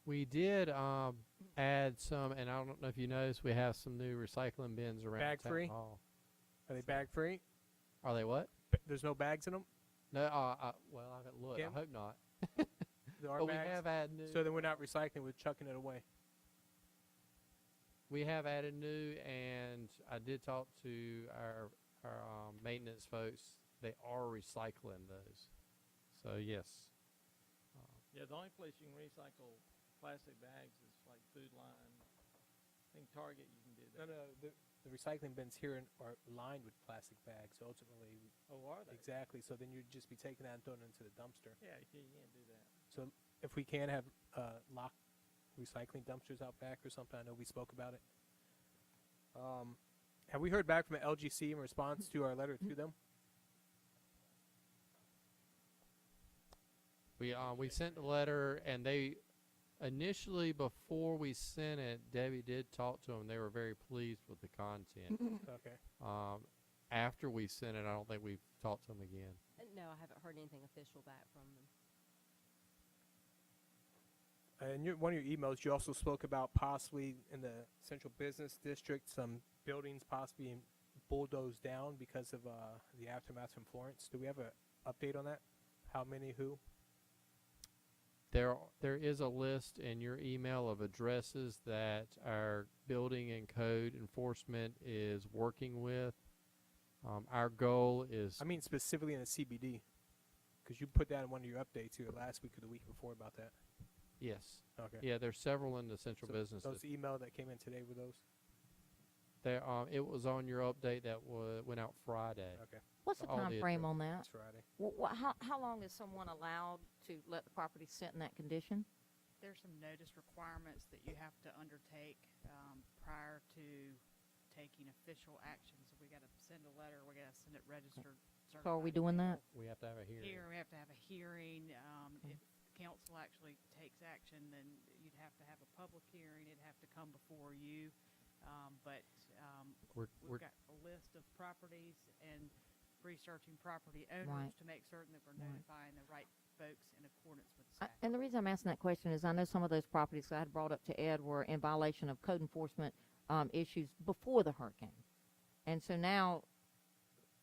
We did add some, and I don't know if you noticed, we have some new recycling bins around Bag town free? hall. Are they bag free? Are they what? There's no bags in them? No, well, I haven't looked. Kim? I hope not. There are But we bags? have added new. So then we're not recycling, we're chucking it away. We have added new, and I did talk to our maintenance folks. They are recycling those. So yes. Yeah, the only place you can recycle plastic bags is like Food Line. I think Target you can do No, that. the recycling bins here are lined with plastic bags. So ultimately, Oh, are they? exactly. So then you'd just be taking that and throwing it into the dumpster. Yeah, you can't do that. So if we can have locked recycling dumpsters out back or something, I know we spoke about it. Have we heard back from the LGC in response to our letter to them? We sent the letter, and they initially, before we sent it, Debbie did talk to them. They were very pleased with the content. Okay. After we sent it, I don't think we've talked to them again. No, I haven't heard anything official back from them. In one of your emails, you also spoke about possibly in the central business district, some buildings possibly being bulldozed down because of the aftermath from Florence. Do we have an update on that? How many, who? There is a list in your email of addresses that our building and code enforcement is working with. Our goal is. I mean specifically in the CBD, because you put that in one of your updates here last week or the week before about that. Yes. Okay. Yeah, there's several in the central So business. those email that came in today were those? There, it was on your update that went out Friday. Okay. What's the All time the frame on that? It's Friday. How long is someone allowed to let the property sit in that condition? There's some notice requirements that you have to undertake prior to taking official action. So we got to send a letter. We got to send it registered. So are we doing that? We have to have a hearing. We have to have a hearing. If council actually takes action, then you'd have to have a public hearing. It'd have to come before you. But we've got a list of properties and researching property owners Right. to make certain that we're Right. notifying the right folks in accordance with the statute. And the reason I'm asking that question is I know some of those properties I had brought up to Ed were in violation of code enforcement issues before the hurricane. And so now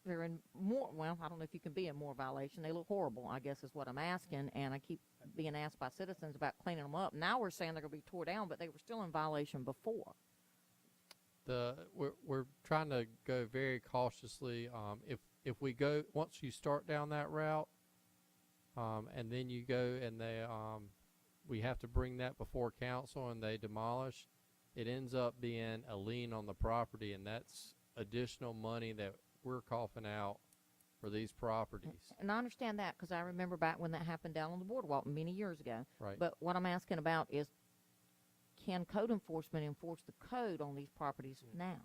they're in more, well, I don't know if you can be in more violation. They look horrible, I guess is what I'm asking. And I keep being asked by citizens about cleaning them up. Now we're saying they're going to be tore down, but they were still in violation before. We're trying to go very cautiously. If we go, once you start down that route, and then you go and we have to bring that before council and they demolish, it ends up being a lien on the property, and that's additional money that we're coughing out for these properties. And I understand that because I remember back when that happened down on the boardwalk many years ago. Right. But what I'm asking about is, can code enforcement enforce the code on these properties now?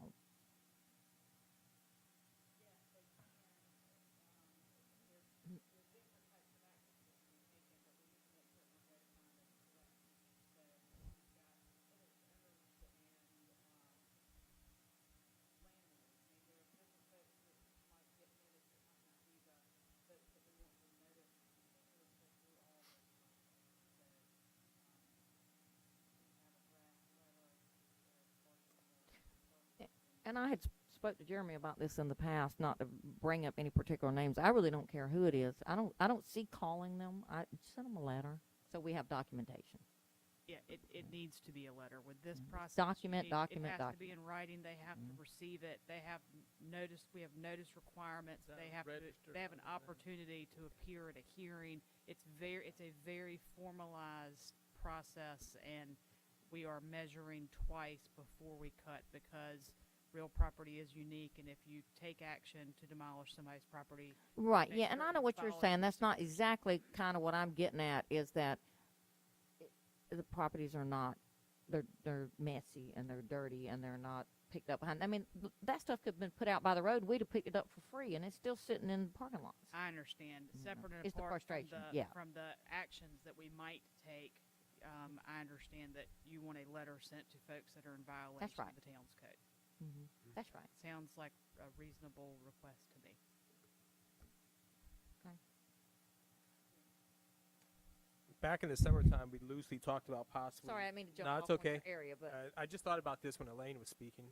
And I had spoke to Jeremy about this in the past, not to bring up any particular names. I really don't care who it is. I don't see calling them. I send them a letter so we have documentation. Yeah, it needs to be a letter with this process. Document, it document, has to be in writing. They have to receive it. They have notice. We have notice requirements. They have to. They have an opportunity to appear at a hearing. It's a very formalized process, and we are measuring twice before we cut because real property is unique, and if you take action to demolish somebody's property, Right, make yeah, and sure I it know what you're follows saying. the That's not exactly kind of what I'm getting at, is that the properties are not, they're messy and they're dirty and they're not picked up behind. I mean, that stuff could have been put out by the road. We'd have picked it up for free, and it's still sitting in the parking lots. I understand. Separate and It's the apart frustration, from yeah. from the actions that we might take, I understand that you want a letter sent to folks that are in violation right. of the town's code. That's right. Sounds like a reasonable request to me. Okay. Back in the summertime, we loosely talked about possibly. Sorry, I didn't mean to jump No, off it's on okay. your area, but I just thought about this when Elaine was speaking.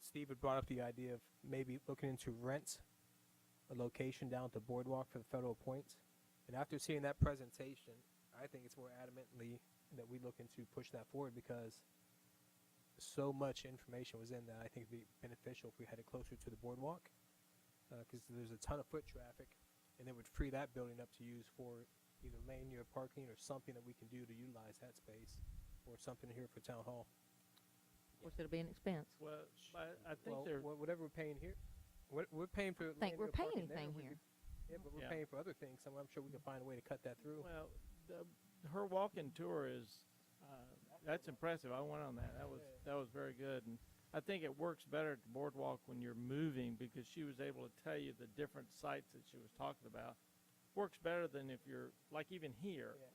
Steve had brought up the idea of maybe looking into rent a location down at the boardwalk for the Federal Points. And after seeing that presentation, I think it's more adamantly that we look into push that forward because so much information was in that. I think it'd be beneficial if we had it closer to the boardwalk because there's a ton of foot traffic, and it would free that building up to use for either lane near parking or something that we can do to utilize that space or something here for town hall. of course it'll be an expense. Well, I think they're whatever we're paying here, we're paying for. Think we're lane near paying parking there, anything we here. could- Yeah, but we're Yeah. paying for other things, so I'm sure we can find a way to cut that through. Well, her walk-in tour is that's impressive. I went on that. That was very good, and I think it works better at the boardwalk when you're moving because she was able to tell you the different sites that she was talking about. Works better than if you're like even here. Yeah.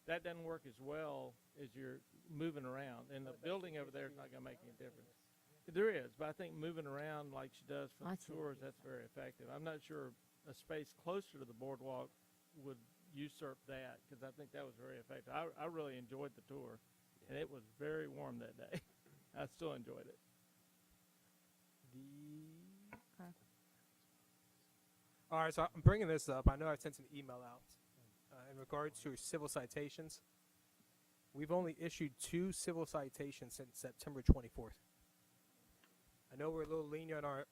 That doesn't work as well as you're moving around, and the building over there is not going to make any difference. There is, but I think moving around like she does for I the see. tours, that's very effective. I'm not sure a space closer to the boardwalk would usurp that because I think that was very effective. I really enjoyed the tour, and it was very warm that day. I still enjoyed it. Okay. All right, so I'm bringing this up. I know I sent an email out in regards to civil citations. We've only issued 2 civil citations since September 24th. I know we're a little lenient on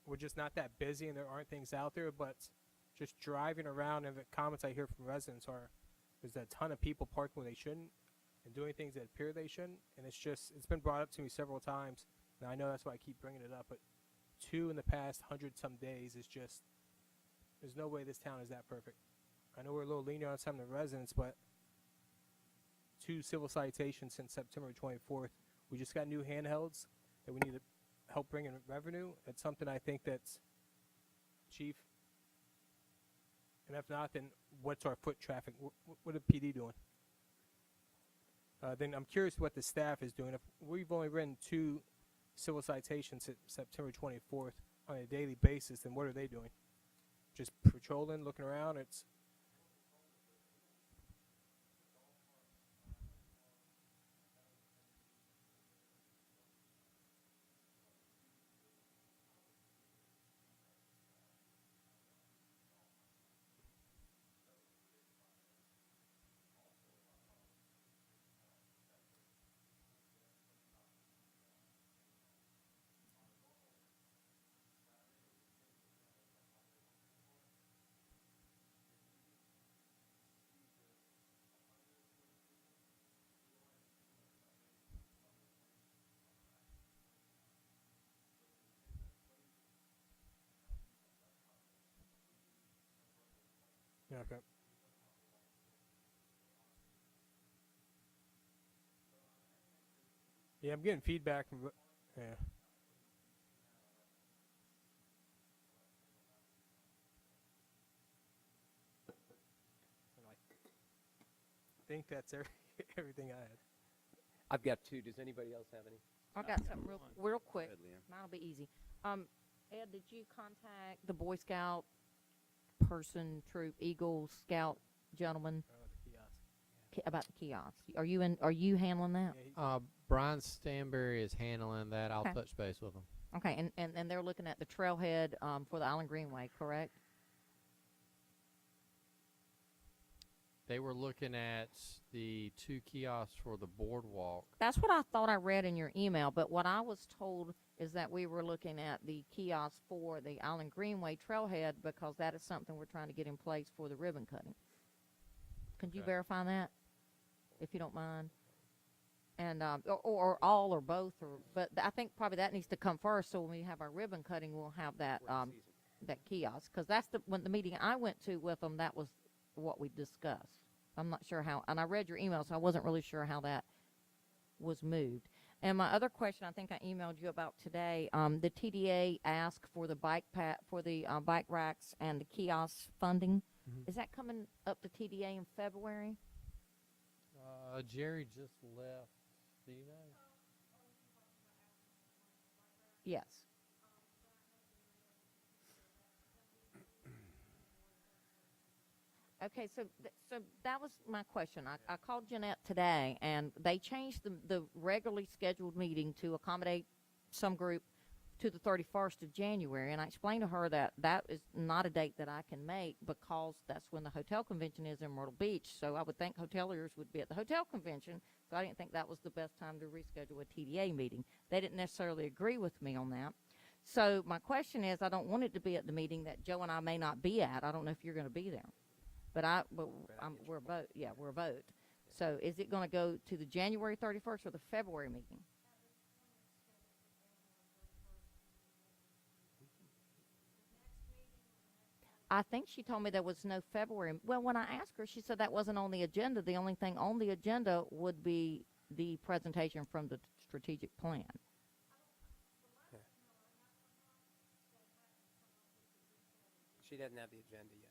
we're just not that busy and there aren't things out there, but just driving around and the comments I hear from residents are there's a ton of people parking where they shouldn't and doing things that appear they shouldn't, and it's been brought up to me several times, and I know that's why I keep bringing it up, but 2 in the past 100-some days is just there's no way this town is that perfect. I know we're a little lenient on some of the residents, but 2 civil citations since September 24th. We just got new handhelds that we need to help bring in revenue. It's something I think that's chief. And if not, then what's our foot traffic? What are PD doing? Then I'm curious what the staff is doing. If we've only written 2 civil citations since September 24th on a daily basis, then what are they doing? Just patrolling, looking around? It's Okay. Yeah, I'm getting feedback from. Yeah. I think that's everything I had. I've got two. Does anybody else have any? I got something real quick. Go ahead, Leanne. Mine'll be easy. Ed, did you contact the Boy Scout person, troop, Eagle Scout gentleman about the kiosk? Are you handling that? Brian Stanberry is handling that. I'll Okay. touch base with him. Okay, and they're looking at the trailhead for the Island Greenway, correct? They were looking at the 2 kiosks for the boardwalk. That's what I thought I read in your email, but what I was told is that we were looking at the kiosk for the Island Greenway trailhead because that is something we're trying to get in place for the ribbon cutting. Can you Okay. verify that, if you don't mind? And or all or both, but I think probably that needs to come first. So when we have our ribbon cutting, we'll have that that kiosk, because that's when the meeting I went to with them, that was what we discussed. I'm not sure how, and I read your email, so I wasn't really sure how that was moved. And my other question, I think I emailed you about today. The TDA asked for the bike racks and the kiosk funding. Is that coming up to TDA in February? Jerry just left. Do you know? Yes. Okay, so that was my question. I called Jeanette today, and they changed the regularly scheduled meeting to accommodate some group to the 31st of January, and I explained to her that that is not a date that I can make because that's when the hotel convention is in Myrtle Beach. So I would think hoteliers would be at the hotel convention, so I didn't think that was the best time to reschedule a TDA meeting. They didn't necessarily agree with me on that. So my question is, I don't want it to be at the meeting that Joe and I may not be at. I don't know if you're going to be there. But we're a vote. Yeah, we're a vote. So is it going to go to the January 31st or the February meeting? I think she told me there was no February. Well, when I asked her, she said that wasn't on the agenda. The only thing on the agenda would be the presentation from the strategic plan. She doesn't have the agenda yet.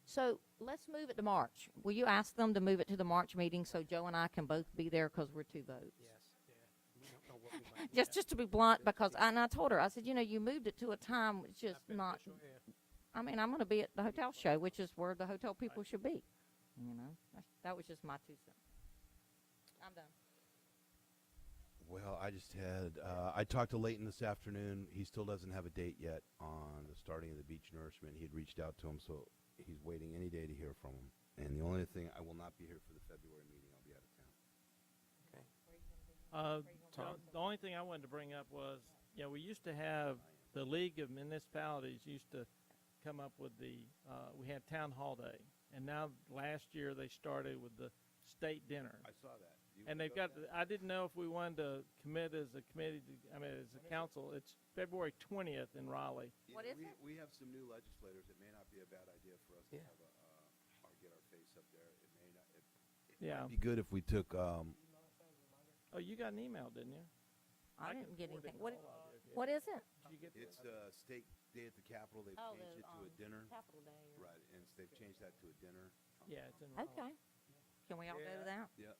So let's move it to March. Will you ask them to move it to the March meeting so Joe and I can both be there because we're 2 votes? Yes. Yeah. We don't know what we might do. Just to be blunt, because and I told her, I said, you moved it to a time it's just not. I mean, I'm going to be at the hotel show, which is where the hotel people should be. That was just my 2 cents. I'm done. Well, I just had, I talked to Leighton this afternoon. He still doesn't have a date yet on the starting of the beach nourishment. He had reached out to him, so he's waiting any day to hear from him. And the only thing, I will not be here for the February meeting. I'll be out of town. The only thing I wanted to bring up was, we used to have, the League of Municipalities used to come up with we had Town Hall Day. And now last year they started with the state dinner. I saw that. And they've got, I didn't know if we wanted to commit as a committee, as a council. It's February 20th in Raleigh. What is it? We have some new legislators. It may not be a bad idea for us to have get our face up there. It may not. It might be good if we took. Oh, you got an email, didn't you? I didn't get anything. What is it? Did you get It's the state day at the Capitol. They've changed it to a dinner. Capitol Day. Right, and they've changed that to a dinner. Yeah, it's in Raleigh. Okay. Can we all go to that? Yeah.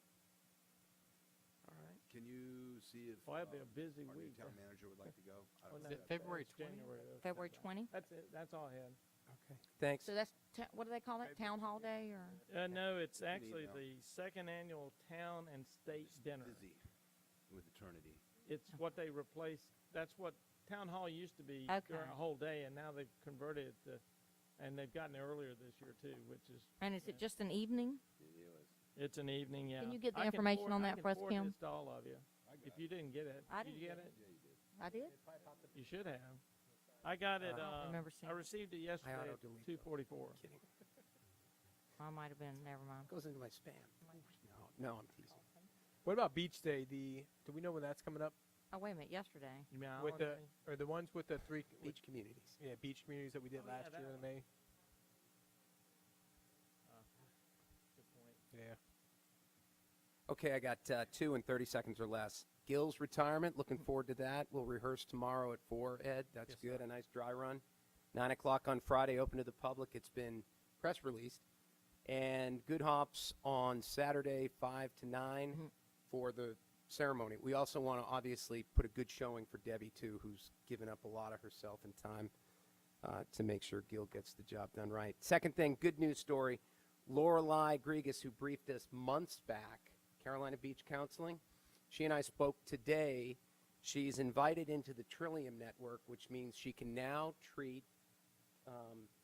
All right. Can you see if Well, that'd be a busy our new week. town manager would like to go? I Oh, don't no, know. Is it February it's 20th? January. February 20? That's it. That's all I had. Okay. Thanks. So that's, what do they call that? Town Hall Day or? No, it's actually email. the second annual town and state dinner. Busy with eternity. It's what they replaced. That's what Town Hall used to be Okay. during a whole day, and now they've converted it to, and they've gotten it earlier this year too, which is. And is it just an evening? It's an evening, yeah. Can you get the I information forward- on I that can for us, forward Kim? this to all of you. If you didn't get it, I did didn't you get get it? I did? You should have. I got it. I don't remember seeing I it. received it yesterday at auto-delete 2:44. Kidding. I might have been, never mind. Goes into my spam. No, I'm teasing. What about Beach Day? Do we know when that's coming up? Oh, wait a minute, yesterday. With the or the ones with the 3 Beach communities. beach communities that we did Oh, yeah, last that year in one. May. Okay, I got 2 and 30 seconds or less. Gil's retirement, looking forward to that. We'll rehearse tomorrow at 4, Ed. That's good, a nice dry run. 9 o'clock on Friday, open to the public. It's been press released. And Good Hops on Saturday, 5 to 9 for the ceremony. We also want to obviously put a good showing for Debbie, too, who's given up a lot of herself and time to make sure Gil gets the job done right. Second thing, good news story. Lorelei Grigas, who briefed us months back, Carolina Beach Counseling, she and I spoke today. She's invited into the Trillium Network, which means she can now treat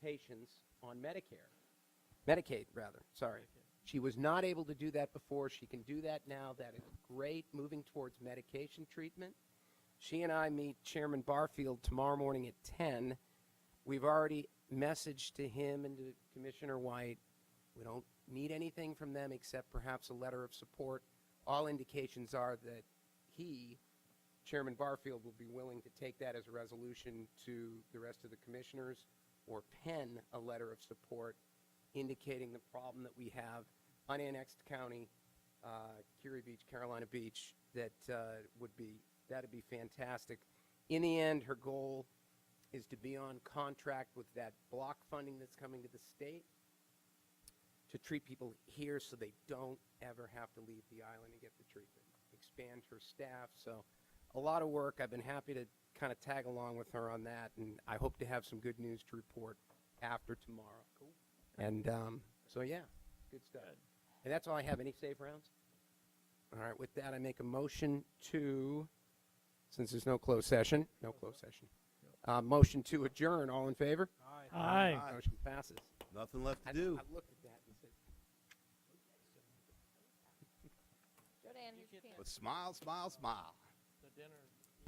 patients on Medicaid, rather. Sorry. She was not able to do that before. She can do that now. That is great, moving towards medication treatment. She and I meet Chairman Barfield tomorrow morning at 10. We've already messaged to him and to Commissioner White. We don't need anything from them except perhaps a letter of support. All indications are that he, Chairman Barfield, will be willing to take that as a resolution to the rest of the commissioners or pen a letter of support indicating the problem that we have, unannexed county, Curie Beach, Carolina Beach, that'd be fantastic. In the end, her goal is to be on contract with that block funding that's coming to the state to treat people here so they don't ever have to leave the island and get the treatment. Expand her staff. So a lot of work. I've been happy to kind of tag along with her on that, and I hope to have some good news to report after tomorrow. Cool. And so, yeah, good stuff. And that's all I have. Any safe rounds? All right, with that, I make a motion to, since there's no closed session, motion to adjourn. All in favor? Aye. Motion passes. Nothing left to do. I looked at that and said, Jodan, here's your pen. But smile, smile, smile. The dinner